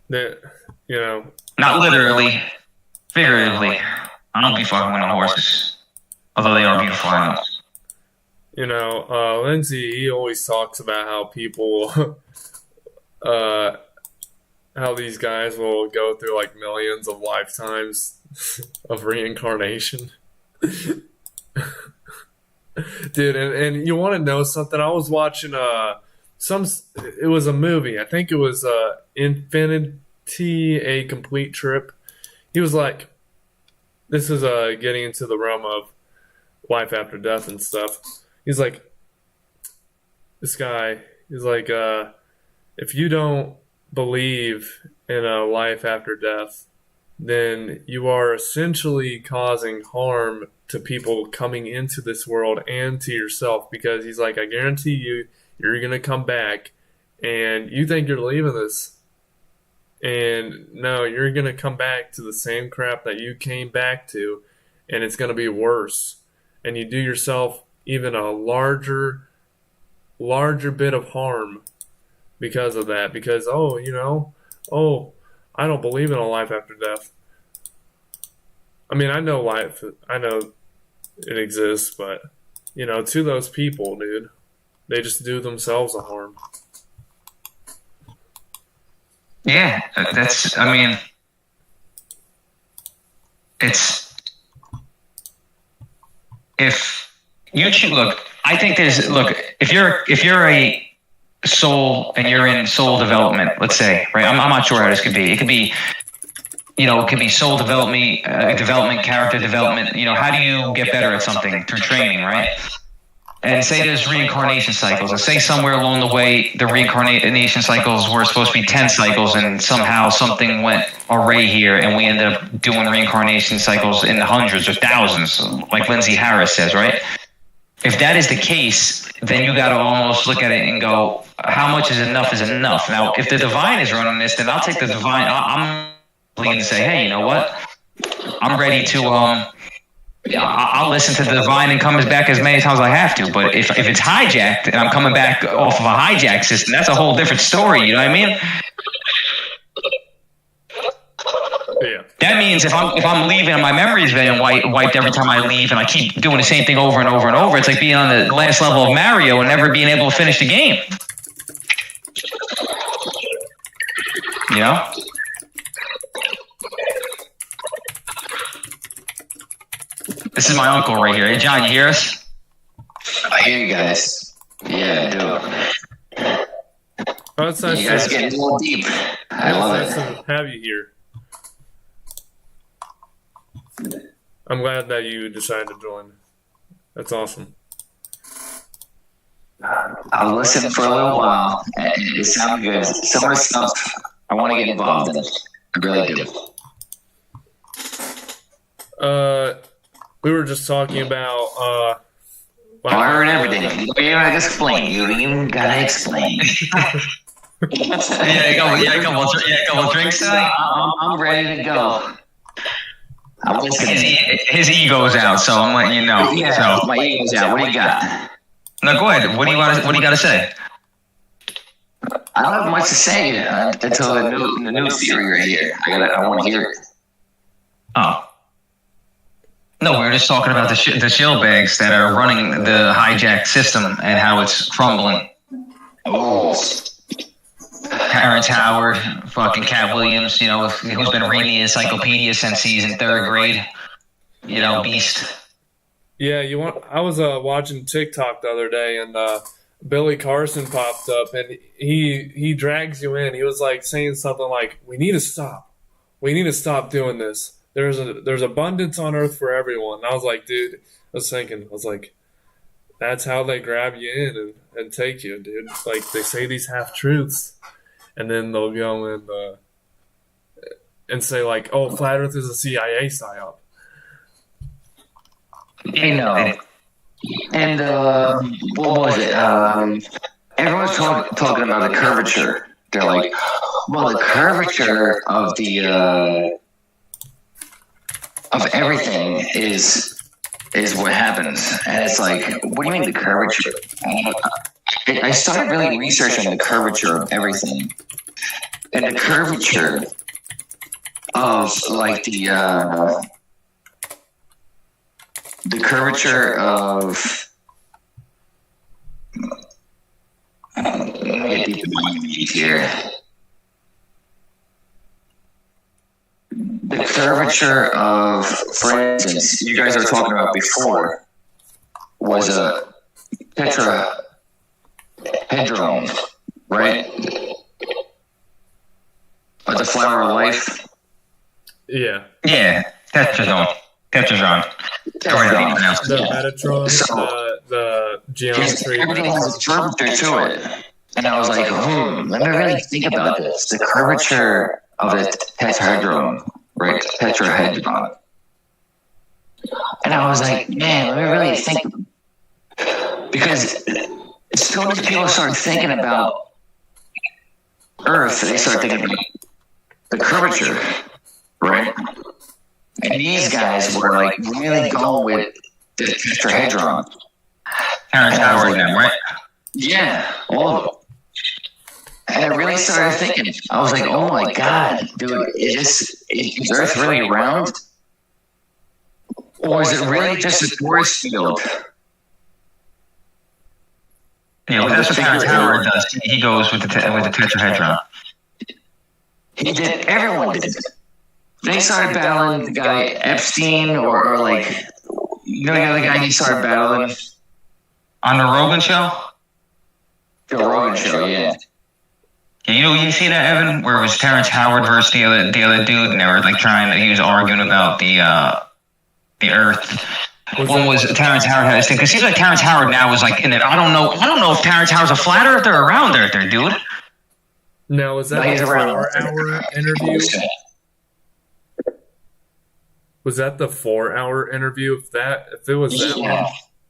Not literally, figuratively. I don't be fucking with no horses, although they are beautiful animals. Lindsay, he always talks about how people, how these guys will go through like millions of lifetimes of reincarnation. Dude, and you want to know something? I was watching it was a movie. I think it was Infinity, A Complete Trip. He was like, this is getting into the realm of life after death and stuff. He's like, this guy, he's like, if you don't believe in a life after death, then you are essentially causing harm to people coming into this world and to yourself, because he's like, I guarantee you're going to come back and you think you're leaving this. And no, you're going to come back to the same crap that you came back to, and it's going to be worse. And you do yourself even a larger bit of harm because of that. Because, I don't believe in a life after death. I mean, I know it exists, but, to those people, dude, they just do themselves a harm. Yeah, if you look, I think if you're a soul and you're in soul development, let's say, right? I'm not sure how this could be. It could be it could be soul development, character development. How do you get better at something? Through training, right? And say there's reincarnation cycles, and say somewhere along the way the reincarnation cycles were supposed to be 10 cycles, and somehow something went array here, and we ended up doing reincarnation cycles in the hundreds or thousands, like Lindsay Harris says, right? If that is the case, then you got to almost look at it and go, how much is enough is enough? Now, if the divine is running this, then I'll take the divine. I'm going to say, hey, you know what? I'm ready to I'll listen to the divine and come back as many times as I have to. But if it's hijacked and I'm coming back off of a hijack system, that's a whole different story. You know what I mean? Yeah. That means if I'm leaving and my memory's been wiped every time I leave, and I keep doing the same thing over and over and over, it's like being on the last level of Mario and never being able to finish the game. You know? This is my uncle right here. Hey, John, you hear us? I hear you guys. Yeah, I do. Oh, it's nice You guys are getting a little deep. I love nice it. to have you here. I'm glad that you decided to join. That's awesome. I'll listen for a little while. It sounds good. Some of the stuff I want to get involved in. I really do. We were just talking about I heard everything. You gotta explain. You even gotta explain. A couple drinks. I'm ready to go. I'm listening. His ego's out, so I'm letting you know. Yeah, So, my ego's out. What do you got? no, go ahead. What do you got to say? I don't have much to say until the new theory right here. I want to hear it. Oh. No, we were just talking about the shill bags that are running the hijacked system and how it's crumbling. Oh. Terrence Howard, fucking Cat Williams, who's been reading the encyclopedia since he's in 3rd grade. Beast. Yeah, I was watching TikTok the other day, and Billy Carson popped up, and he drags you in. He was like saying something like, "We need to stop. We need to stop doing this. There's abundance on earth for everyone." And I was like, dude, I was like, that's how they grab you in and take you, dude. Like, they say these half truths, and then they'll go and say like, oh, flat Earth is a CIA psyop. I know. And what was it? Everyone's talking about the curvature. They're like, well, the curvature of the of everything is what happens. And it's like, what do you mean the curvature? I started really researching the curvature of everything. And the curvature of like the curvature of let me get deep in my knees here. The curvature of, for instance, you guys were talking about before, was a tetrahedron, right? Of the flower of life. Yeah. Yeah, Tetragon. The Metatron, the geometry. Everything has a curvature to it. And I was like, let me really think about this. The curvature of the tetrahedron, right? Tetrahedron. And I was like, man, let me really think. Because as soon as people start thinking about Earth, they start thinking about the curvature, right? And these guys were like really going with the tetrahedron. Terrence Howard, right? Yeah, all of them. And I really started thinking, I was like, oh my God, dude, is Earth really round? Or is it really just a force field? Yeah, that's what Terrence Howard does. He goes with the tetrahedron. He did, everyone did. They started battling the guy Epstein or like, the other guy he started battling? On the Rogan show? The Rogan show, yeah. You see that, Evan, where it was Terrence Howard versus the other dude, and they were like he was arguing about the Earth. One was Terrence Howard had this thing because seems like Terrence Howard now is like in it. I don't know if Terrence Howard's a flat earther or a round earther, dude. No, was that a 4-hour interview? Was that the 4-hour interview? If it was that one.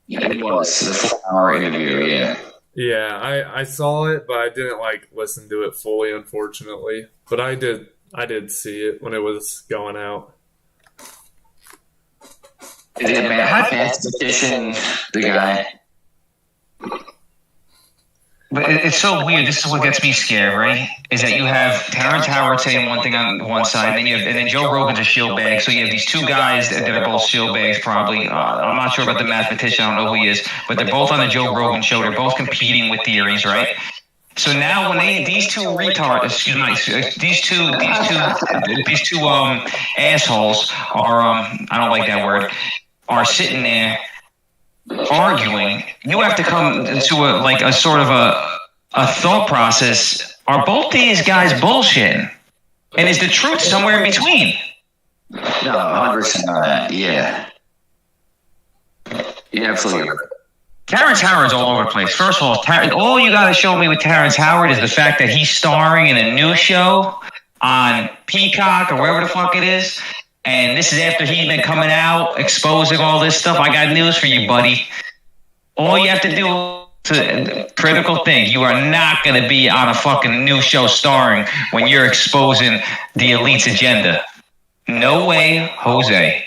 Yeah, it was the 4-hour interview. Yeah. Yeah, I saw it, but I didn't like listen to it fully, unfortunately. But I did see it when it was going out. Yeah, man, I petition the guy. But it's so weird. This is what gets me scared, right? Is that you have Terrence Howard saying one thing on one side, and then Joe Rogan's a shield bag. So you have these two guys that are both shield bags, probably. I'm not sure about the mathematician. I don't know who he is, but they're both on the Joe Rogan show. They're both competing with theories, right? So now when these two assholes are I don't like that word, are sitting there arguing, you have to come to a sort of a thought process. Are both these guys bullshitting? And is the truth somewhere in between? No, 100% on that. Yeah. Yeah, absolutely. Terrence Howard's all over the place. First of all, all you got to show me with Terrence Howard is the fact that he's starring in a new show on Peacock or wherever the fuck it is. And this is after he's been coming out, exposing all this stuff. I got news for you, buddy. All you have to do is critical thing. You are not going to be on a fucking new show starring when you're exposing the elite's agenda. No way, Jose.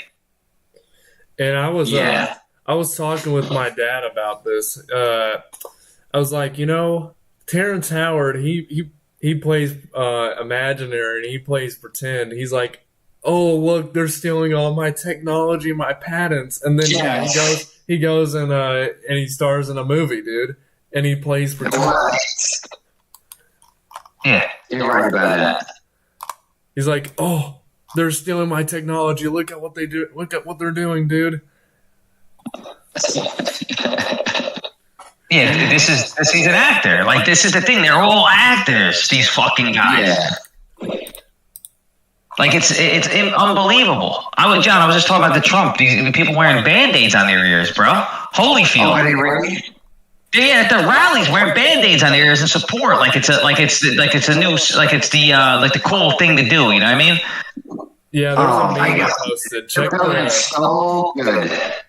And I was talking with my dad about this. I was like, Terrence Howard, he plays imaginary and he plays pretend. He's like, oh, look, they're stealing all my technology, my patents. And then he goes and he stars in a movie, dude. And he plays pretend. Yeah, you're right about that. He's like, oh, they're stealing my technology. Look at what they do. Look at what they're doing, dude. Yeah, he's an actor. Like, this is the thing. They're all actors, these fucking guys. Yeah. Like, it's unbelievable. I was just talking about the Trump. These people wearing Band-Aids on their ears, bro. Holyfield. Oh, are they really? Yeah, at the rallies, wearing Band-Aids on their ears in support. Like it's the cool thing to do. You know what I mean? Yeah, there's a meme I posted.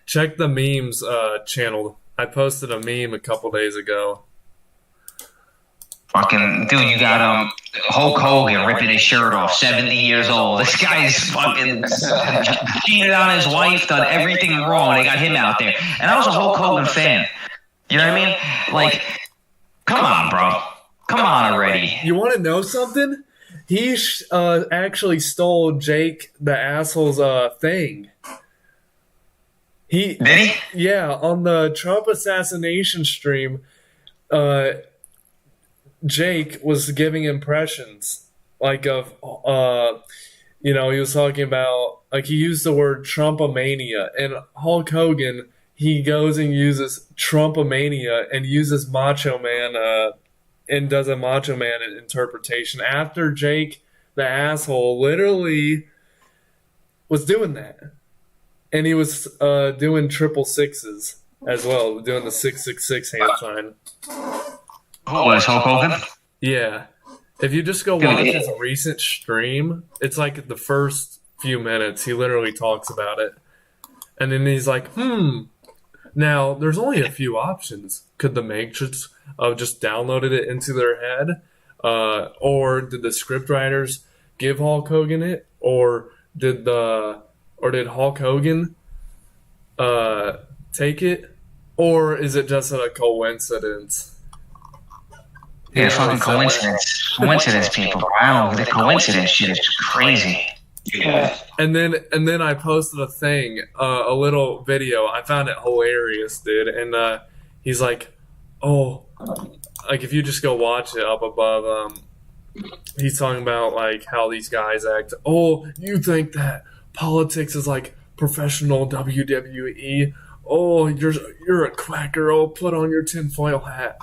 Check the memes channel. I posted a meme a couple days ago. Fucking dude, you got Hulk Hogan ripping his shirt off, 70 years old. This guy's fucking cheated on his wife, done everything wrong. They got him out there, and I was a Hulk Hogan fan. You know what I mean? Like, come on, bro, come on already. You want to know something? He actually stole Jake the asshole's thing. Did he? Yeah, on the Trump assassination stream, Jake was giving impressions of he was talking about, like, he used the word Trumpomania, and Hulk Hogan, he goes and uses Trumpomania and uses Macho Man and does a Macho Man interpretation after Jake the asshole literally was doing that. And he was doing 666s as well, doing the 666 hand sign. Oh, was Hulk Hogan? Yeah. If you just go watch his recent stream, it's like the first few minutes, he literally talks about it. And then he's like, now there's only a few options. Could the Matrix have just downloaded it into their head? Or did the scriptwriters give Hulk Hogan it? Or did Hulk Hogan take it? Or is it just a coincidence? Yeah, fucking coincidence. Coincidence, people. Wow, the coincidence shit is crazy. Yeah. And then I posted a thing, a little video. I found it hilarious, dude. And he's like, oh, like, if you just go watch it up above, he's talking about, like, how these guys act. Oh, you think that politics is like professional WWE? Oh, you're a quacker. Oh, put on your tinfoil hat.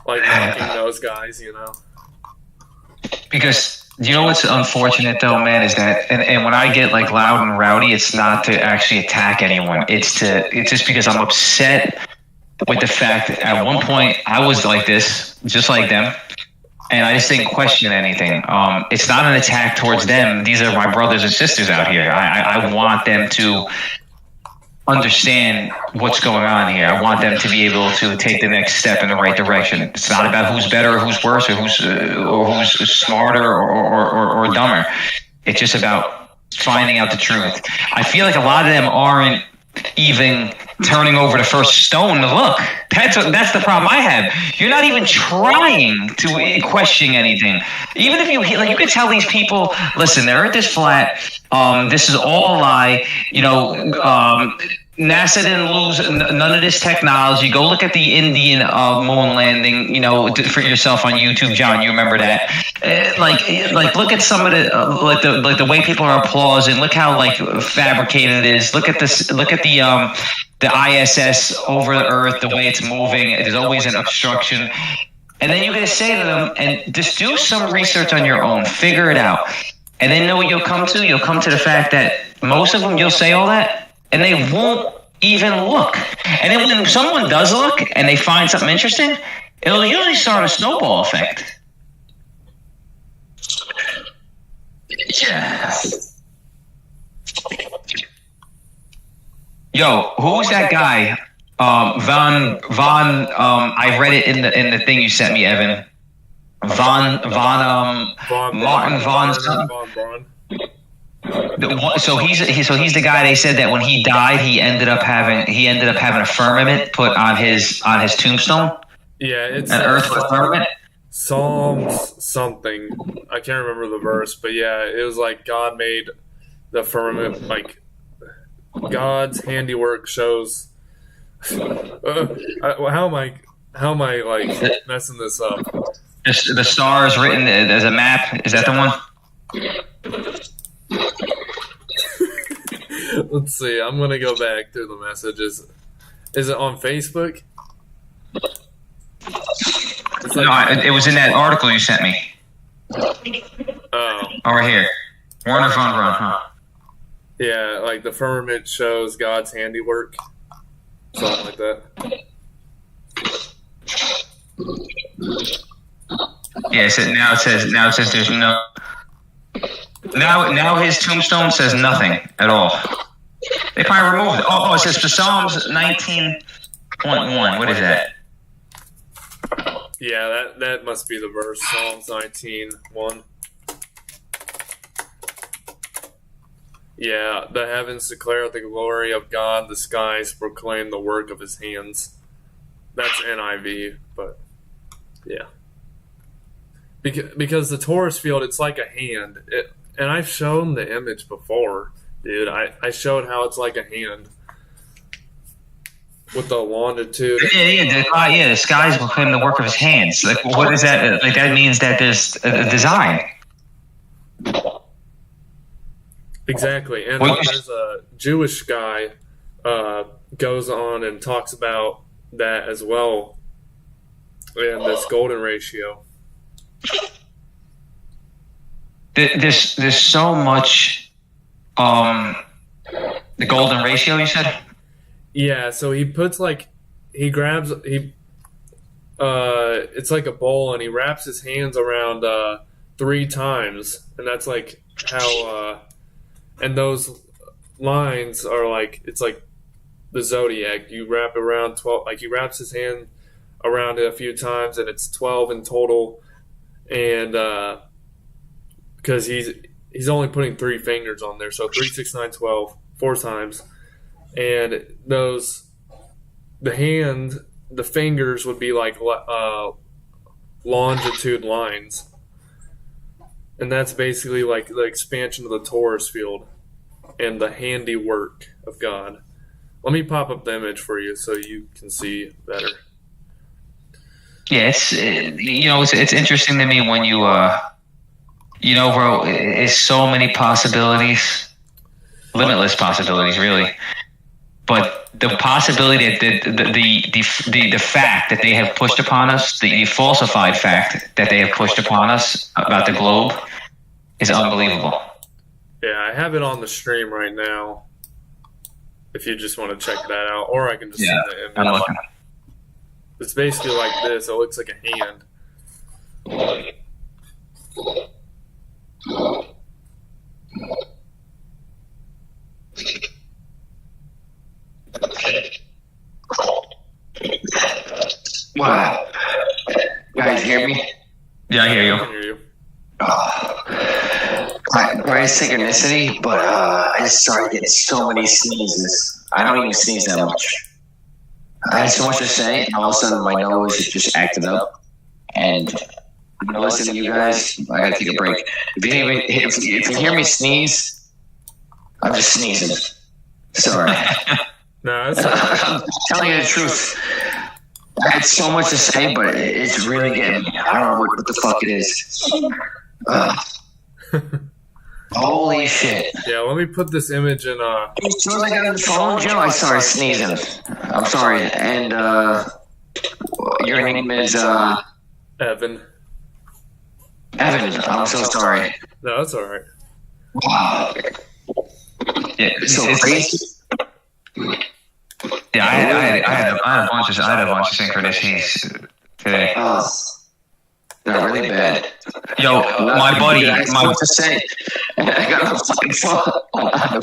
Like, mocking those guys, Because you know what's unfortunate though, man, is that and when I get like loud and rowdy, it's not to actually attack anyone. It's just because I'm upset with the fact that at one point I was like this, just like them, and I just didn't question anything. It's not an attack towards them. These are my brothers and sisters out here. I want them to understand what's going on here. I want them to be able to take the next step in the right direction. It's not about who's better or who's worse or who's smarter or dumber. It's just about finding out the truth. I feel like a lot of them aren't even turning over the first stone to look. That's the problem I have. You're not even trying to question anything. Even if you could tell these people, listen, the Earth is flat. This is all a lie. NASA didn't lose none of this technology. Go look at the Indian moon landing, for yourself on YouTube, John. You remember that? Look at some of the the way people are applauding. Look how fabricated it is. Look at this. Look at the ISS over the Earth, the way it's moving. There's always an obstruction. And then you're going to say to them, and just do some research on your own. Figure it out. And then know what you'll come to? You'll come to the fact that most of them, you'll say all that, and they won't even look. And then when someone does look and they find something interesting, it'll usually start a snowball effect. Yeah. Yo, who was that guy? I read it in the thing you sent me, Evan. Martin Von. So he's the guy they said that when he died, he ended up having a firmament put on his tombstone. Yeah, it's an earth firmament. Psalms something. I can't remember the verse, but yeah, it was like God made the firmament, like God's handiwork shows. How am I messing this up? The stars written as a map. Is that the one? Let's see. I'm gonna go back through the messages. Is it on Facebook? It was in that article you sent me. Oh. Over here. Warner Von Braun, huh? Yeah, like the firmament shows God's handiwork. Something like that. Yeah, now it says there's no. Now his tombstone says nothing at all. They probably removed it. Oh, it says for Psalms 19.1. What is that? Yeah, that must be the verse. Psalms 19:1. Yeah, the heavens declare the glory of God, the skies proclaim the work of his hands. That's NIV, but yeah. Because the torus field, it's like a hand. And I've shown the image before, dude. I showed how it's like a hand. With the longitude. The skies proclaim the work of his hands. Like, what is that? Like, that means that there's a design. Exactly. And there's a Jewish guy goes on and talks about that as well. And this golden ratio. There's so much the golden ratio, you said? Yeah, so he puts it's like a bowl, and he wraps his hands around 3 times, and that's like how and those lines are like, it's like the zodiac. You wrap around 12, like he wraps his hand around it a few times, and it's 12 in total, and because he's only putting 3 fingers on there, so 3, 6, 9, 12, 4 times. And the fingers would be like longitude lines. And that's basically like the expansion of the torus field and the handiwork of God. Let me pop up the image for you so you can see better. Yeah, it's interesting to me when you bro, it's so many possibilities, limitless possibilities, really. But the possibility that the fact that they have pushed upon us, the falsified fact that they have pushed upon us about the globe, is unbelievable. Yeah, I have it on the stream right now. If you just want to check that out, or I can just send the image. I'm looking. It's basically like this. It looks like a hand. Wow. You guys hear me? Yeah, I hear I you. can hear you. My synchronicity, but I just started getting so many sneezes. I don't even sneeze that much. I had so much to say, and all of a sudden my nose just acted up. And I'm gonna listen to you guys. I gotta take a break. If you hear me sneeze, I'm just sneezing. Sorry. No, that's I'm telling you the truth. I had so much to say, but it's really getting me. I don't know what the fuck it is. Holy shit. yeah. Let me put this image in. As soon as I got on the phone, Joe, I started sneezing. I'm sorry. And your name is Evan. Evan. I'm so sorry. No, that's all right. Wow. Yeah, So crazy. Yeah, I had a bunch of synchronicities today. They're really bad. Yo, my buddy, I have to say, I got on the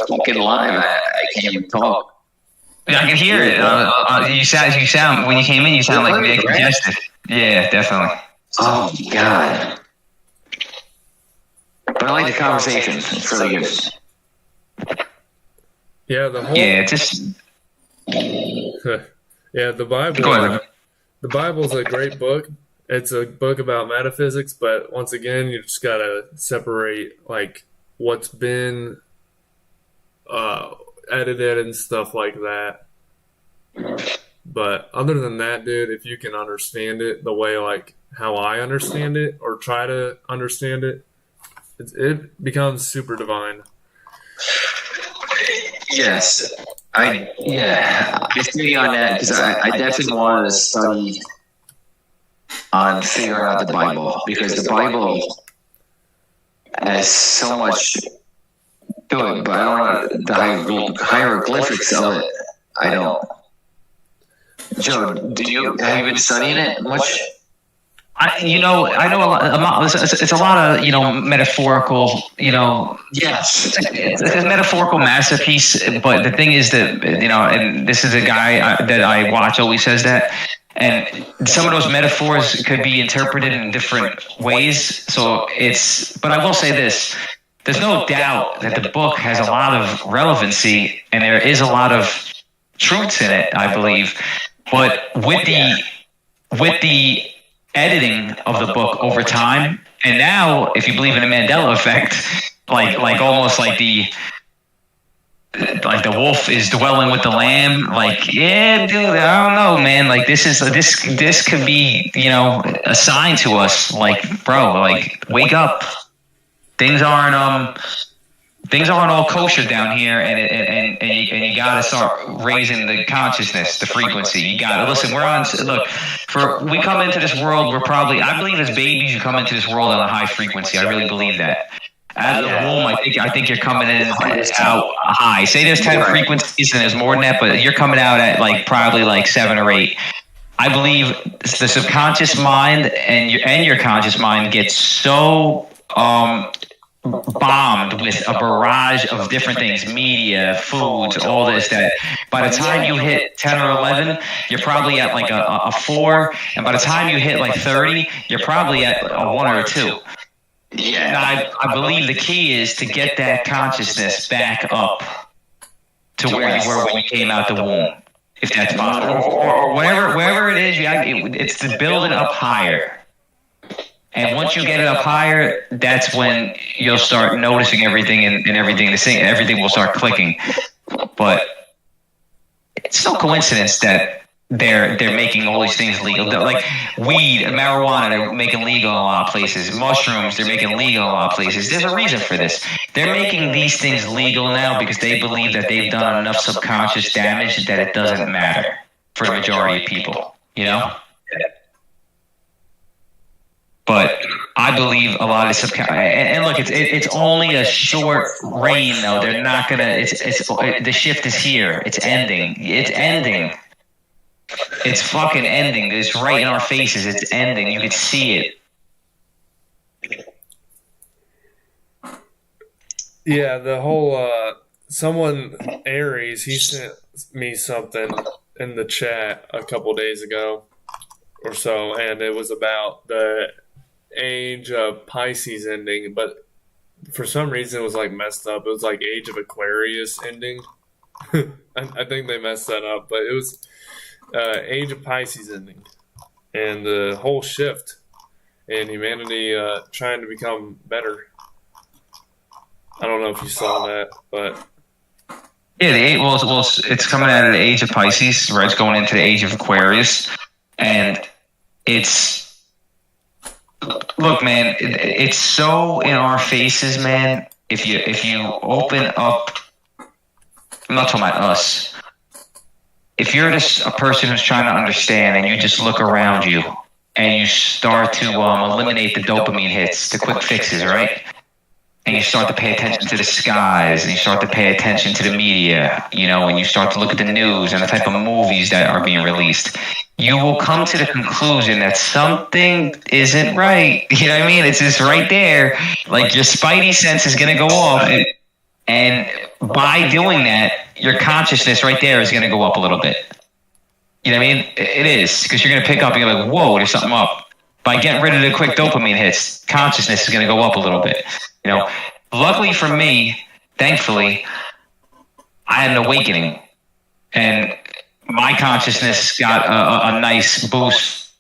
fucking line. I can't even talk. yeah, I can hear it. You sound when you came in, you sound like Nick congested. Yeah, definitely. Oh God. But I like the conversation. It's really good. Yeah, the whole. Yeah, just yeah, the Bible. go ahead. The Bible's a great book. It's a book about metaphysics, but once again, you just gotta separate like what's been edited and stuff like that. But other than that, dude, if you can understand it the way like how I understand it, or try to understand it, it becomes super divine. Yes. I feel you on that because I definitely want to study on figuring out the Bible, because the Bible has so much to it, but I don't know the hieroglyphics of it. I don't. Joe, have you been studying it much? I know a lot. It's a lot of metaphorical. Yes. It's a metaphorical masterpiece. But the thing is that and this is a guy that I watch always says that. And some of those metaphors could be interpreted in different ways. But I will say this. There's no doubt that the book has a lot of relevancy and there is a lot of truths in it, I believe. But with the editing of the book over time, and now, if you believe in the Mandela effect, like almost like the wolf is dwelling with the lamb. Yeah, dude, I don't know, man. This could be, a sign to us. Bro, wake up. Things aren't all kosher down here, and you gotta start raising the consciousness, the frequency. You gotta listen. We come into this world. I believe as babies, you come into this world on a high frequency. I really believe that. Out of the womb, I think you're coming in out high. Say there's 10 frequencies and there's more than that, but you're coming out at probably 7 or 8. I believe the subconscious mind and your conscious mind gets so bombed with a barrage of different things, media, foods, all this, that by the time you hit 10 or 11, you're probably at a 4, and by the time you hit 30, you're probably at a 1 or a 2. Yeah, I believe the key is to get that consciousness back up to where you were when you came out the womb, if that's possible, or wherever it is. It's to build it up higher, and once you get it up higher, that's when you'll start noticing everything and everything will start clicking. But it's no coincidence that they're making all these things legal. Like weed, marijuana, they're making legal in a lot of places. Mushrooms, they're making legal in a lot of places. There's a reason for this. They're making these things legal now because they believe that they've done enough subconscious damage that it doesn't matter for the majority of people, you know? But I believe a lot of subconscious, and look, it's only a short reign though. They're not gonna. The shift is here. It's ending. It's ending. It's fucking ending. It's right in our faces. It's ending. You can see it. Yeah, the whole someone Aries, he sent me something in the chat a couple days ago or so, and it was about the age of Pisces ending, but for some reason it was like messed up. It was like age of Aquarius ending. I think they messed that up, but it was age of Pisces ending, and the whole shift and humanity trying to become better. I don't know if you saw that, but Yeah, it's coming out of the age of Pisces, right? It's going into the age of Aquarius, and it's. Look, man, it's so in our faces, man. If you open up, I'm not talking about us. If you're just a person who's trying to understand, and you just look around you, and you start to eliminate the dopamine hits, the quick fixes, right? And you start to pay attention to the skies, and you start to pay attention to the media, you know, and you start to look at the news and the type of movies that are being released, you will come to the conclusion that something isn't right. You know what I mean? It's just right there. Like your spidey sense is going to go off. And by doing that, your consciousness right there is going to go up a little bit. You know what I mean? It is. Because you're going to pick up and you're like, whoa, there's something up. By getting rid of the quick dopamine hits, consciousness is going to go up a little bit. You know, luckily for me, thankfully, I had an awakening. And my consciousness got a nice boost.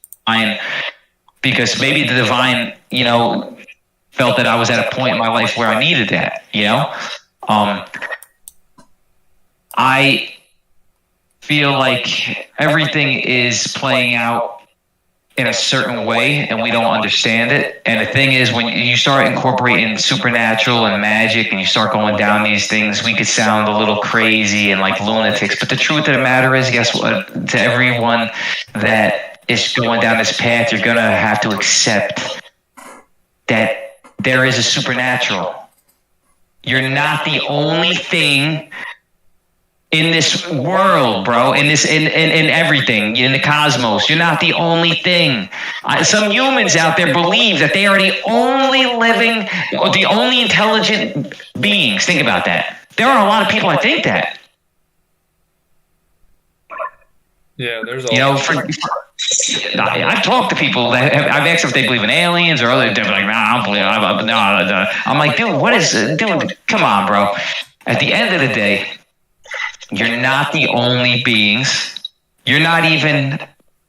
Because maybe the divine, you know, felt that I was at a point in my life where I needed that, you know? I feel like everything is playing out in a certain way and we don't understand it. And the thing is, when you start incorporating supernatural and magic and you start going down these things, we could sound a little crazy and like lunatics. But the truth of the matter is, guess what? To everyone that is going down this path, you're going to have to accept that there is a supernatural. You're not the only thing in this world, bro, in everything, in the cosmos. You're not the only thing. Some humans out there believe that they are the only living, or the only intelligent beings. Think about that. There are a lot of people that think that. yeah, there's a You know, I've talked to people that I've asked if they believe in aliens or other. They're like, nah, I don't believe. No. I'm like, dude, come on, bro. At the end of the day, you're not the only beings. You're not even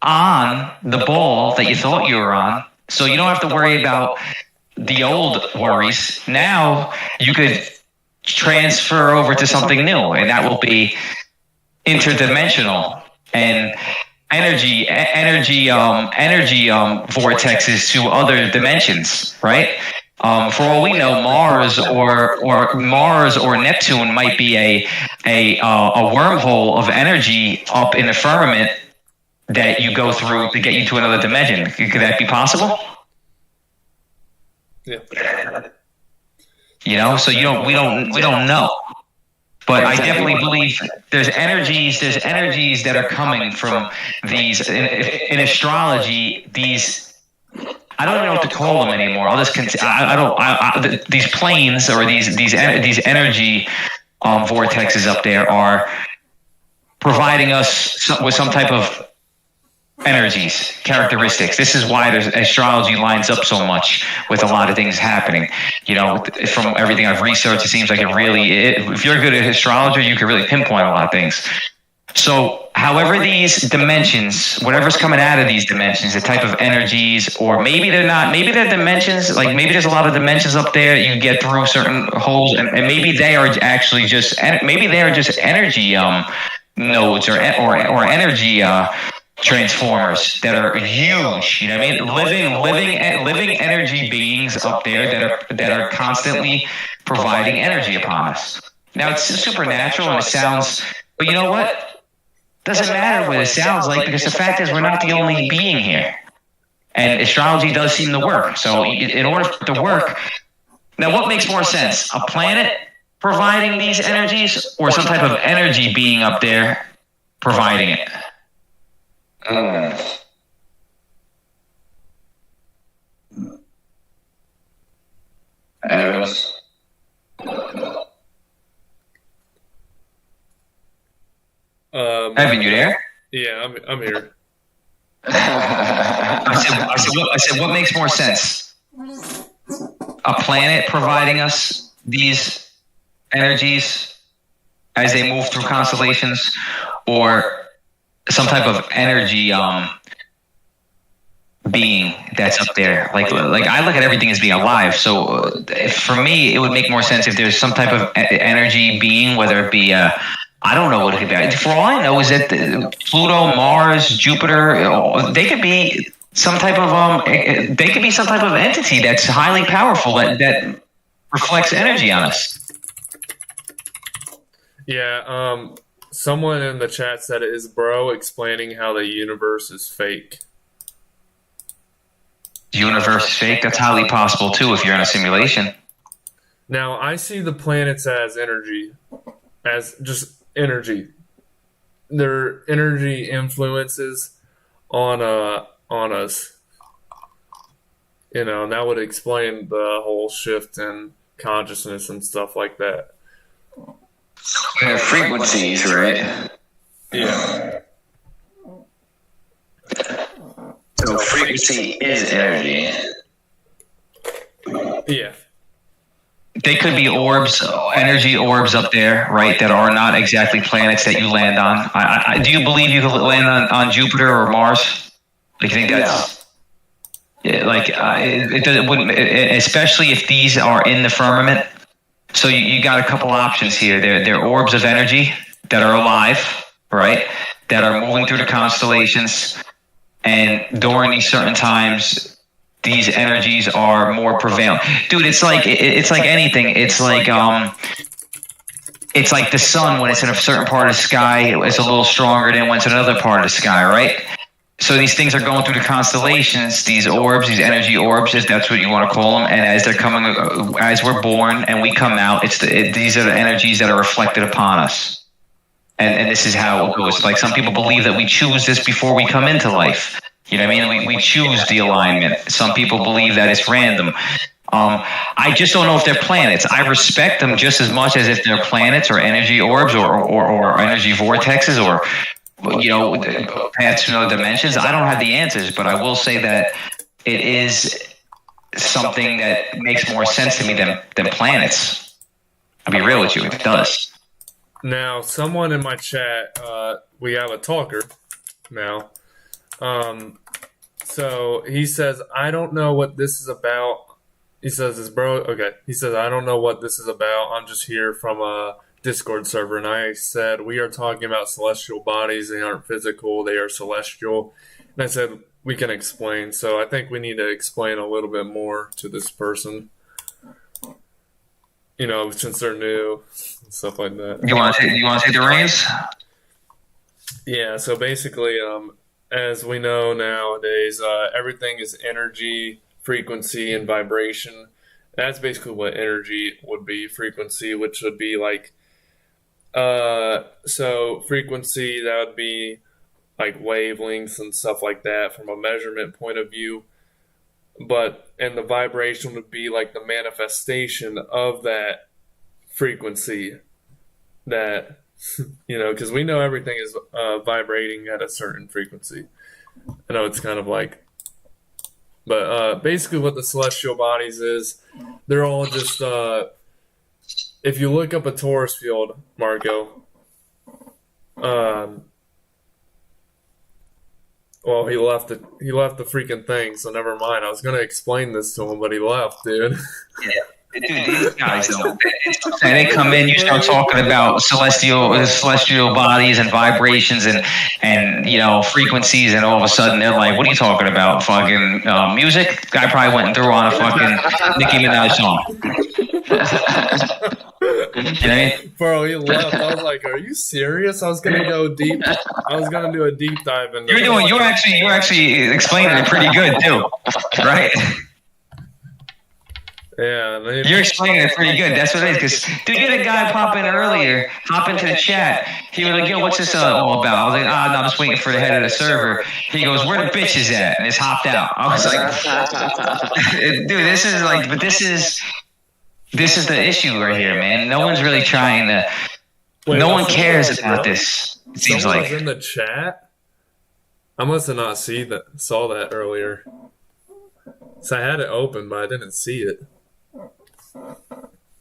on the ball that you thought you were on. So you don't have to worry about the old worries. Now you could transfer over to something new, and that will be interdimensional and energy vortexes to other dimensions, right? For all we know, Mars or Neptune might be a wormhole of energy up in the firmament that you go through to get you to another dimension. Could that be possible? Yeah. You know, so we don't know. But I definitely believe there's energies that are coming from these in astrology. I don't even know what to call them anymore. I'll just these planes or these energy vortexes up there are providing us with some type of energies, characteristics. This is why astrology lines up so much with a lot of things happening. You know, from everything I've researched, it seems like if you're good at astrology, you can really pinpoint a lot of things. So, however these dimensions, whatever's coming out of these dimensions, the type of energies, or maybe they're not, maybe they're dimensions, like maybe there's a lot of dimensions up there that you get through certain holes, and maybe they are actually just, maybe they are just energy nodes or energy transformers that are huge. You know what I mean? Living energy beings up there that are constantly providing energy upon us. Now it's supernatural and it sounds, but you know what? Doesn't matter what it sounds like, because the fact is we're not the only being here, and astrology does seem to work. So in order for it to work, now what makes more sense? A planet providing these energies, or some type of energy being up there providing it? Evan, you there? Yeah, I'm here. I said, what makes more sense? A planet providing us these energies as they move through constellations, or some type of energy being that's up there? Like I look at everything as being alive. So for me, it would make more sense if there's some type of energy being, whether it be I don't know what it could be. For all I know is that Pluto, Mars, Jupiter, they could be some type of entity that's highly powerful that reflects energy on us. Yeah, someone in the chat said it is bro explaining how the universe is fake. The universe is fake? That's highly possible too if you're in a simulation. Now, I see the planets as energy, as just energy. They're energy influences on us. You know, and that would explain the whole shift in consciousness and stuff like that. Frequencies, right? Yeah. So frequency is energy. Yeah. They could be orbs, energy orbs up there, right, that are not exactly planets that you land on. Do you believe you could land on Jupiter or Mars? Do you think that's... Yeah, like, it wouldn't... Especially if these are in the firmament. So you got a couple options here. They're orbs of energy that are alive, right, that are moving through the constellations. And during these certain times... these energies are more prevalent, dude. It's like anything. It's like the sun when it's in a certain part of the sky, it's a little stronger than when it's in another part of the sky, right? So these things are going through the constellations, these orbs, these energy orbs, if that's what you want to call them. And as they're coming, as we're born and we come out, these are the energies that are reflected upon us. And this is how it goes. Like some people believe that we choose this before we come into life. You know what I mean? We choose the alignment. Some people believe that it's random. I just don't know if they're planets. I respect them just as much as if they're planets or energy orbs or energy vortexes or, you know, paths to other dimensions. I don't have the answers, but I will say that it is something that makes more sense to me than planets. I'll be real with you, it does. Now, someone in my chat, we have a talker now. So he says, I don't know what this is about. He says, "Is bro okay?" He says, I don't know what this is about. I'm just here from a Discord server. And I said, we are talking about celestial bodies. They aren't physical. They are celestial. And I said, we can explain. So I think we need to explain a little bit more to this person. You know, since they're new and stuff like that. You want to take the reins? Yeah. So basically, as we know nowadays, everything is energy, frequency, and vibration. That's basically what energy would be, frequency, which would be like, so frequency, that would be like wavelengths and stuff like that from a measurement point of view. And the vibration would be like the manifestation of that frequency that... You know, because we know everything is vibrating at a certain frequency. I know it's kind of like... But basically what the celestial bodies is, they're all just... if you look up a Taurus field, Marco... well, he left the freaking thing, so never mind. I was going to explain this to him, but he left, dude. Yeah. Dude, these guys don't. And they come in, you start talking about celestial bodies and vibrations and frequencies, and all of a sudden they're like, "What are you talking about? Fucking music?" Guy probably went and threw on a fucking Nicki Minaj song. You know what I mean? Bro, he left. I was like, "Are you serious?" I was gonna go deep. I was gonna do a deep dive into. You're actually explaining it pretty good too, right? Yeah, you're explaining it pretty good. That's what it is. Because dude, you had a guy hop into the chat. He was like, "Yo, what's this all about?" I was like, "No, I'm just waiting for the head of the server." He goes, "Where the bitches at?" And it's hopped out. I was like, "Dude, this is like, but this is the issue right here, man. No one's really trying to. No one cares about this. It seems Someone like was in the chat. I must have not saw that earlier. So I had it open, but I didn't see it.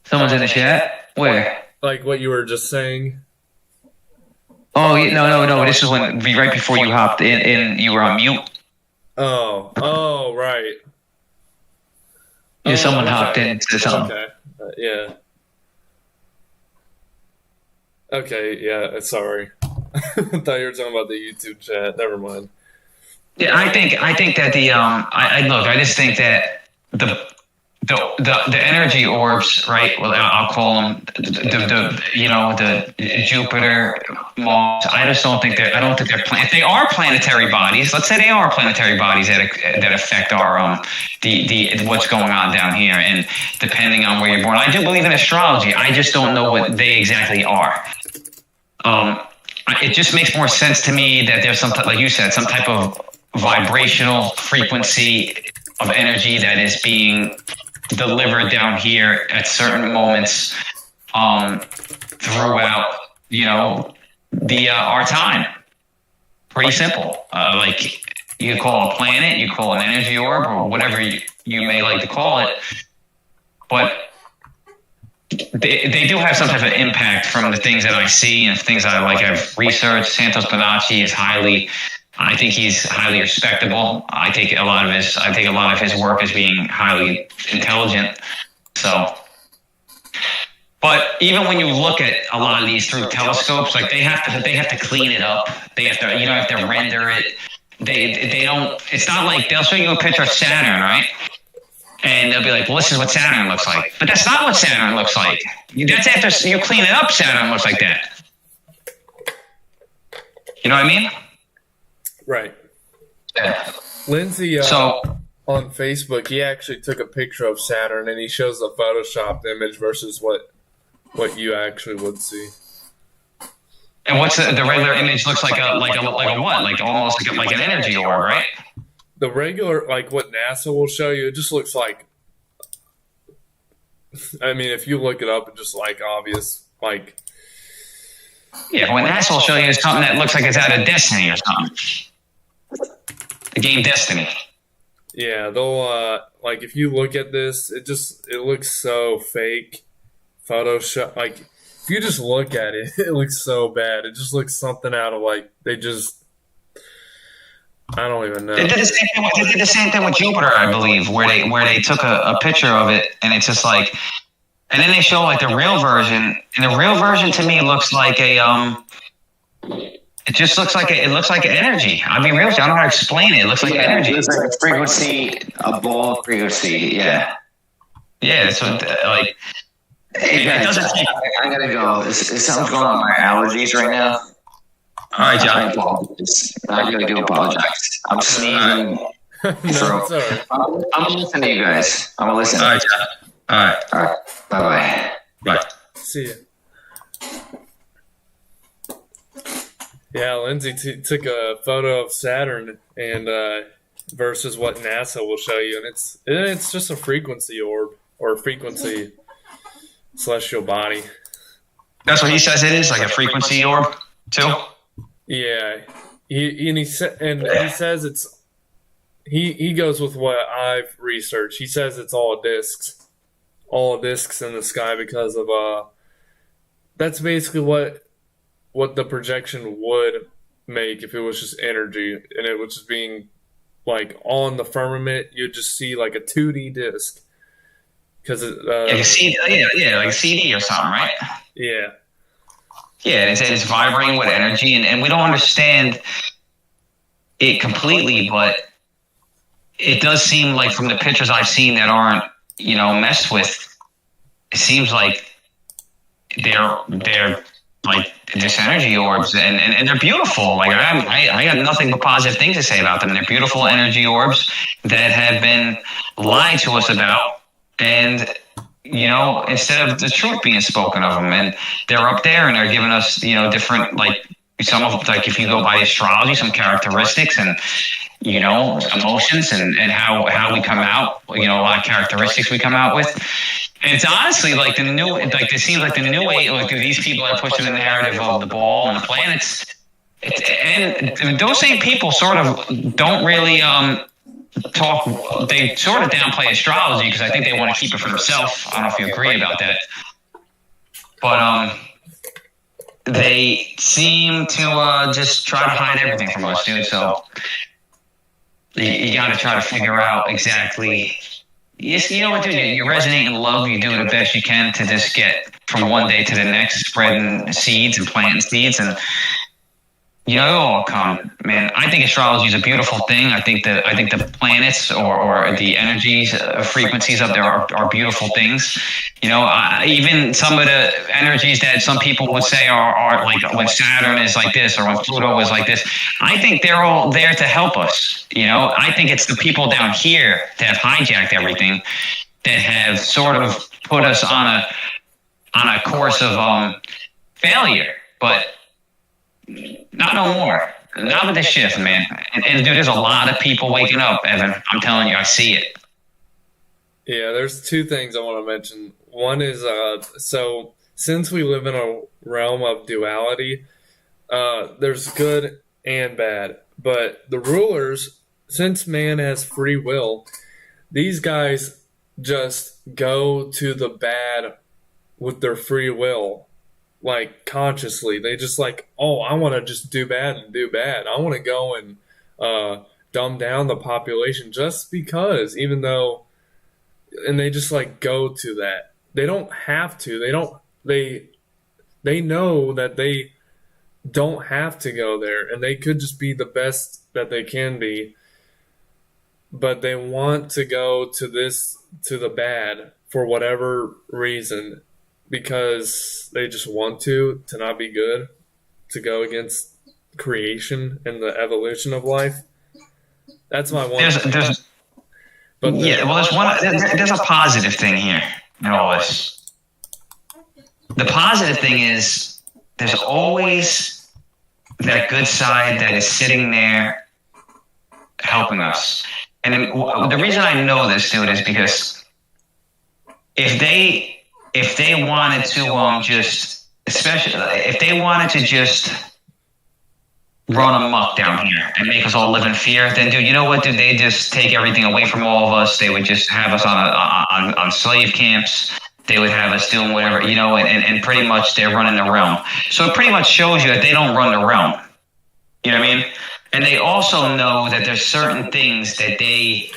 Someone's in the chat. Where? Like what you were just saying. Oh no. This is right before you hopped in. You were on mute. Oh, right. Yeah, someone hopped in and said something. Okay. Yeah. Okay. Yeah. Sorry. I thought you were talking about the YouTube chat. Never mind. Yeah, I think that I just think that the energy orbs, right? Well, I'll call them the Jupiter, Mars. I don't think they're if they are planetary bodies. Let's say they are planetary bodies that affect our the what's going on down here, and depending on where you're born. I do believe in astrology. I just don't know what they exactly are. It just makes more sense to me that there's like you said, some type of vibrational frequency of energy that is being delivered down here at certain moments throughout our time. Pretty simple. Like you call a planet, you call an energy orb, or whatever you may like to call it, but they do have some type of impact from the things that I see and things I've researched. Santos Bonacci is I think he's highly respectable. I take a lot of his work as being highly intelligent. So, but even when you look at a lot of these through telescopes, like they have to clean it up. They have to render it. They don't. It's not like they'll show you a picture of Saturn, right? And they'll be like, "Well, this is what Saturn looks like," but that's not what Saturn looks like. That's after you clean it up. Saturn looks like that. You know what I mean? Right. Yeah. Lindsay, on Facebook, he actually took a picture of Saturn and he shows a photoshopped image versus what you actually would see. And what's the regular image looks like a what? Like almost like an energy orb, right? The regular, like what NASA will show you, it just looks like. I mean, if you look it up, it's just like obvious, like. Yeah, when NASA will show you something that looks like it's out of Destiny or something. The game Destiny. Yeah, they'll like if you look at this, it looks so fake. Photoshop, like if you just look at it, it looks so bad. It just looks something out of I don't even know. They did the same thing with Jupiter, I believe, where they took a picture of it and it's just like, and then they show like the real version, and the real version to me looks like it just looks like an energy. I mean, really, I don't know how to explain it. It looks like energy. It's like a frequency, a ball frequency. Yeah. Yeah. So like, hey guys, I gotta go. Is something going on with my allergies right now? All right, John. I really do apologize. I'm sneezing. No, sorry. I'm listening to you guys. I'm gonna listen. All right, John. All right. Bye. Bye. See ya. Yeah, Lindsay took a photo of Saturn and versus what NASA will show you, and it's just a frequency orb or frequency celestial body. That's what he says it is, like a frequency orb, too. Yeah, he says it's he goes with what I've researched. He says it's all discs in the sky because of that's basically what the projection would make if it was just energy and it was just being like on the firmament. You'd just see like a 2D disc because Like a CD, like a CD or something, right? yeah. Yeah, it's vibrating with energy, and we don't understand it completely, but it does seem like from the pictures I've seen that aren't, messed with, it seems like they're like this energy orbs, and they're beautiful. Like I got nothing but positive things to say about them. They're beautiful energy orbs that have been lied to us about, and instead of the truth being spoken of them, and they're up there and they're giving us different, like some of, like if you go by astrology, some characteristics and emotions and how we come out, a lot of characteristics we come out with. And it's honestly like it seems like the new age, like these people are pushing the narrative of the ball and the planets. And those same people sort of don't really talk. They sort of downplay astrology because I think they want to keep it for themselves. I don't know if you agree about that, but they seem to just try to hide everything from us, dude. So you got to try to figure out exactly. Yes, you know what, dude? You resonate in love. You do the best you can to just get from one day to the next, spreading seeds and planting seeds, and it'll all come, man. I think astrology is a beautiful thing. I think the planets or the energies, frequencies up there are beautiful things. Even some of the energies that some people would say are like when Saturn is like this or when Pluto is like this. I think they're all there to help us. I think it's the people down here that have hijacked everything, that have sort of put us on a course of failure, but. Not no more. Not with this shift, man. And dude, there's a lot of people waking up, Evan. I'm telling you, I see it. Yeah, there's two things I want to mention. One is, so since we live in a realm of duality, there's good and bad. But the rulers, since man has free will, these guys just go to the bad with their free will. Like consciously, they just like, oh, I want to just do bad and do bad. I want to go and dumb down the population just because, even though, and they just like go to that. They don't have to. They know that they don't have to go there, and they could just be the best that they can be. But they want to go to the bad for whatever reason. Because they just want to not be good, to go against creation and the evolution of life. That's my one. There's a positive thing here in all this. The positive thing is there's always that good side that is sitting there helping us. And the reason I know this, dude, is because if they wanted to if they wanted to just run amok down here and make us all live in fear, then dude, you know what, dude? They just take everything away from all of us. They would just have us on slave camps. They would have us doing whatever, and pretty much they're running the realm. So it pretty much shows you that they don't run the realm. You know what I mean? And they also know that there's certain things that they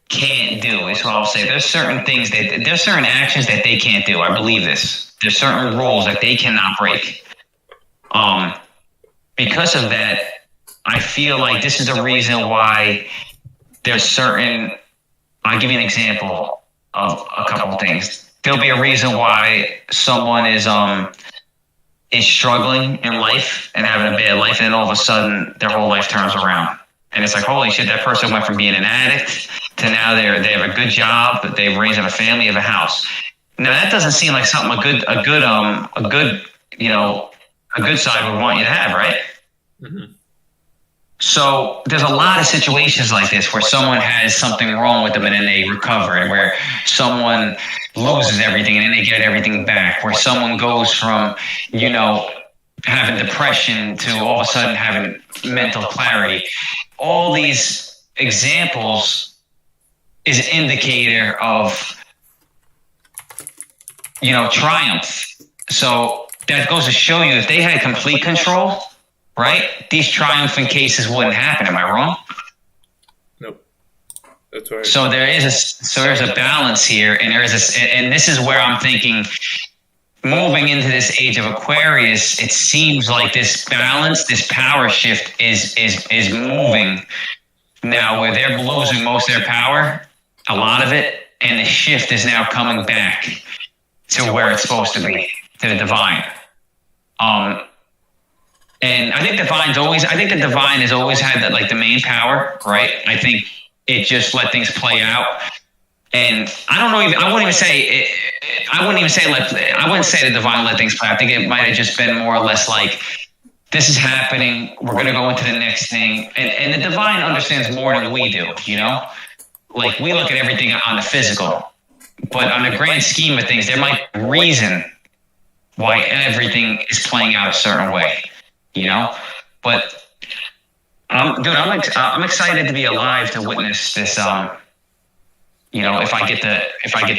can't do, is what I'll say. There's certain actions that they can't do. I believe this. There's certain rules that they cannot break. Because of that, I feel like this is the reason why there's certain. I'll give you an example of a couple of things. There'll be a reason why someone is struggling in life and having a bad life, and then all of a sudden their whole life turns around, and it's like, holy shit, that person went from being an addict to now they have a good job, that they've raised a family, have a house. Now that doesn't seem like something a good side would want you to have, right? Mm-hmm. So there's a lot of situations like this where someone has something wrong with them and then they recover, and where someone loses everything and then they get everything back, where someone goes from, having depression to all of a sudden having mental clarity. All these examples is an indicator of, triumph. So that goes to show you, if they had complete control, right, these triumphant cases wouldn't happen. Am I wrong? Nope. That's right. So there's a balance here, and and this is where I'm thinking, moving into this age of Aquarius, it seems like this balance, this power shift is moving now, where they're losing most of their power, a lot of it, and the shift is now coming back to where it's supposed to be, to the divine. And I think the divine has always had that, like, the main power, right? I think it just let things play out. And I wouldn't say the divine let things play out. I think it might have just been more or less like, this is happening, we're going to go into the next thing. And the divine understands more than we do, you know? Like, we look at everything on the physical. But on the grand scheme of things, there might be a reason why everything is playing out a certain way, you know? But, I'm excited to be alive to witness this, you know, if I get the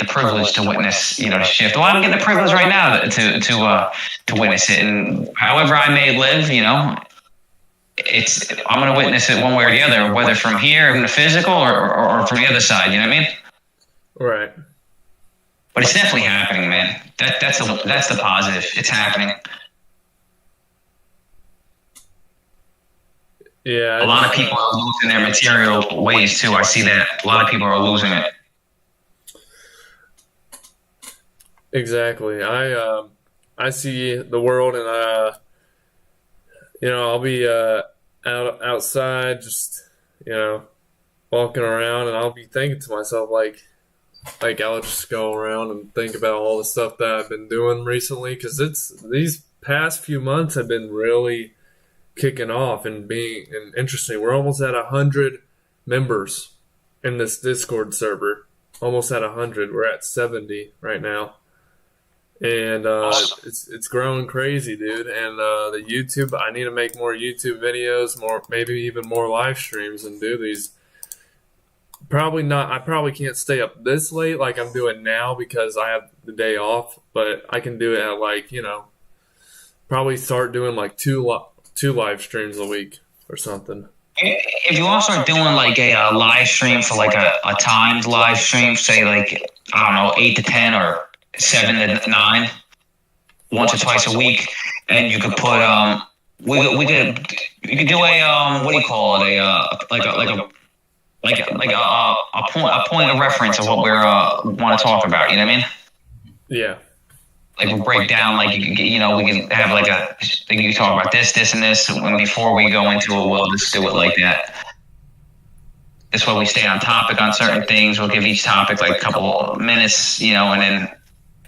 privilege to witness, you know, the shift. Well, I'm getting the privilege right now to witness it, and however I may live, you know, I'm going to witness it one way or the other, whether from here in the physical or from the other side. You know what I mean? Right. But it's definitely happening, man. That's the positive. It's happening. Yeah. A lot of people are losing their material ways too. I see that a lot of people are losing it. Exactly. I see the world, and you know, I'll be outside, just, you know, walking around, and I'll be thinking to myself, like I'll just go around and think about all the stuff that I've been doing recently, because these past few months have been really kicking off and being interesting. We're almost at 100 members in this Discord server. Almost at 100. We're at 70 right now. And it's growing crazy, dude. And the YouTube, I need to make more YouTube videos, maybe even more live streams, and do these. I probably can't stay up this late like I'm doing now because I have the day off, but I can do it at, like, you know, probably start doing like two live streams a week or something. If you want to start doing like a live stream for like a timed live stream, say like, I don't know, 8 to 10 or 7 to 9, once or twice a week, and you could put you could do a what do you call it, a point of reference of what we're want to talk about. You know what I mean? Yeah. Like, we'll break down, like, you know, we can have like a thing, you talk about this, and this, and before we go into it, we'll just do it like that. This way we stay on topic on certain things. We'll give each topic like a couple of minutes, you know, and then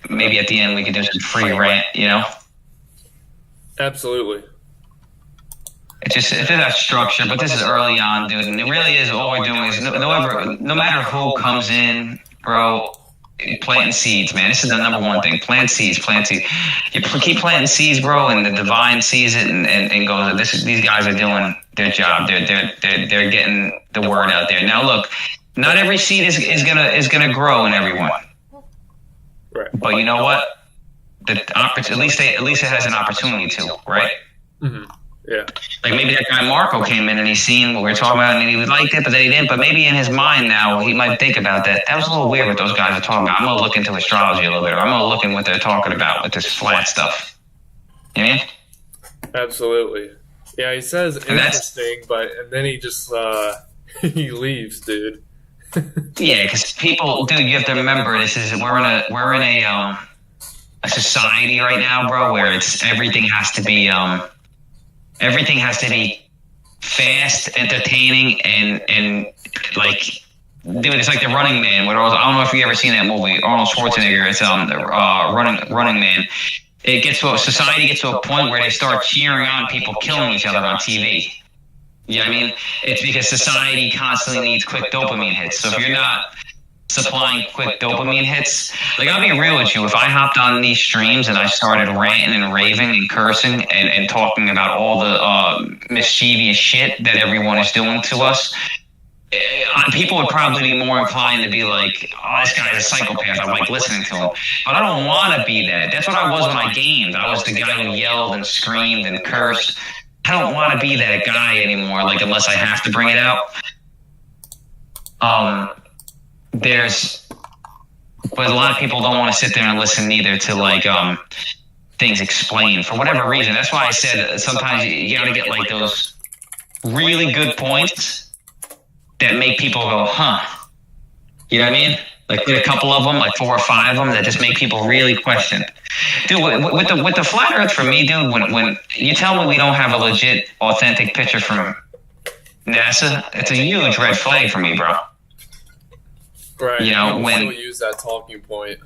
maybe at the end we can do some free rant, you know? Absolutely. It's just that structure, but this is early on, dude, and it really is, all we're doing is, no matter who comes in, bro, planting seeds, man. This is the number one thing. Plant seeds. You keep planting seeds, bro, and the divine sees it and goes, these guys are doing their job. They're getting the word out there. Now look, not every seed is gonna grow in everyone. Right. But you know what? At least it has an opportunity to, right? Mm-hmm. Yeah. Like, maybe that guy Marco came in and he's seen what we were talking about and he liked it, but then he didn't. But maybe in his mind now, he might think about that. That was a little weird what those guys are talking about. I'm going to look into astrology a little bit. I'm going to look at what they're talking about with this flat stuff. You know what I mean? Absolutely. Yeah, he says interesting, and then he just he leaves, dude. Yeah, because people, dude, you have to remember, we're in a society right now, bro, where everything has to be fast, entertaining, and like, dude, it's like the Running Man. I don't know if you ever seen that movie, Arnold Schwarzenegger. It's Running Man. Society gets to a point where they start cheering on people killing each other on TV. You know what I mean? It's because society constantly needs quick dopamine hits. So if you're not supplying quick dopamine hits, like, I'll be real with you, if I hopped on these streams and I started ranting and raving and cursing and talking about all the mischievous shit that everyone is doing to us, people would probably be more inclined to be like, oh, this guy's a psychopath, I like listening to him. But I don't want to be that. That's what I was when I gamed. I was the guy who yelled and screamed and cursed. I don't want to be that guy anymore, like, unless I have to bring it out. there's, but a lot of people don't want to sit there and listen either to like things explained for whatever reason. That's why I said sometimes you gotta get like those really good points that make people go, huh? You know what I mean? Like get a couple of them, like 4 or 5 of them that just make people really question. Dude, with the flat Earth for me, dude, when you tell me we don't have a legit, authentic picture from NASA, it's a huge red flag for me, bro. Right. You know, People when still use that talking point.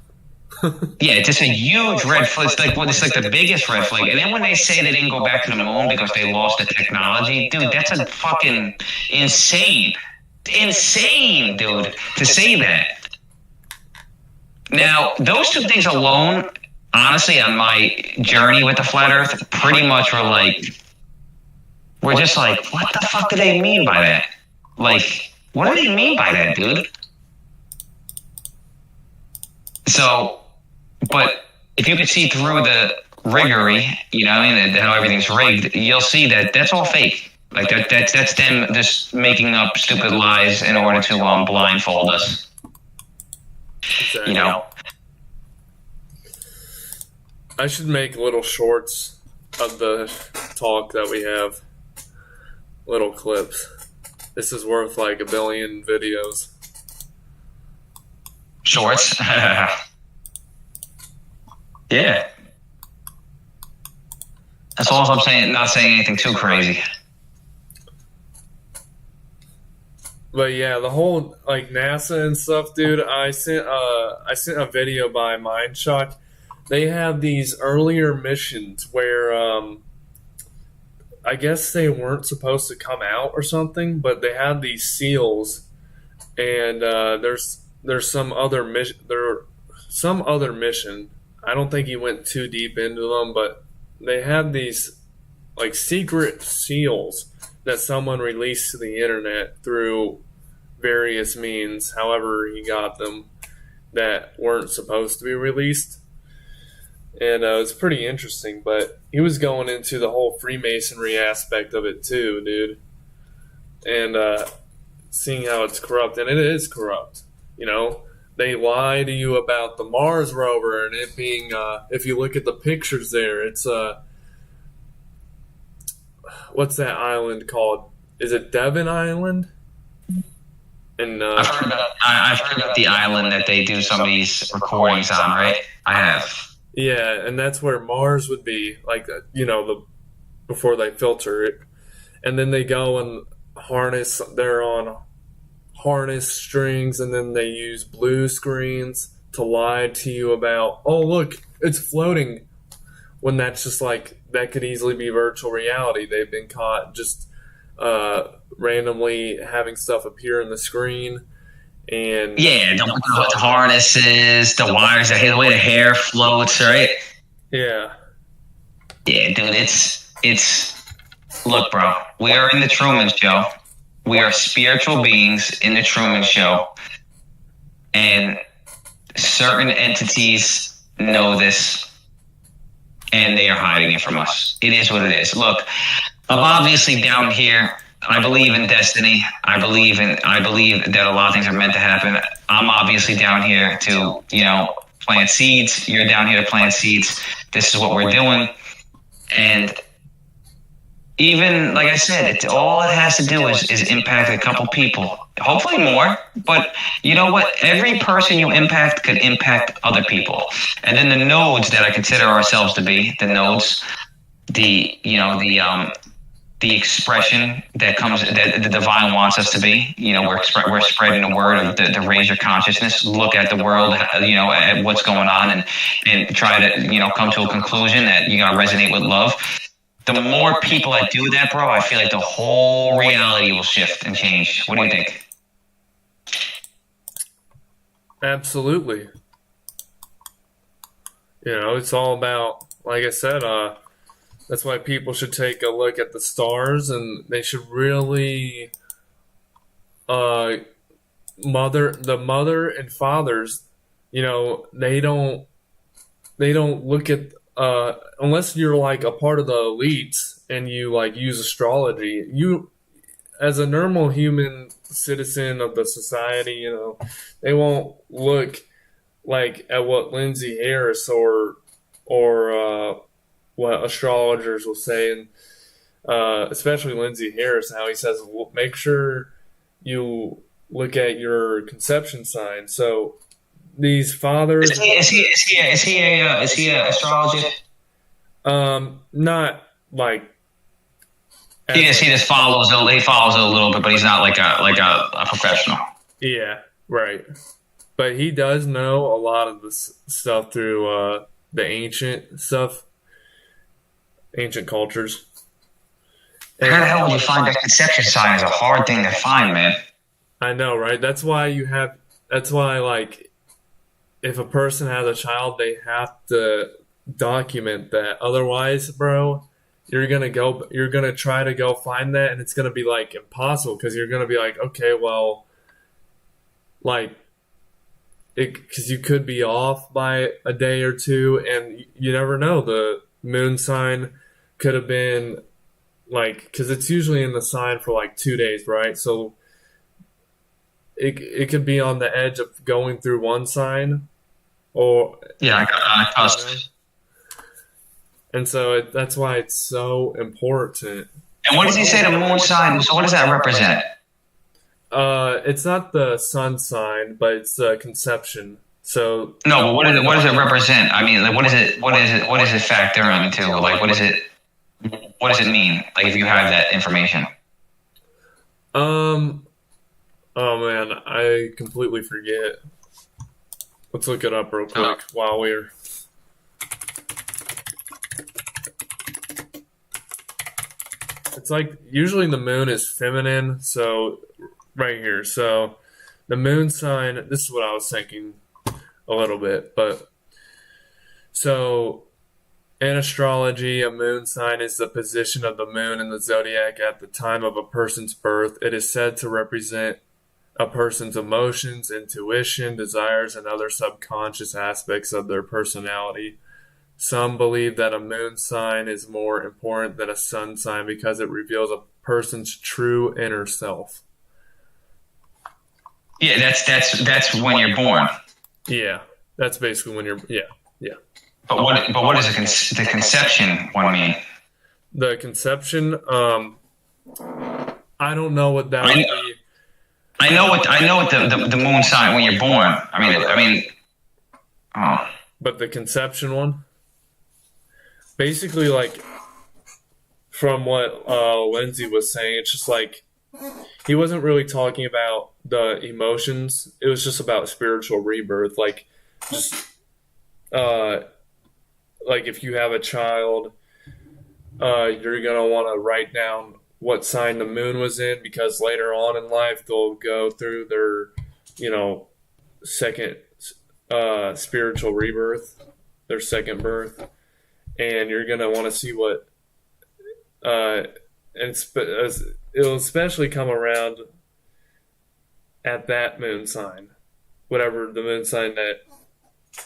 yeah, it's just a huge red flag. It's like the biggest red flag. And then when they say they didn't go back to the moon because they lost the technology, dude, that's a fucking insane, dude, to say that. Now, those 2 things alone, honestly, on my journey with the flat Earth, pretty much were like, we're just like, what the fuck do they mean by that? Like, what do they mean by that, dude? So, but if you could see through the riggery, you know what I mean, how everything's rigged, you'll see that that's all fake. Like that's them just making up stupid lies in order to blindfold us. Exactly. You know. I should make little shorts of the talk that we have. Little clips. This is worth like 1 billion videos. Shorts. Yeah. That's all I'm saying. Not saying anything too crazy. But yeah, the whole like NASA and stuff, dude. I sent a video by Mindshock. They have these earlier missions where I guess they weren't supposed to come out or something, but they had these seals, and there's some other mission. Some other mission. I don't think he went too deep into them, but they had these like secret seals that someone released to the internet through various means, however he got them, that weren't supposed to be released. And it was pretty interesting, but he was going into the whole Freemasonry aspect of it too, dude. And seeing how it's corrupt, and it is corrupt, you know. They lie to you about the Mars rover and it being, if you look at the pictures there, it's, what's that island called? Is it Devon Island? And I've heard about the island that they do some of these recordings on, right? I have. Yeah, and that's where Mars would be, like, you know, before they filter it. And then they go and they're on harness strings, and then they use blue screens to lie to you about, oh look, it's floating, when that's just like, that could easily be virtual reality. They've been caught just randomly having stuff appear in the screen. And yeah, the harnesses, the wires, the way the hair floats, right? Yeah, dude, it's look, bro, we are in the Truman Show. We are spiritual beings in the Truman Show, and certain entities know this, and they are hiding it from us. It is what it is. Look, I'm obviously down here. I believe in destiny. I believe that a lot of things are meant to happen. I'm obviously down here to, you know, plant seeds. You're down here to plant seeds. This is what we're doing, and even, like I said, all it has to do is impact a couple people. Hopefully more, but you know what? Every person you impact could impact other people. And then the nodes that I consider ourselves to be, the nodes, the expression that the divine wants us to be. You know, we're spreading the word of to raise your consciousness, look at the world, you know, at what's going on, and try to, you know, come to a conclusion that you gotta resonate with love. The more people that do that, bro, I feel like the whole reality will shift and change. What do you think? absolutely. You know, it's all about, like I said, that's why people should take a look at the stars, and they should really, the mother and fathers, you know, they don't look at, unless you're like a part of the elites and you like use astrology, as a normal human citizen of the society, you know, they won't look like at what Lindsay Harris or what astrologers will say, and especially Lindsay Harris, how he says, well, make sure you look at your conception sign. So these fathers, Is he a astrologer? not like He just follows it. He follows it a little bit, but he's not like a professional. yeah, right. But he does know a lot of this stuff through the ancient stuff, ancient cultures. How the hell would you find that conception sign? Is a hard thing to find, man. I know, right? That's why like if a person has a child, they have to document that. Otherwise, bro, you're gonna try to go find that, and it's gonna be like impossible because you're gonna be like, okay, well, like because you could be off by a day or two, and you never know. The moon sign could have been like, because it's usually in the sign for like 2 days, right? So it could be on the edge of going through one sign, or Yeah, I cusp. and so that's why it's so important. And what does he say the moon sign? So what does that represent? It's not the sun sign, but it's the conception. So No, but what does it represent? I mean, like, what does it factor into? Like, what does it mean? Like, if you have that information. oh man, I completely forget. Let's look it up real quick while we're. It's like usually the moon is feminine, so right here. So the moon sign, this is what I was thinking a little bit, but so in astrology, a moon sign is the position of the moon in the zodiac at the time of a person's birth. It is said to represent a person's emotions, intuition, desires, and other subconscious aspects of their personality. Some believe that a moon sign is more important than a sun sign because it reveals a person's true inner self. Yeah, that's when you're born. Yeah, that's basically when you're. Yeah. But what does the conception one mean? The conception. I don't know what that would be. I know what the moon sign when you're born. I mean. Oh. But the conception one. Basically, like from what Lindsay was saying, it's just like he wasn't really talking about the emotions. It was just about spiritual rebirth, like just like if you have a child, you're gonna want to write down what sign the moon was in because later on in life they'll go through their, second spiritual rebirth, their second birth, and you're gonna want to see what it'll especially come around at that moon sign, whatever the moon sign that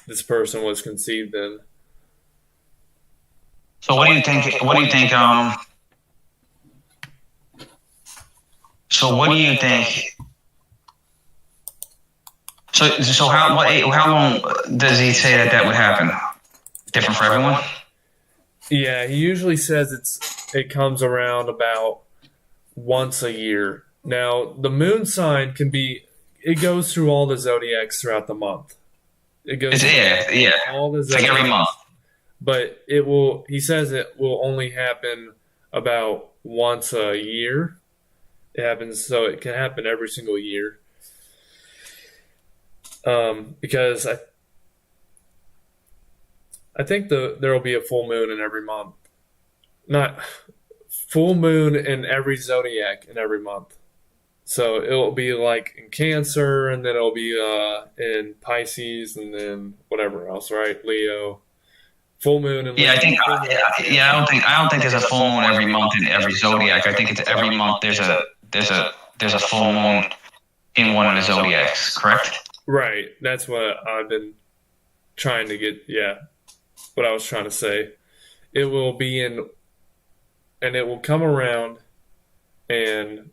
this person was conceived in. So what do you think? So what do you think? So how long does he say that would happen? Different for everyone? Yeah, he usually says it comes around about once a year. Now, the moon sign it goes through all the zodiacs throughout the month. It goes all the zodiacs. It's like every month. But he says it will only happen about once a year. It happens, so it can happen every single year. Because I think there will be a full moon in every month. Not full moon in every zodiac in every month. So it'll be like in Cancer, and then it'll be in Pisces, and then whatever else, right? Leo. Full moon and I don't think there's a full moon every month in every zodiac. I think it's every month there's a full moon in one of the zodiacs, correct? Right. That's what I've been trying to get. Yeah. What I was trying to say. It will be and it will come around, and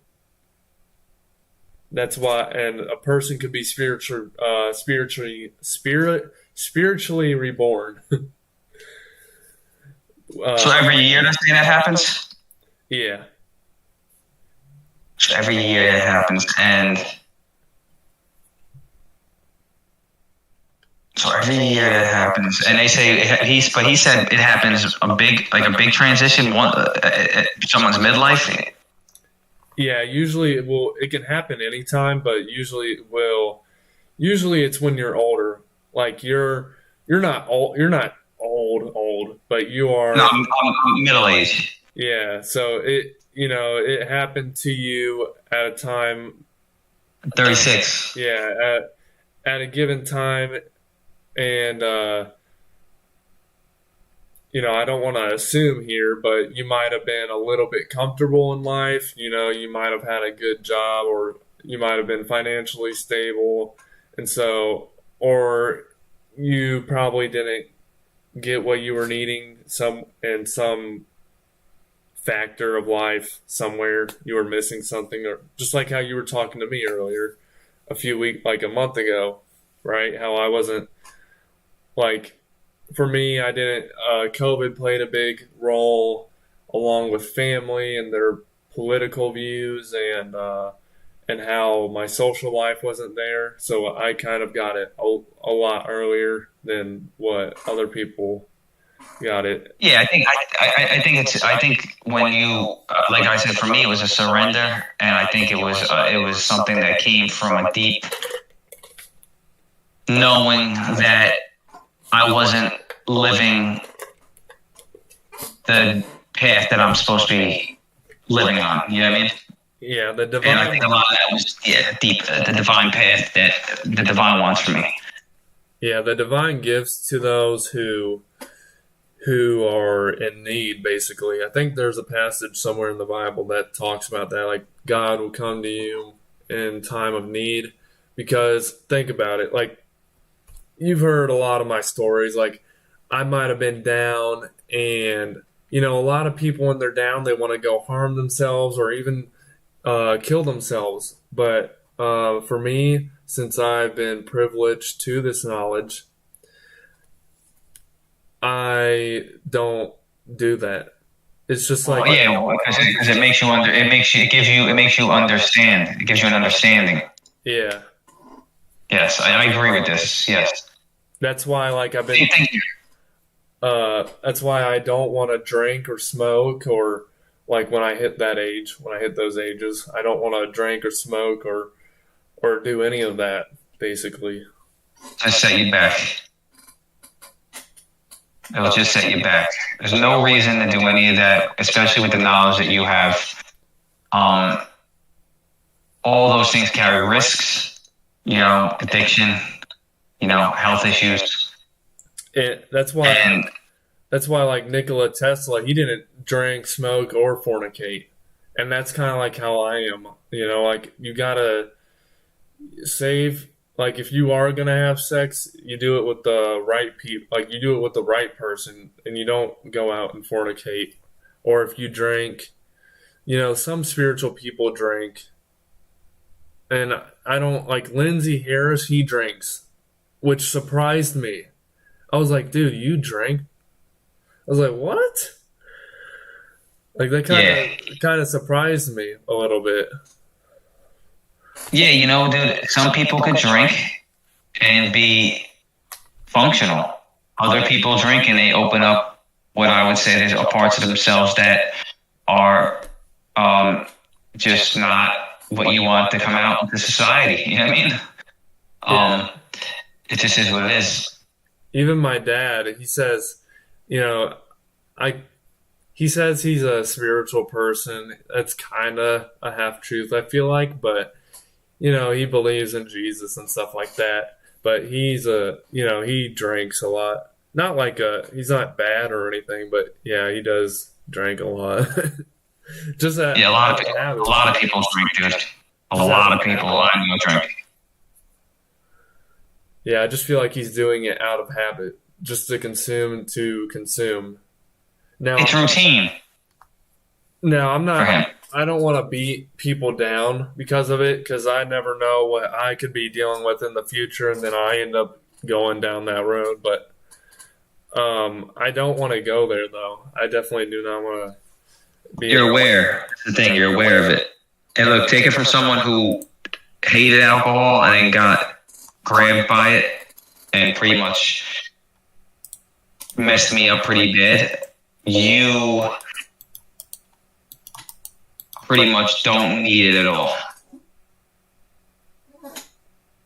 That's why, and a person could be spiritually reborn. So every year that happens? Yeah. So every year it happens. And so every year that happens. And they say, he said it happens a big transition, someone's midlife. Yeah, usually it can happen anytime, but usually it's when you're older. Like you're not old, but you are. No, I'm middle aged. Yeah, so it happened to you at a time. 36. Yeah, at a given time, and I don't want to assume here, but you might have been a little bit comfortable in life. You might have had a good job, or you might have been financially stable, and so, or you probably didn't get what you were needing some factor of life somewhere. You were missing something, or just like how you were talking to me earlier a month ago, right? How I wasn't like, for me, I didn't, COVID played a big role along with family and their political views, and how my social life wasn't there. So I kind of got it a lot earlier than what other people got it. Yeah, I think when you, like I said, for me, it was a surrender. And I think it was something that came from a deep knowing that I wasn't living the path that I'm supposed to be living on. You know what I mean? Yeah, And I think a lot of that was deep, the divine path that the divine wants for me. Yeah, the divine gives to those who are in need, basically. I think there's a passage somewhere in the Bible that talks about that, like God will come to you in time of need. Because think about it, like you've heard a lot of my stories, like I might have been down, and a lot of people when they're down, they want to go harm themselves or even kill themselves. But for me, since I've been privileged to this knowledge, I don't do that. It's just like, because it makes you it makes you understand. It gives you an understanding. Yeah. Yes, I agree with this. Yes. That's why, like, I've been. That's why I don't want to drink or smoke, or like when I hit those ages, I don't want to drink or smoke or do any of that. Basically, just set you back. It'll just set you back. There's no reason to do any of that, especially with the knowledge that you have. All those things carry risks, addiction, health issues. That's why, like Nikola Tesla, he didn't drink, smoke, or fornicate. And that's kind of like how I am. Like you gotta save. Like, if you are going to have sex, you do it with the right people. Like, you do it with the right person, and you don't go out and fornicate. Or if you drink, some spiritual people drink. And I don't, like Lindsey Harris, he drinks, which surprised me. I was like, dude, you drink? I was like, what? Like, that kind of surprised me a little bit. Yeah, dude, some people can drink and be functional. Other people drink and they open up what I would say there's parts of themselves that are just not what you want to come out into society. You know what I mean? It just is what it is. Even my dad, he says, he says he's a spiritual person. That's kind of a half truth, I feel like, but he believes in Jesus and stuff like that, but he's he drinks a lot. Not like he's not bad or anything, but yeah, he does drink a lot. Just that. Yeah, a lot of people drink, dude. A lot of people I know drink. Yeah, I just feel like he's doing it out of habit, just to consume. Now it's routine. No, I'm not. I don't want to beat people down because of it, because I never know what I could be dealing with in the future, and then I end up going down that road. But I don't want to go there, though. I definitely do not want to be. You're aware. That's the thing. You're aware of it. And look, take it from someone who hated alcohol and then got grabbed by it and pretty much messed me up pretty bad. You pretty much don't need it at all.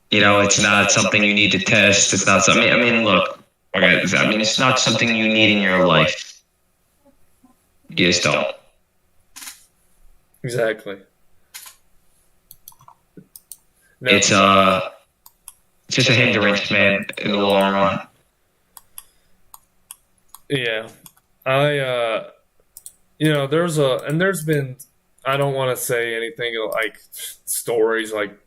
You know, it's not something you need to test. It's not something. I mean, look. Okay, I mean, it's not something you need in your life. You just don't. Exactly. No. It's just a hindrance, man, in the long run. Yeah. There's been, I don't want to say anything like stories, like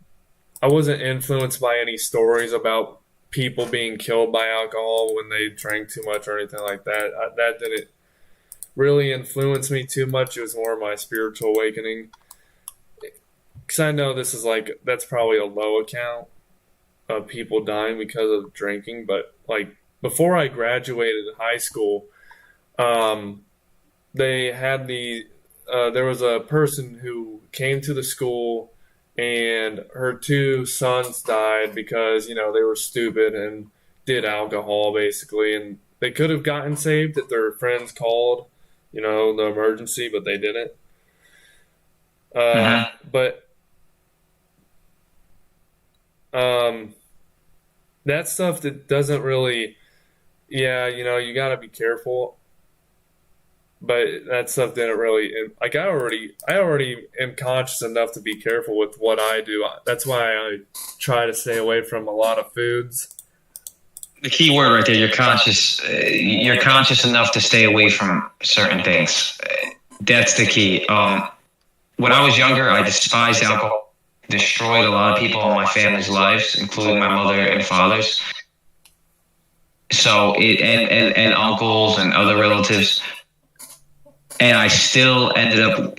I wasn't influenced by any stories about people being killed by alcohol when they drank too much or anything like that. That didn't really influence me too much. It was more my spiritual awakening. Because I know this is like, that's probably a low account of people dying because of drinking, but like before I graduated high school, they had there was a person who came to the school and her two sons died because, they were stupid and did alcohol basically. And they could have gotten saved if their friends called, the emergency, but they didn't. But that stuff that doesn't really, you got to be careful. But that stuff didn't really, like I already am conscious enough to be careful with what I do. That's why I try to stay away from a lot of foods. The key word right there, you're conscious. You're conscious enough to stay away from certain things. That's the key. When I was younger, I despised alcohol. Destroyed a lot of people in my family's lives, including my mother and father's. So and uncles and other relatives. And I still ended up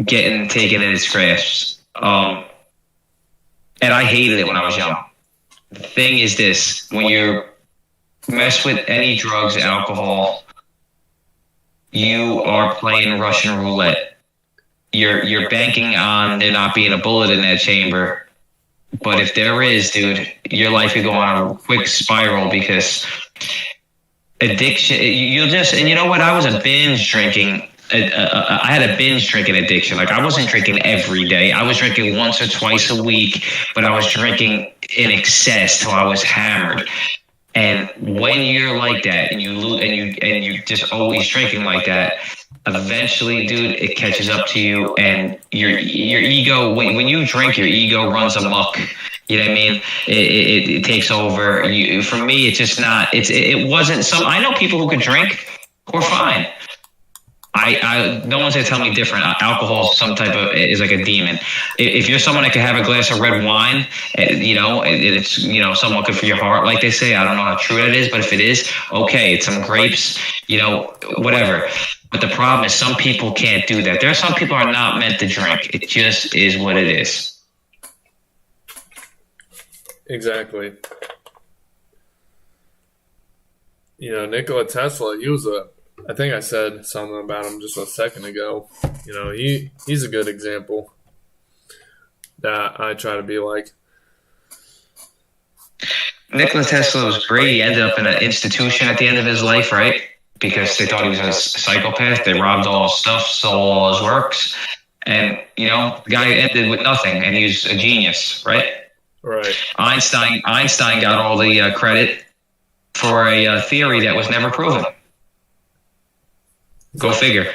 getting taken in its grasp. And I hated it when I was young. The thing is this, when you mess with any drugs, alcohol, you are playing Russian roulette. You're banking on there not being a bullet in that chamber. But if there is, dude, your life could go on a quick spiral because addiction, and you know what? I was a binge drinking. I had a binge drinking addiction. Like I wasn't drinking every day. I was drinking once or twice a week, but I was drinking in excess till I was hammered. And when you're like that, and you lose, and you just always drinking like that, eventually, dude, it catches up to you, and your ego. When you drink, your ego runs amok. You know what I mean? It takes over. For me, it's just not. It wasn't some. I know people who could drink who are fine. No one's gonna tell me different. Alcohol is like a demon. If you're someone that can have a glass of red wine, it's somewhat good for your heart, like they say. I don't know how true that is, but if it is, okay, it's some grapes, whatever. But the problem is some people can't do that. There are some people are not meant to drink. It just is what it is. Exactly. Nikola Tesla, I think I said something about him just a second ago. He's a good example that I try to be like. Nikola Tesla was great. He ended up in an institution at the end of his life, right? Because they thought he was a psychopath. They robbed all his stuff, stole all his works. And, the guy ended with nothing, and he was a genius, right? Right. Einstein got all the credit for a theory that was never proven. Go figure.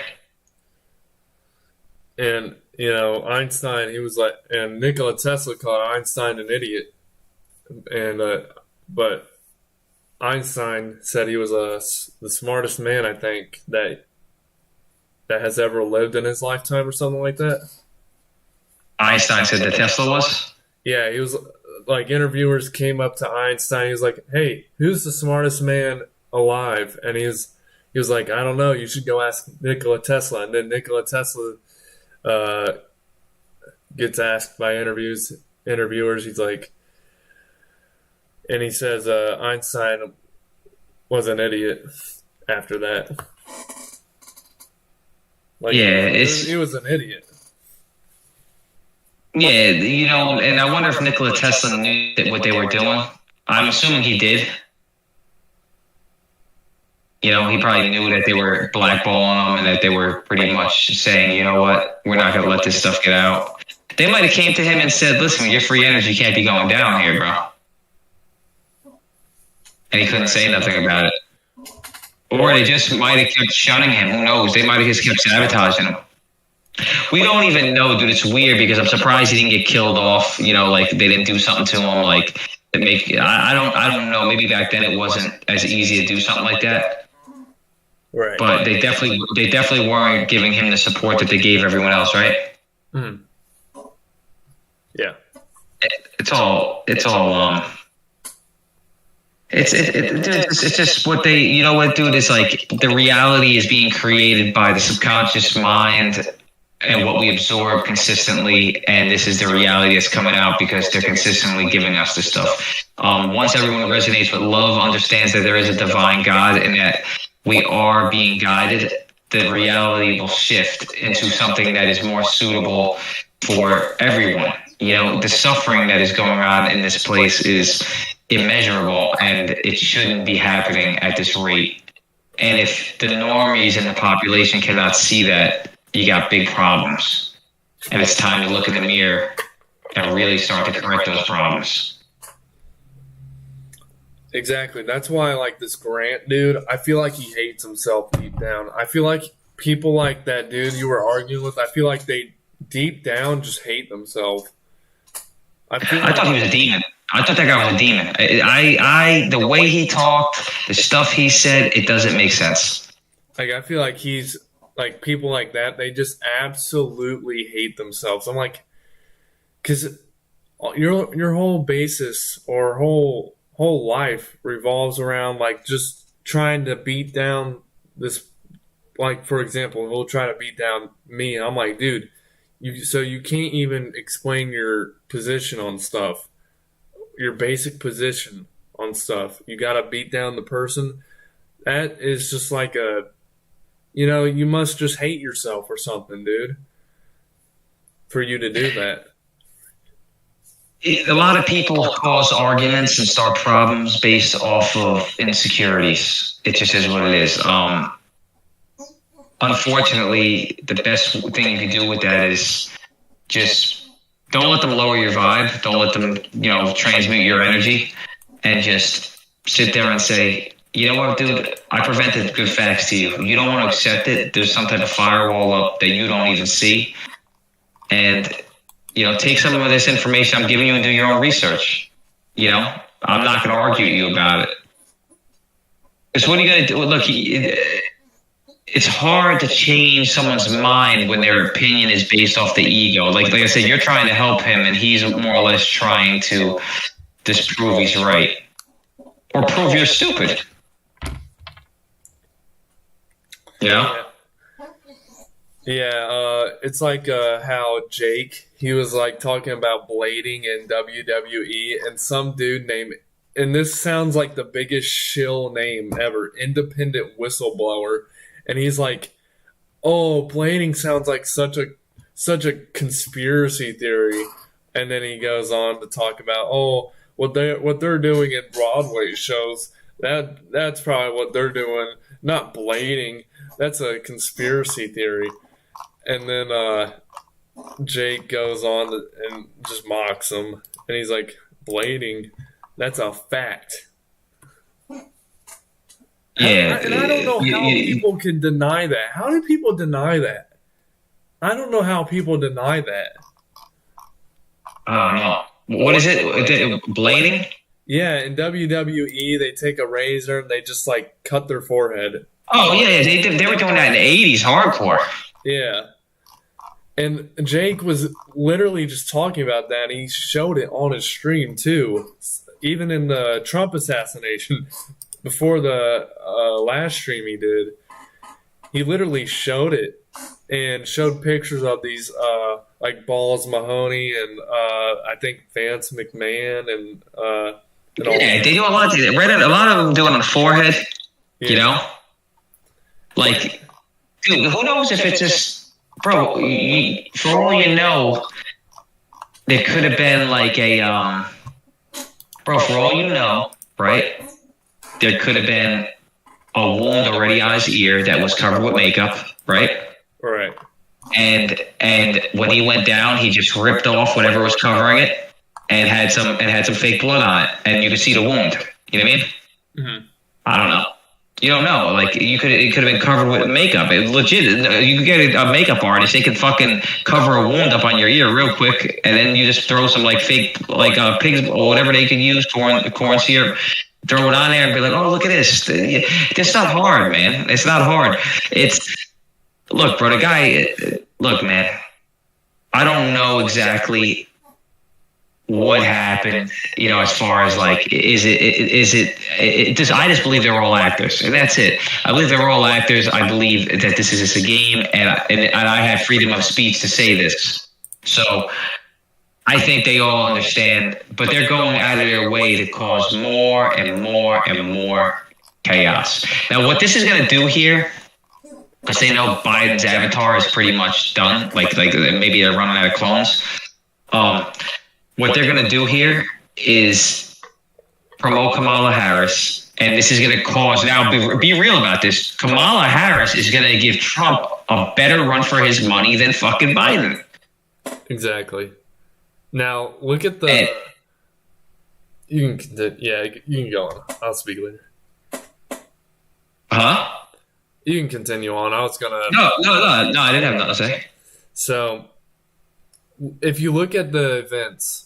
And, Einstein, he was like, and Nikola Tesla called Einstein an idiot. And, but Einstein said he was the smartest man, I think, that has ever lived in his lifetime or something like that. Einstein said that Tesla was? Yeah, he was like, interviewers came up to Einstein. He was like, hey, who's the smartest man alive? And he was like, I don't know. You should go ask Nikola Tesla. And then Nikola Tesla gets asked by interviewers. He's like, and he says Einstein was an idiot after that. Like, Yeah, he was an idiot. yeah, you know, and I wonder if Nikola Tesla knew what they were doing. I'm assuming he did. You know, he probably knew that they were blackballing him and that they were pretty much saying, you know what, we're not going to let this stuff get out. They might have came to him and said, listen, your free energy can't be going down here, bro. And he couldn't say nothing about it. Or they just might have kept shunning him. Who knows? They might have just kept sabotaging him. We don't even know, dude. It's weird because I'm surprised he didn't get killed off. You know, like they didn't do something to him. Like that make I don't know. Maybe back then it wasn't as easy to do something like that. Right. But they definitely weren't giving him the support that they gave everyone else, right? Mm. Yeah. It's just what they, you know what, dude, it's like the reality is being created by the subconscious mind and what we absorb consistently, and this is the reality that's coming out because they're consistently giving us this stuff. Once everyone resonates with love, understands that there is a divine God and that we are being guided, the reality will shift into something that is more suitable for everyone. You know, the suffering that is going on in this place is immeasurable, and it shouldn't be happening at this rate. And if the normies in the population cannot see that, you got big problems. And it's time to look in the mirror and really start to correct those problems. Exactly. That's why I like this Grant dude. I feel like he hates himself deep down. I feel like people like that dude you were arguing with, I feel like they deep down just hate themselves. I thought he was a demon. I thought that guy was a demon. I the way he talked, the stuff he said, it doesn't make sense. Like, I feel like he's like, people like that, they just absolutely hate themselves. I'm like, because your whole basis or whole life revolves around like just trying to beat down this. Like, for example, he'll try to beat down me. I'm like, dude, you can't even explain your position on stuff. Your basic position on stuff. You got to beat down the person. That is just like you must just hate yourself or something, dude, for you to do that. A lot of people cause arguments and start problems based off of insecurities. It just is what it is. Unfortunately, the best thing you can do with that is just don't let them lower your vibe. Don't let them, transmute your energy, and just sit there and say, you know what, dude, I presented good facts to you. You don't want to accept it. There's some type of firewall up that you don't even see. And, take some of this information I'm giving you and do your own research. I'm not going to argue with you about it. Because what are you going to do? Look, it's hard to change someone's mind when their opinion is based off the ego. Like I said, you're trying to help him, and he's more or less trying to disprove he's right. Or prove you're stupid. Yeah, it's like how Jake, he was like talking about blading in WWE, and some dude named, and this sounds like the biggest shill name ever, Independent Whistleblower, and he's like, oh, blading sounds like such a conspiracy theory, and then he goes on to talk about, oh, what they're doing in Broadway shows, that's probably what they're doing, not blading. That's a conspiracy theory. And then Jake goes on and just mocks him. And he's like, blading, that's a fact. Yeah. And I don't know how people can deny that. How do people deny that? I don't know how people deny that. I don't know. What is it? Blading? Yeah, in WWE, they take a razor and they just like cut their forehead. Oh, yeah, they were doing that in the 80s, hardcore. Yeah. And Jake was literally just talking about that. He showed it on his stream, too. Even in the Trump assassination, before the last stream he did, he literally showed it. and showed pictures of these like Balls Mahoney and I think Vance McMahon and all Yeah, they do a lot. A lot of them do it on the forehead. Yeah. You know, like, dude, who knows if it's just, bro? For all you know, there could have been like a bro. For all you know, right? There could have been a wound already on his ear that was covered with makeup, right? Right. And when he went down, he just ripped off whatever was covering it and had some fake blood on it, and you could see the wound. You know what I mean? Mm-hmm. I don't know. You don't know. Like, it could have been covered with makeup. It legit. You could get a makeup artist. They could fucking cover a wound up on your ear real quick, and then you just throw some like fake pigs or whatever they could use, corn syrup. Throw it on there and be like, oh, look at this. It's not hard, man. It's not hard. Look, bro, the guy, look, man, I don't know exactly what happened, you know, as far as like, I just believe they're all actors, and that's it. I believe they're all actors. I believe that this is just a game, and I have freedom of speech to say this. So I think they all understand, but they're going out of their way to cause more and more and more chaos. Now, what this is going to do here, because they know Biden's avatar is pretty much done, like maybe they're running out of clones. What they're going to do here is promote Kamala Harris, and this is going to cause, now be real about this, Kamala Harris is going to give Trump a better run for his money than fucking Biden. Exactly. Now, look at the... You can go on. I'll speak later. Huh? You can continue on. I was going to... No, I didn't have nothing to say. So, if you look at the events,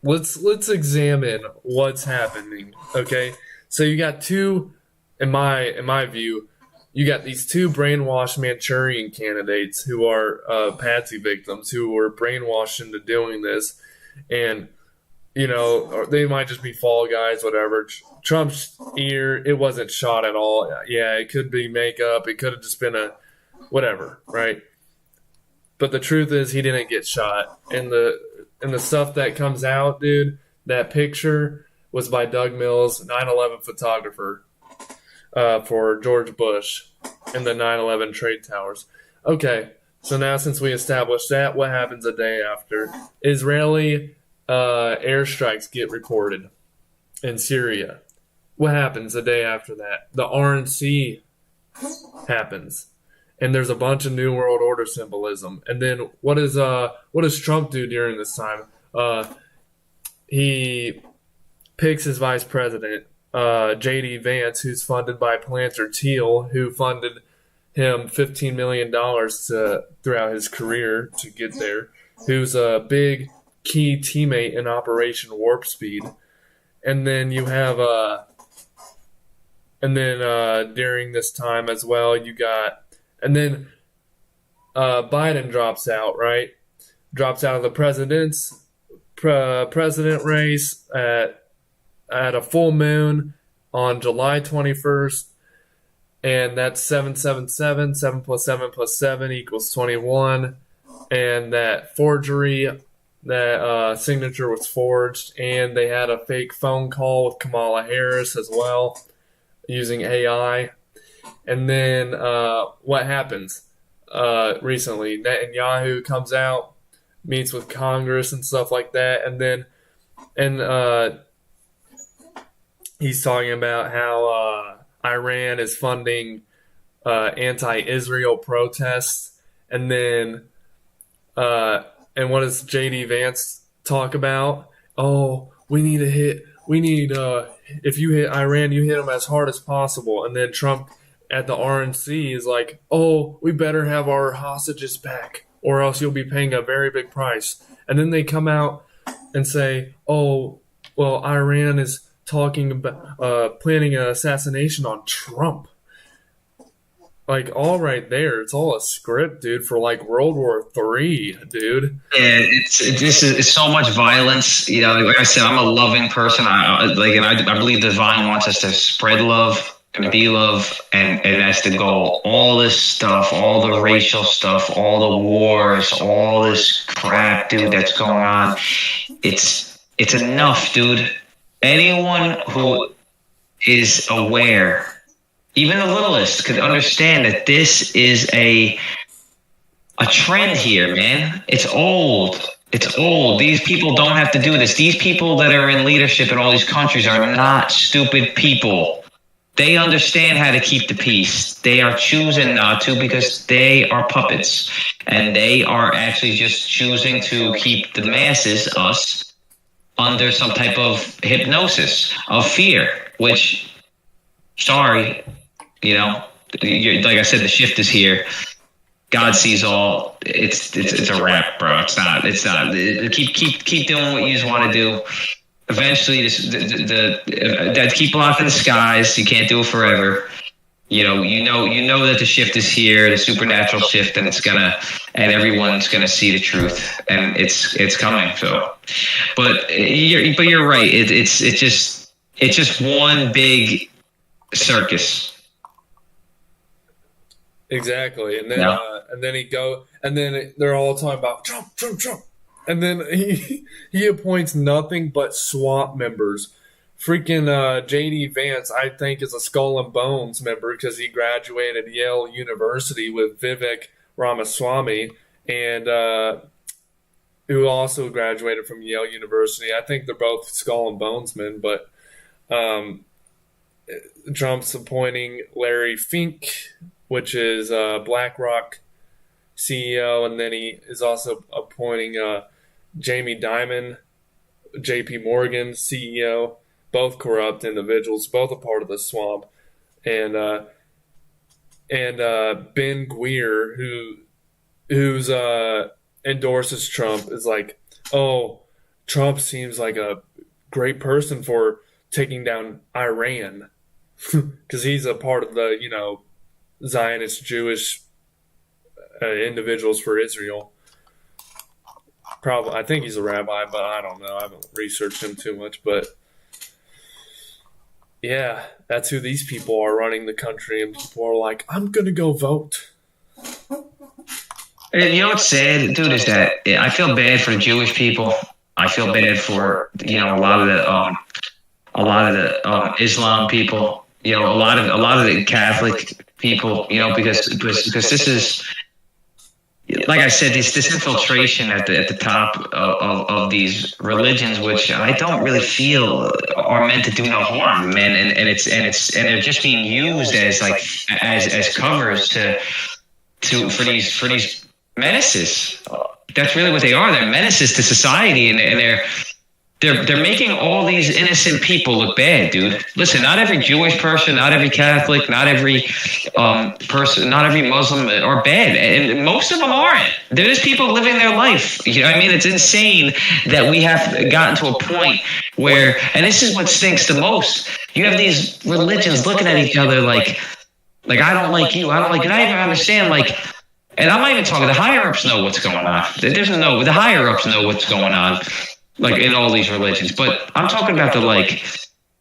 let's examine what's happening, okay? So you got two, in my view, you got these two brainwashed Manchurian candidates who are patsy victims who were brainwashed into doing this, and you know, they might just be fall guys, whatever. Trump's ear, it wasn't shot at all. Yeah, it could be makeup. It could have just been a whatever, right? But the truth is, he didn't get shot. And the stuff that comes out, dude, that picture was by Doug Mills, 9/11 photographer, for George Bush and the 9/11 trade towers. Okay, so now since we established that, what happens a day after? Israeli airstrikes get reported in Syria. What happens a day after that? The RNC happens. And there's a bunch of New World Order symbolism. And then what does Trump do during this time? He picks his vice president, J.D. Vance, who's funded by Planter Teal, who funded him $15 million throughout his career to get there, who's a big key teammate in Operation Warp Speed. And then you have during this time as well, you got, and then Biden drops out, right? Drops out of the president race at a full moon on July 21st, and that's 777. 7 plus 7 plus 7 equals 21, and that forgery. That signature was forged, and they had a fake phone call with Kamala Harris as well, using AI. And then what happens recently? Netanyahu comes out, meets with Congress and stuff like that, and then he's talking about how Iran is funding anti-Israel protests, and then and what does J.D. Vance talk about? Oh, if you hit Iran, you hit them as hard as possible. And then Trump at the RNC is like, oh, we better have our hostages back, or else you'll be paying a very big price. And then they come out and say, oh, well, Iran is talking about planning an assassination on Trump. Like, all right there, it's all a script, dude, for like World War III, dude. Yeah, it's so much violence. You know, like I said, I'm a loving person. I believe the divine wants us to spread love and be love, and that's the goal. All this stuff, all the racial stuff, all the wars, all this crap, dude, that's going on. It's enough, dude. Anyone who is aware, even the littlest, could understand that this is a trend here, man. It's old. It's old. These people don't have to do this. These people that are in leadership in all these countries are not stupid people. They understand how to keep the peace. They are choosing not to because they are puppets. And they are actually just choosing to keep the masses, us, under some type of hypnosis of fear, which, sorry, you know, like I said, the shift is here. God sees all. It's a wrap, bro. It's not. Keep doing what you just want to do. Eventually, that keep blocking the skies. You can't do it forever. You know that the shift is here, the supernatural shift, and everyone's gonna see the truth, and it's coming. So, but you're right. It's just one big circus. Exactly, and then Yeah. and then they're all talking about Trump, and then he appoints nothing but swamp members. Freaking J.D. Vance, I think, is a Skull and Bones member because he graduated Yale University with Vivek Ramaswamy, and who also graduated from Yale University. I think they're both Skull and Bones men, but Trump's appointing Larry Fink, which is BlackRock CEO, and then he is also appointing Jamie Dimon, J.P. Morgan CEO, both corrupt individuals, both a part of the swamp, and Ben Gweer, who's endorses Trump, is like, oh, Trump seems like a great person for taking down Iran because he's a part of the Zionist Jewish individuals for Israel. Probably, I think he's a rabbi, but I don't know. I haven't researched him too much, but yeah, that's who these people are running the country, and people are like, "I'm gonna go vote." You know what's sad, dude, is that I feel bad for the Jewish people. I feel bad for a lot of the Islam people. A lot of the Catholic people. Because this is, like I said, this infiltration at the top of these religions, which I don't really feel are meant to do no harm, man. And they're just being used as as covers for these menaces. That's really what they are. They're menaces to society, and they're making all these innocent people look bad, dude. Listen, not every Jewish person, not every Catholic, not every person, not every Muslim are bad, and most of them aren't. They're just people living their life. It's insane that we have gotten to a point where, and this is what stinks the most. You have these religions looking at each other like I don't like you, I don't like you. And I even understand, and I'm not even talking. The higher ups know what's going on. The higher ups know what's going on. In all these religions, but I'm talking about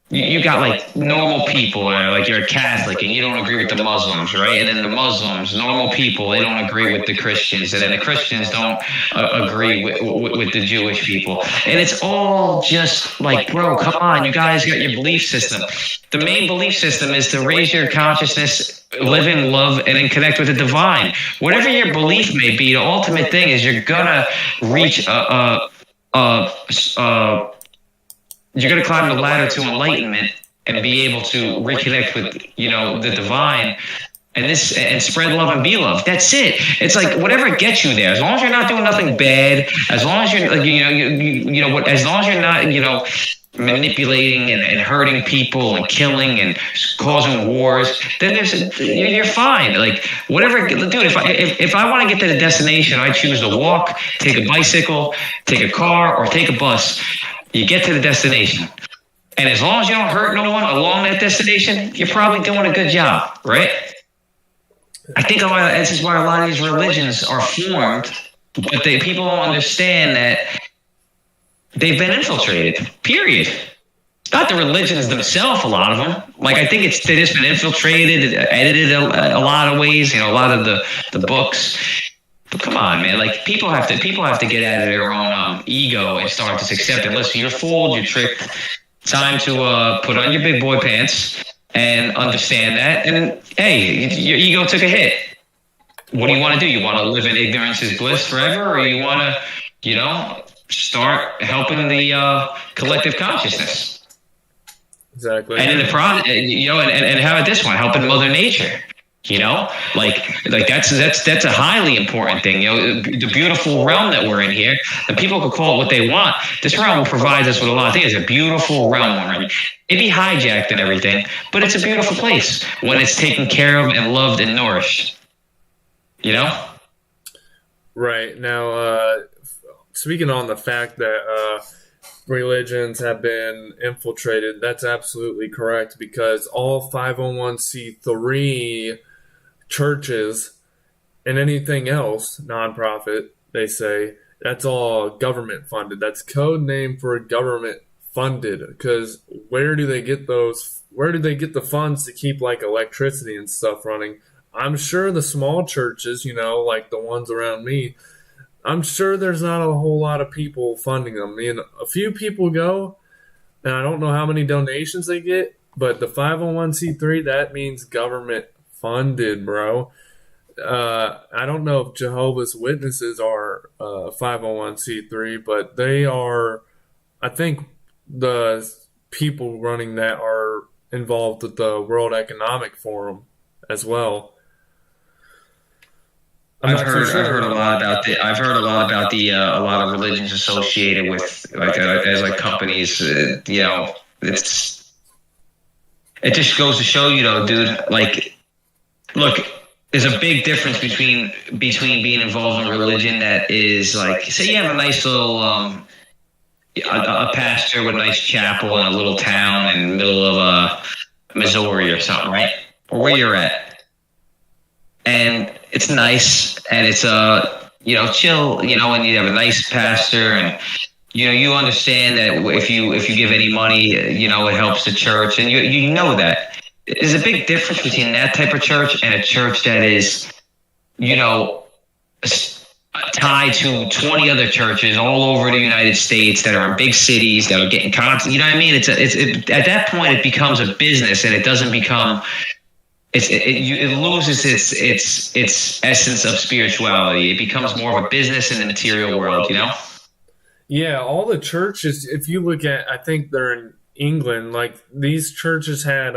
you got normal people, you're a Catholic and you don't agree with the Muslims, right? And then the Muslims, normal people, they don't agree with the Christians, and then the Christians don't agree with the Jewish people, and it's all just bro, come on, you guys got your belief system. The main belief system is to raise your consciousness, live in love, and then connect with the divine. Whatever your belief may be, the ultimate thing is you're gonna reach you're going to climb the ladder to enlightenment and be able to reconnect with the divine and spread love and be loved. That's it. It's whatever gets you there, as long as you're not doing nothing bad, as long as you're as long as you're not manipulating and hurting people and killing and causing wars, then you're fine. Whatever, dude. If I want to get to the destination, I choose to walk, take a bicycle, take a car, or take a bus. You get to the destination, and as long as you don't hurt no one along that destination, you're probably doing a good job, right? I think this is why a lot of these religions are formed, but people don't understand that they've been infiltrated, period. not the religions themselves, a lot of them. Like, I think they've just been infiltrated, edited a lot of ways, a lot of the books. But come on, man, like, people have to get out of their own ego and start to accept it. Listen, you're fooled, you're tricked. Time to put on your big boy pants and understand that. And hey, your ego took a hit. What do you want to do? You want to live in ignorance is bliss forever, or you want to, start helping the collective consciousness? Exactly. And in the process, and how about this one? Helping Mother Nature. Like that's a highly important thing. The beautiful realm that we're in here. The people can call it what they want. This realm provides us with a lot of things. It's a beautiful realm. It be hijacked and everything, but it's a beautiful place when it's taken care of and loved and nourished. Right. Now, speaking on the fact that religions have been infiltrated, that's absolutely correct, because all 501c3 churches and anything else, nonprofit, they say, that's all government funded. That's code name for government funded, because where do they get the funds to keep like electricity and stuff running? I'm sure the small churches, like the ones around me, I'm sure there's not a whole lot of people funding them. A few people go, and I don't know how many donations they get, but the 501c3, that means government funded, bro. I don't know if Jehovah's Witnesses are 501c3, but they are, I think the people running that are involved with the World Economic Forum as well. I've heard a lot about the a lot of religions associated with as companies. It just goes to show dude. Like, look, there's a big difference between being involved in religion that is like, say you have a nice little a pastor with a nice chapel in a little town in the middle of Missouri or something, right? Or where you're at, and it's nice and it's chill, and you have a nice pastor, and you understand that if you give any money, it helps the church, and you know that. There's a big difference between that type of church and a church that is, tied to 20 other churches all over the United States that are in big cities that are getting constant. You know what I mean? It's at that point it becomes a business, and it doesn't become. It loses its essence of spirituality. It becomes more of a business in the material world, Yeah, all the churches, if you look at, I think they're in England, like these churches had,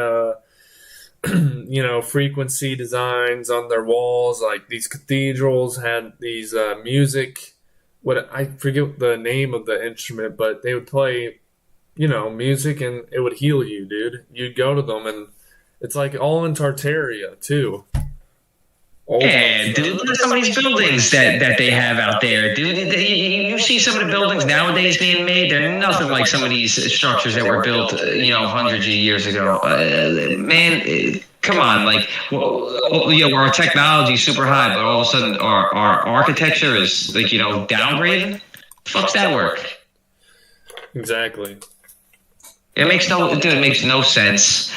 frequency designs on their walls. Like these cathedrals had these music. I forget the name of the instrument, but they would play, music, and it would heal you, dude. You'd go to them, and it's like all in Tartaria too. Yeah, dude, look at some of these buildings that they have out there, dude. You see some of the buildings nowadays being made, they're nothing like some of these structures that were built, hundreds of years ago. Man, come on, like, our technology is super high, but all of a sudden our architecture is, like, downgraded? Fuck's that work? Exactly. It makes no sense.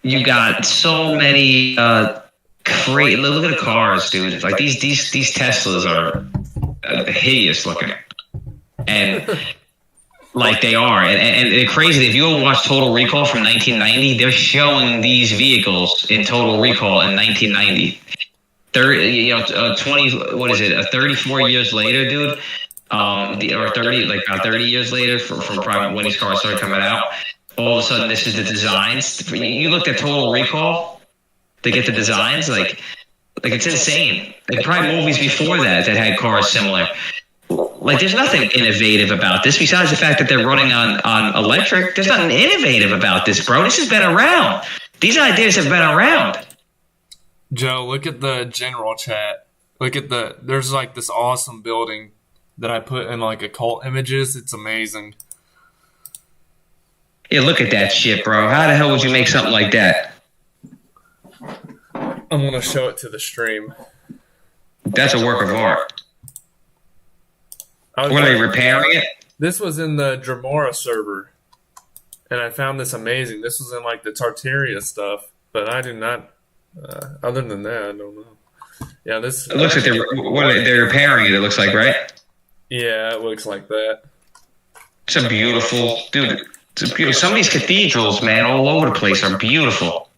You got so many great. Look at the cars, dude. Like these Teslas are hideous looking, and like they are. And it's crazy. If you go watch Total Recall from 1990, they're showing these vehicles in Total Recall in 1990. 34 years later, dude. Or 30, like about 30 years later, from probably when these cars started coming out. All of a sudden, this is the designs. You looked at Total Recall to get the designs, like it's insane. Like probably movies before that had cars similar. Like there's nothing innovative about this besides the fact that they're running on electric. There's nothing innovative about this, bro. This has been around. These ideas have been around. Joe, look at the general chat. There's like this awesome building that I put in like occult images. It's amazing. Yeah, look at that shit, bro. How the hell would you make something like that? I'm going to show it to the stream. That's a work of art. Were they repairing it? This was in the Dremora server. and I found this amazing. This was in like the Tartaria stuff, but I do not. Other than that, I don't know. Yeah, this. It looks like they're repairing it. It looks like, right? Yeah, it looks like that. It's a beautiful, dude. It's a beautiful. Some of these cathedrals, man, all over the place are beautiful.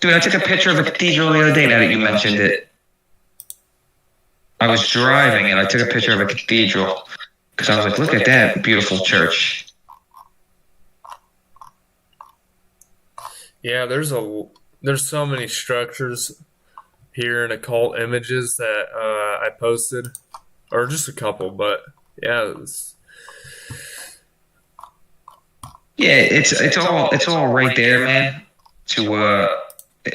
Dude, I took a picture of a cathedral the other day. Now that you mentioned it, I was driving and I took a picture of a cathedral because I was like, look at that beautiful church. Yeah, there's so many structures here in occult images that I posted, or just a couple, but yeah, it's all right there, man. To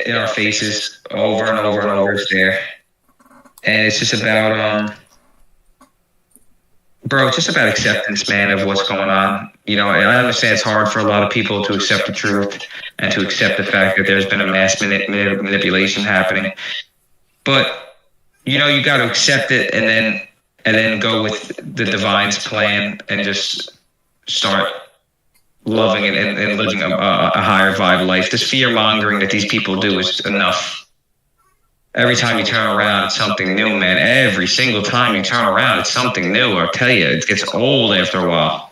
in our faces over and over and over. It's there, and it's just about bro, it's just about acceptance, man, of what's going on. You know, and I understand it's hard for a lot of people to accept the truth and to accept the fact that there's been a mass manipulation happening. But you know, you got to accept it and then go with the divine's plan and just start loving it and living a higher vibe life. This fear mongering that these people do is enough. Every time you turn around, it's something new, man. Every single time you turn around, it's something new. I'll tell you, it gets old after a while.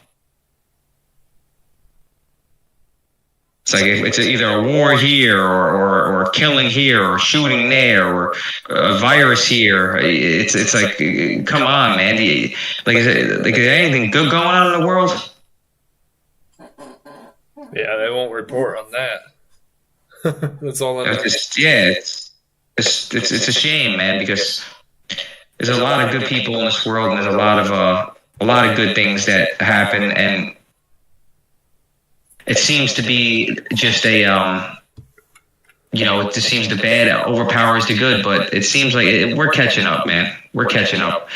It's like it's either a war here or a killing here or shooting there or a virus here. It's like, come on, man. Is there anything good going on in the world? Yeah, they won't report on that. That's all I know. It's a shame, man, because there's a lot of good people in this world, and there's a lot of good things that happen, and it seems to be just a it just seems the bad overpowers the good, but it seems like we're catching up, man. We're catching up.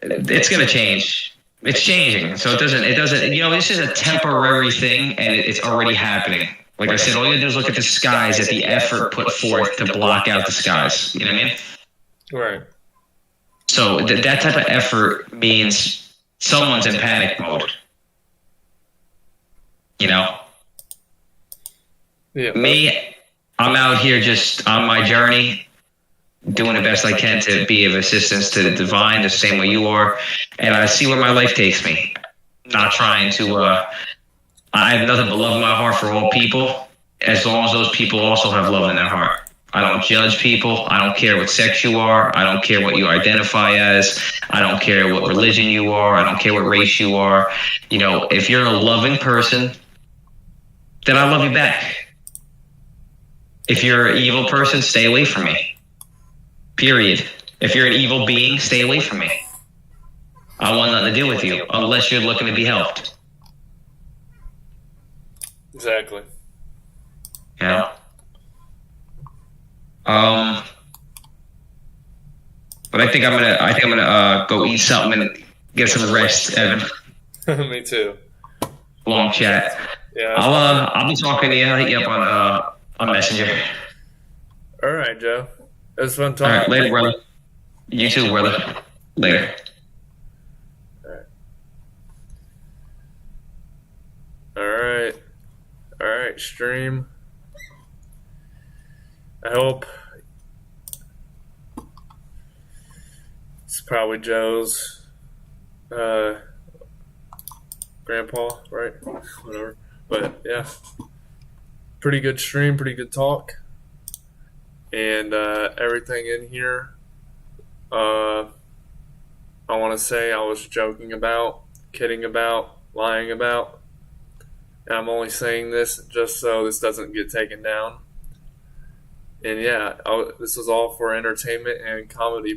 It's gonna change. It's changing. So it doesn't, this is a temporary thing and it's already happening. Like I said, all you gotta do is look at the skies, at the effort put forth to block out the skies. You know what I mean? Right. So that type of effort means someone's in panic mode. You know? Yeah. Me, I'm out here just on my journey, doing the best I can to be of assistance to the divine, the same way you are, and I see where my life takes me. Not trying to, I have nothing but love in my heart for all people, as long as those people also have love in their heart. I don't judge people. I don't care what sex you are. I don't care what you identify as. I don't care what religion you are. I don't care what race you are. You know, if you're a loving person, then I love you back. If you're an evil person, stay away from me. Period. If you're an evil being, stay away from me. I want nothing to do with you unless you're looking to be helped. Exactly. Yeah. But I think I'm gonna go eat something and get some rest, Evan. Me too. Long chat. Yeah. I'll be talking to you. I'll hit you up on Messenger. All right, Joe. It was fun All talking. right, later, brother. You too, brother. Later. All right, stream. I hope it's probably Joe's grandpa, right? Whatever. But yeah, pretty good stream, pretty good talk, and everything in here. I want to say I was joking about, kidding about, lying about. And I'm only saying this just so this doesn't get taken down. And yeah, this was all for entertainment and comedy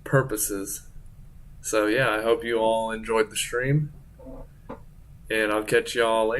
purposes. So yeah, I hope you all enjoyed the stream. And I'll catch y'all later.